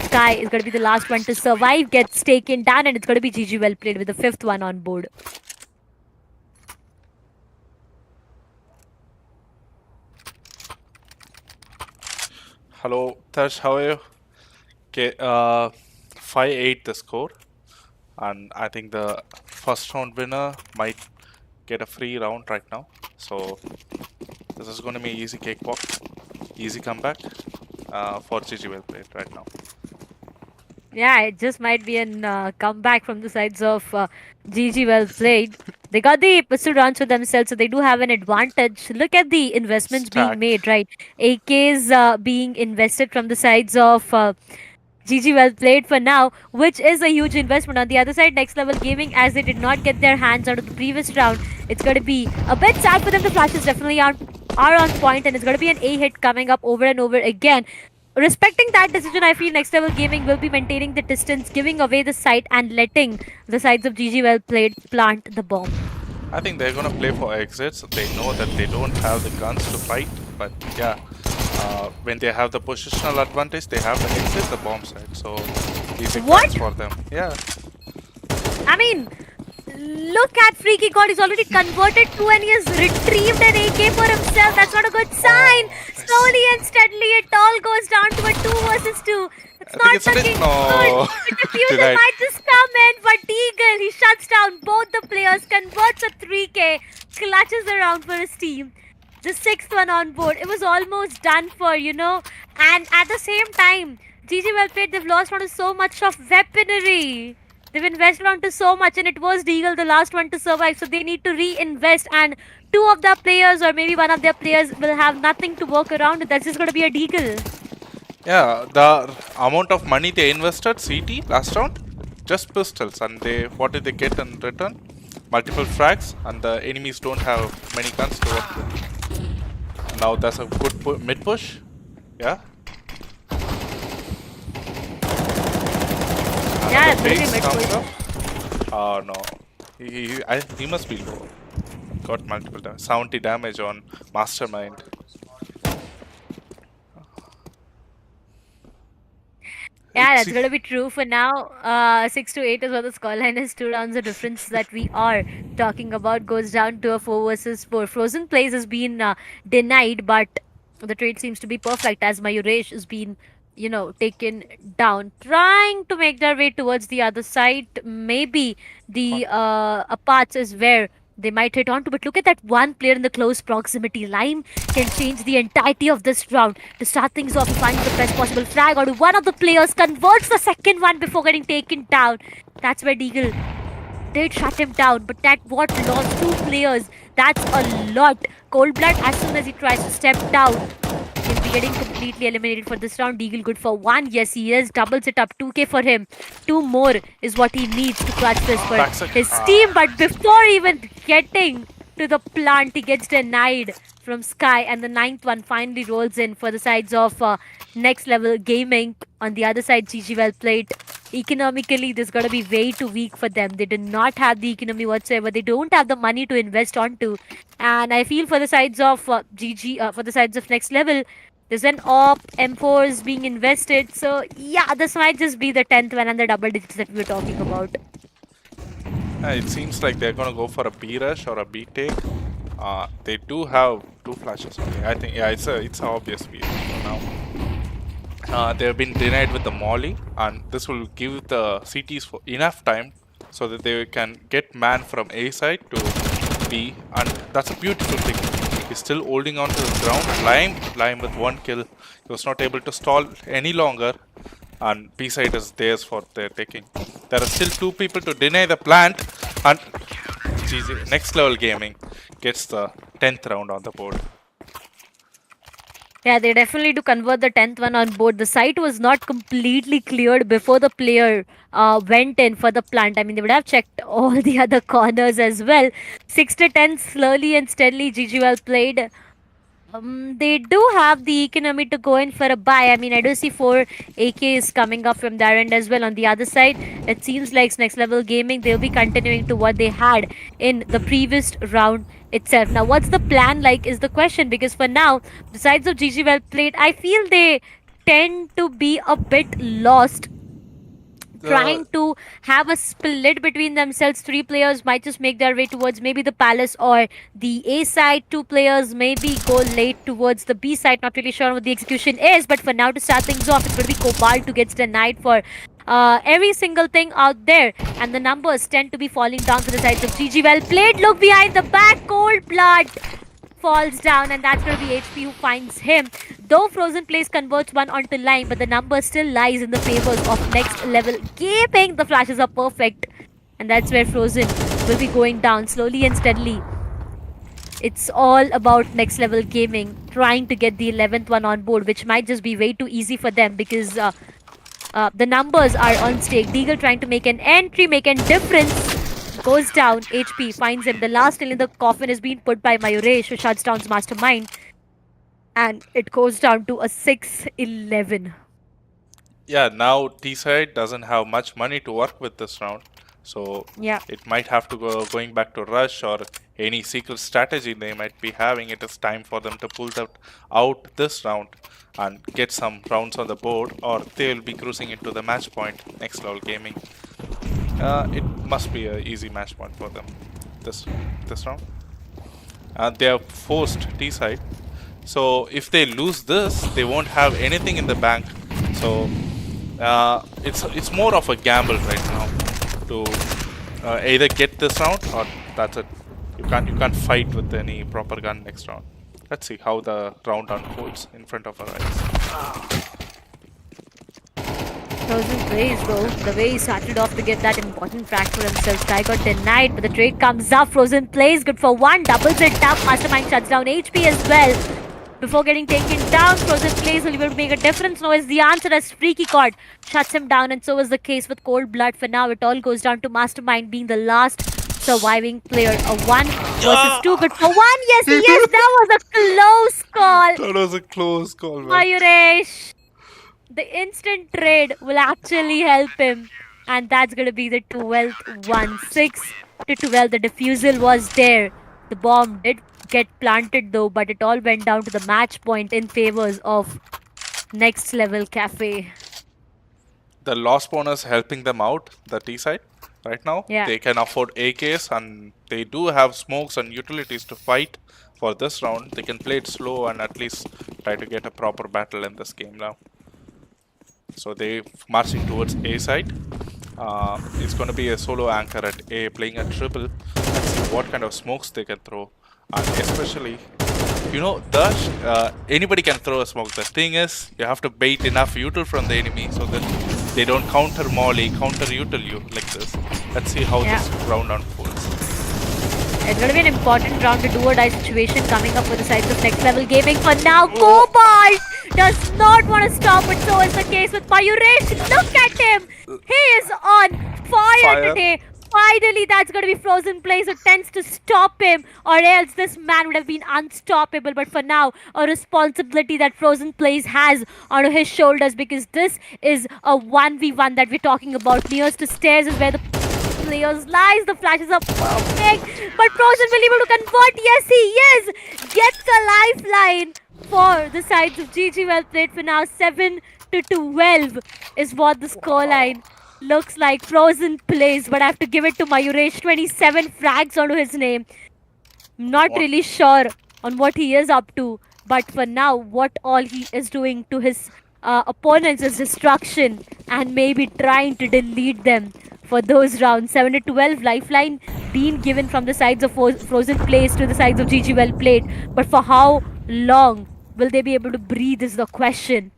Sky is going to be the last one to survive, gets taken down, and it's going to be GG well played with the 5th one on board. Hello, Tash, how are you? Okay, 5-8 the score, and I think the first round winner might get a free round right now. So this is going to be easy cakewalk, easy comeback for GG well played right now. Yeah, it just might be an comeback from the sides of GG well played. They got the pistol rounds for themselves, so they do have an advantage. Look at the investments being Stack. made, right? AKs being invested from the sides of GG well played for now, which is a huge investment. On the other side, Next Level Gaming, as they did not get their hands out of the previous round, it's going to be a bit sad for them. The flashes definitely are on point, and it's going to be an A hit coming up over and over again. Respecting that decision, I feel Next Level Gaming will be maintaining the distance, giving away the site, and letting the sides of GG well played plant the bomb. I think they're going to play for exits. They know that they don't have the guns to fight, but yeah, when they have the positional advantage, they have the exit, the bomb side. So easy What? points for them. Yeah. I mean, look at Freaky God. He's already converted to, and he has retrieved an AK for himself. That's not a good sign. Slowly and steadily, it all goes down to a 2 versus 2. It's I think not it's a bit- looking no. good. The defusal Denied. might just come in, but Deagle, he shuts down both the players, converts a 3K, clutches around for his team. The 6th one on board. It was almost done for, And at the same time, GG well played. They've lost onto so much of weaponry. They've invested onto so much, and it was Deagle, the last one to survive. So they need to reinvest, and 2 of their players, or maybe one of their players, will have nothing to work around with. That's just going to be a Deagle. Yeah, the amount of money they invested, CT, last round, just pistols, and what did they get in return? Multiple frags, and the enemies don't have many guns to work with. Now that's a good mid push. Yeah. Yeah, Another really base mid comes push. up. Oh no, he must be low. Got multiple damage, 70 damage on Mastermind. Yeah, It's that's going to be true for now. 6 to 8 is what the scoreline is. 2 rounds of difference that we are talking about goes down to a 4 versus 4. Frozen Plays has been denied, but the trade seems to be perfect as Mayuresh has been, taken down. Trying to make their way towards the other side. Maybe the Apats is where they might hit onto, but look at that one player in the close proximity. Lime can change the entirety of this round. To start things off, he finds the best possible frag, or one of the players converts the second one before getting taken down. That's where Deagle did shut him down, but that what lost 2 players. That's a lot. Cold Blood, as soon as he tries to step down, he'll be getting completely eliminated for this round. Deagle good for 1. Yes, he is. Doubles it up. 2K for him. 2 more is what he needs to clutch this for his team. But before even getting to the plant, he gets denied from Sky. And the 9th one finally rolls in for the sides of Next Level Gaming. On the other side, GG well played. Economically, this is going to be way too weak for them. They did not have the economy whatsoever. They don't have the money to invest onto. And I feel for the sides of GG, for the sides of Next Level, there's an op, M4s being invested. So yeah, this might just be the 10th one and the double digits that we were talking about. It seems like they're gonna go for a B rush or a B take. They do have 2 flashes only. I think it's a obvious B for now. They have been denied with the molly, and this will give the CTs for enough time so that they can get man from A side to B, and that's a beautiful thing. He's still holding on to the ground. Lime with 1 kill. He was not able to stall any longer, and B side is theirs for their taking. There are still 2 people to deny the plant, and GG, Next Level Gaming gets the 10th round on the board. Yeah, they definitely do convert the 10th one on board. The site was not completely cleared before the player went in for the plant. I mean, they would have checked all the other corners as well. 6 to 10, slowly and steadily, GG well played. They do have the economy to go in for a buy. I mean, I do see 4 AKs coming up from their end as well. On the other side, it seems like Next Level Gaming, they'll be continuing to what they had in the previous round itself. Now, what's the plan like is the question, because for now, besides of GG well played, I feel they tend to be a bit lost trying to have a split between themselves. 3 players might just make their way towards maybe the palace or the A side. 2 players maybe go late towards the B side. Not really sure what the execution is, but for now, to start things off, it's going to be Cobalt who gets denied for every single thing out there, and the numbers tend to be falling down to the sides of GG. Well played. Look behind the back. Cold blood falls down, and that's going to be HP who finds him. Though Frozen Place converts one onto line, but the number still lies in the favors of Next Level Gaming. The flashes are perfect, and that's where Frozen will be going down slowly and steadily. It's all about Next Level Gaming trying to get the 11th one on board, which might just be way too easy for them because the numbers are on stake. Deagle trying to make an entry, make a difference. Goes down. HP finds him. The last nail in the coffin is being put by Mayuresh, who shuts down Mastermind. And it goes down to a 6-11. Yeah, now T-side doesn't have much money to work with this round. So Yeah. it might have to go going back to rush or any secret strategy they might be having. It is time for them to pull that out this round and get some rounds on the board, or they will be cruising into the match point. Next Level Gaming. It must be an easy match point for them this round. They have forced T-side. So if they lose this, they won't have anything in the bank. So it's more of a gamble right now to either get this round or that's it. You can't fight with any proper gun next round. Let's see how the round unfolds in front of our eyes. Frozen plays though. The way he started off to get that important frag for himself. Sky got denied, but the trade comes up. Frozen plays good for 1, doubles it up. Mastermind shuts down HP as well. Before getting taken down, Frozen plays will be able to make a difference. No, is the answer as Freaky Card shuts him down, and so is the case with Cold Blood. For now, it all goes down to Mastermind being the last surviving player. A 1 versus 2, good for 1. Yes, that was a close call. That was a close call, man. Mayuresh. The instant trade will actually help him, and that's going to be the 12th one. 6 to 12. The defusal was there. The bomb did get planted though, but it all went down to the match point in favors of Next Level Cafe. The lost spawners helping them out, the T side, right now. Yeah. They can afford AKs and they do have smokes and utilities to fight for this round. They can play it slow and at least try to get a proper battle in this game now. So they marching towards A side. It's going to be a solo anchor at A playing a triple. Let's see what kind of smokes they can throw. And especially, you know, anybody can throw a smoke. The thing is, you have to bait enough util from the enemy so that they don't counter molly, counter util you like this. Let's see how this round unfolds. It's going to be an important round to do or die situation coming up for the sides of Next Level Gaming. For now, Cobalt does not want to stop, but so is the case with Mayuresh. Look at him! He is on fire today. Finally, that's going to be Frozen Plays who tends to stop him, or else this man would have been unstoppable. But for now, a responsibility that Frozen Plays has on his shoulders, because this is a 1v1 that we're talking about. Nearest to stairs is where the players lies. The flashes are perfect, but Frozen will be able to convert. Yes, he is. Gets a lifeline for the sides of GG. Well played. For now, 7 to 12 is what the scoreline looks like. Frozen Plays, but I have to give it to Mayuresh. 27 frags onto his name. Not really sure on what he is up to, but for now, what all he is doing to his opponents is destruction and maybe trying to delete them for those rounds. 7 to 12 lifeline being given from the sides of Frozen Plays to the sides of GG. Well played, but for how long will they be able to breathe is the question.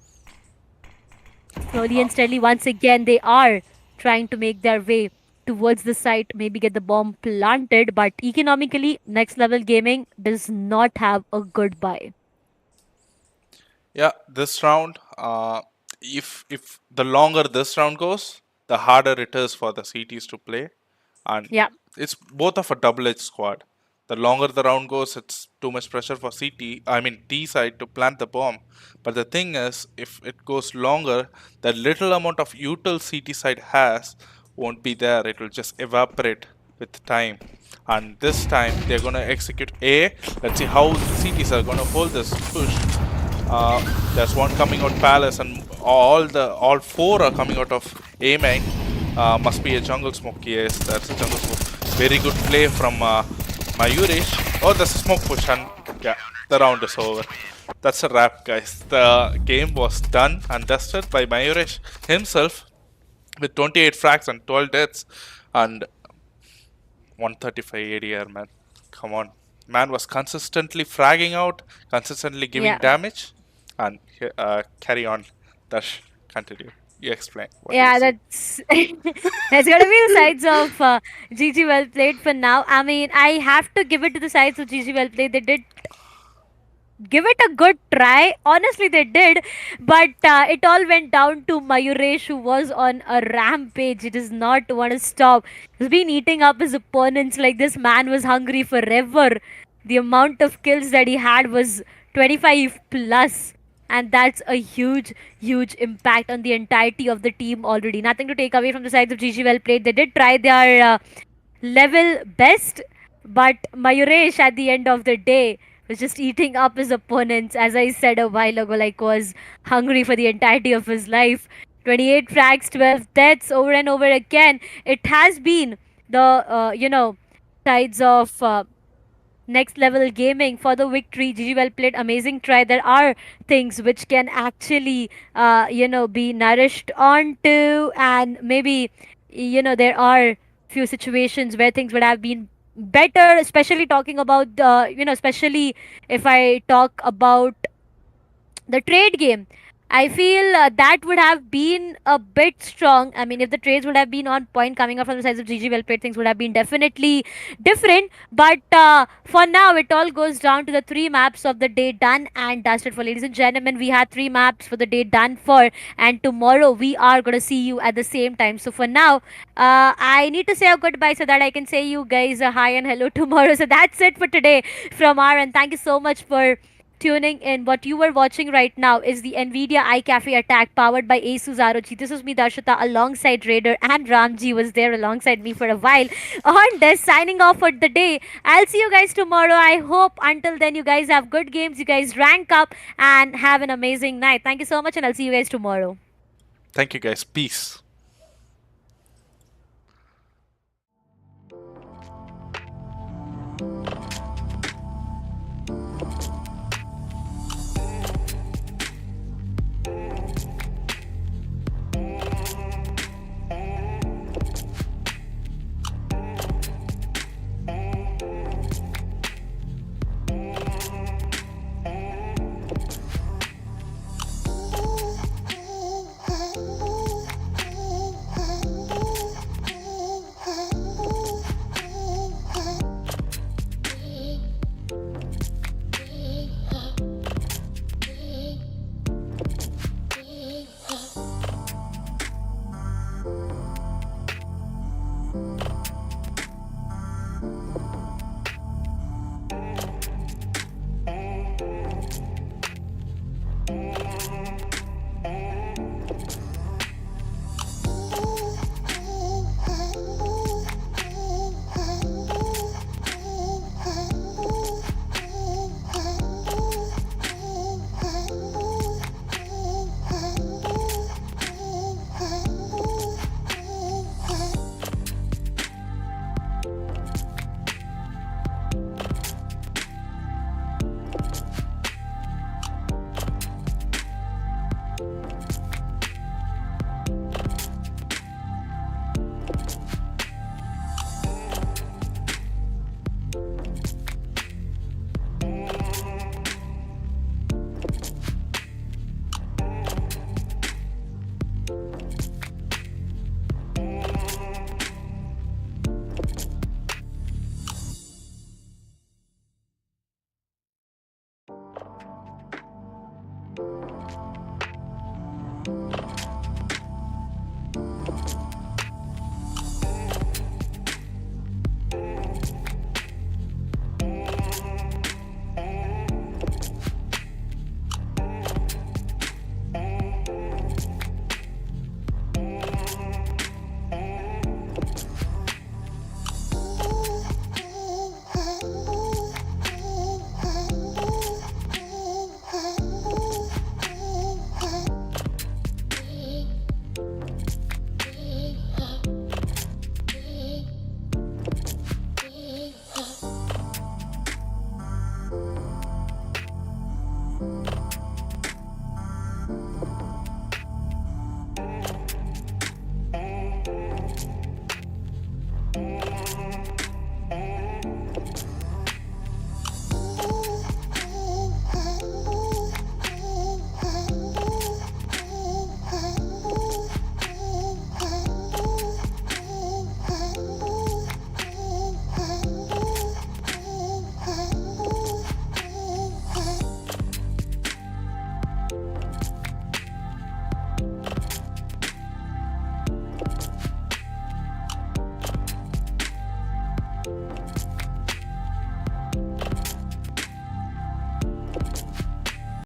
Slowly and steadily, once again, they are trying to make their way towards the site, maybe get the bomb planted. But economically, Next Level Gaming does not have a good buy. Yeah, this round, if the longer this round goes, the harder it is for the CTs to play, and Yeah. it's both of a double-edged squad. The longer the round goes, it's too much pressure for T side to plant the bomb. But the thing is, if it goes longer, the little amount of util CT side has won't be there. It will just evaporate with time. And this time they're gonna execute A. Let's see how the CTs are gonna hold this push. There's one coming out Palace, and all four are coming out of A main. Must be a jungle smoke. Yes, that's a jungle smoke. Very good play from Mayurish. Oh, there's a smoke push, and yeah, the round is over. That's a wrap, guys. The game was done and dusted by Mayurish himself with 28 frags and 12 deaths and 135 ADR, man. Come on. Man was consistently fragging out, consistently giving Yeah. damage, and carry on. Dash, continue. You explain. What do you Yeah, see? that's that's gonna be the sides of GG well played for now. I mean, I have to give it to the sides of GG well played. They did give it a good try. Honestly, they did, but it all went down to Mayuresh, who was on a rampage. He does not want to stop. He's been eating up his opponents like this man was hungry forever. The amount of kills that he had was 25 plus. And that's a huge, huge impact on the entirety of the team already. Nothing to take away from the sides of GG well played. They did try their level best, but Mayuresh at the end of the day was just eating up his opponents, as I said a while ago, like was hungry for the entirety of his life. 28 frags, 12 deaths over and over again. It has been the, sides of Next Level Gaming for the victory. GG well played, amazing try. There are things which can actually, be nourished onto, and maybe, there are few situations where things would have been better, especially talking about the, especially if I talk about the trade game. I feel that would have been a bit strong. I mean, if the trades would have been on point coming up from the sides of GG well played, things would have been definitely different. But for now, it all goes down to the three maps of the day done and dusted for. Ladies and gentlemen, we had three maps for the day done for, and tomorrow we are going to see you at the same time. So for now, I need to say a goodbye so that I can say you guys a hi and hello tomorrow. So that's it for today from our end. Thank you so much for tuning in. What you are watching right now is the Nvidia iCafe attack powered by Asus ROG. This is me, Darshita, alongside Raider, and Ramji was there alongside me for a while. On this, signing off for the day. I'll see you guys tomorrow. I hope until then you guys have good games, you guys rank up, and have an amazing night. Thank you so much, and I'll see you guys tomorrow. Thank you, guys. Peace.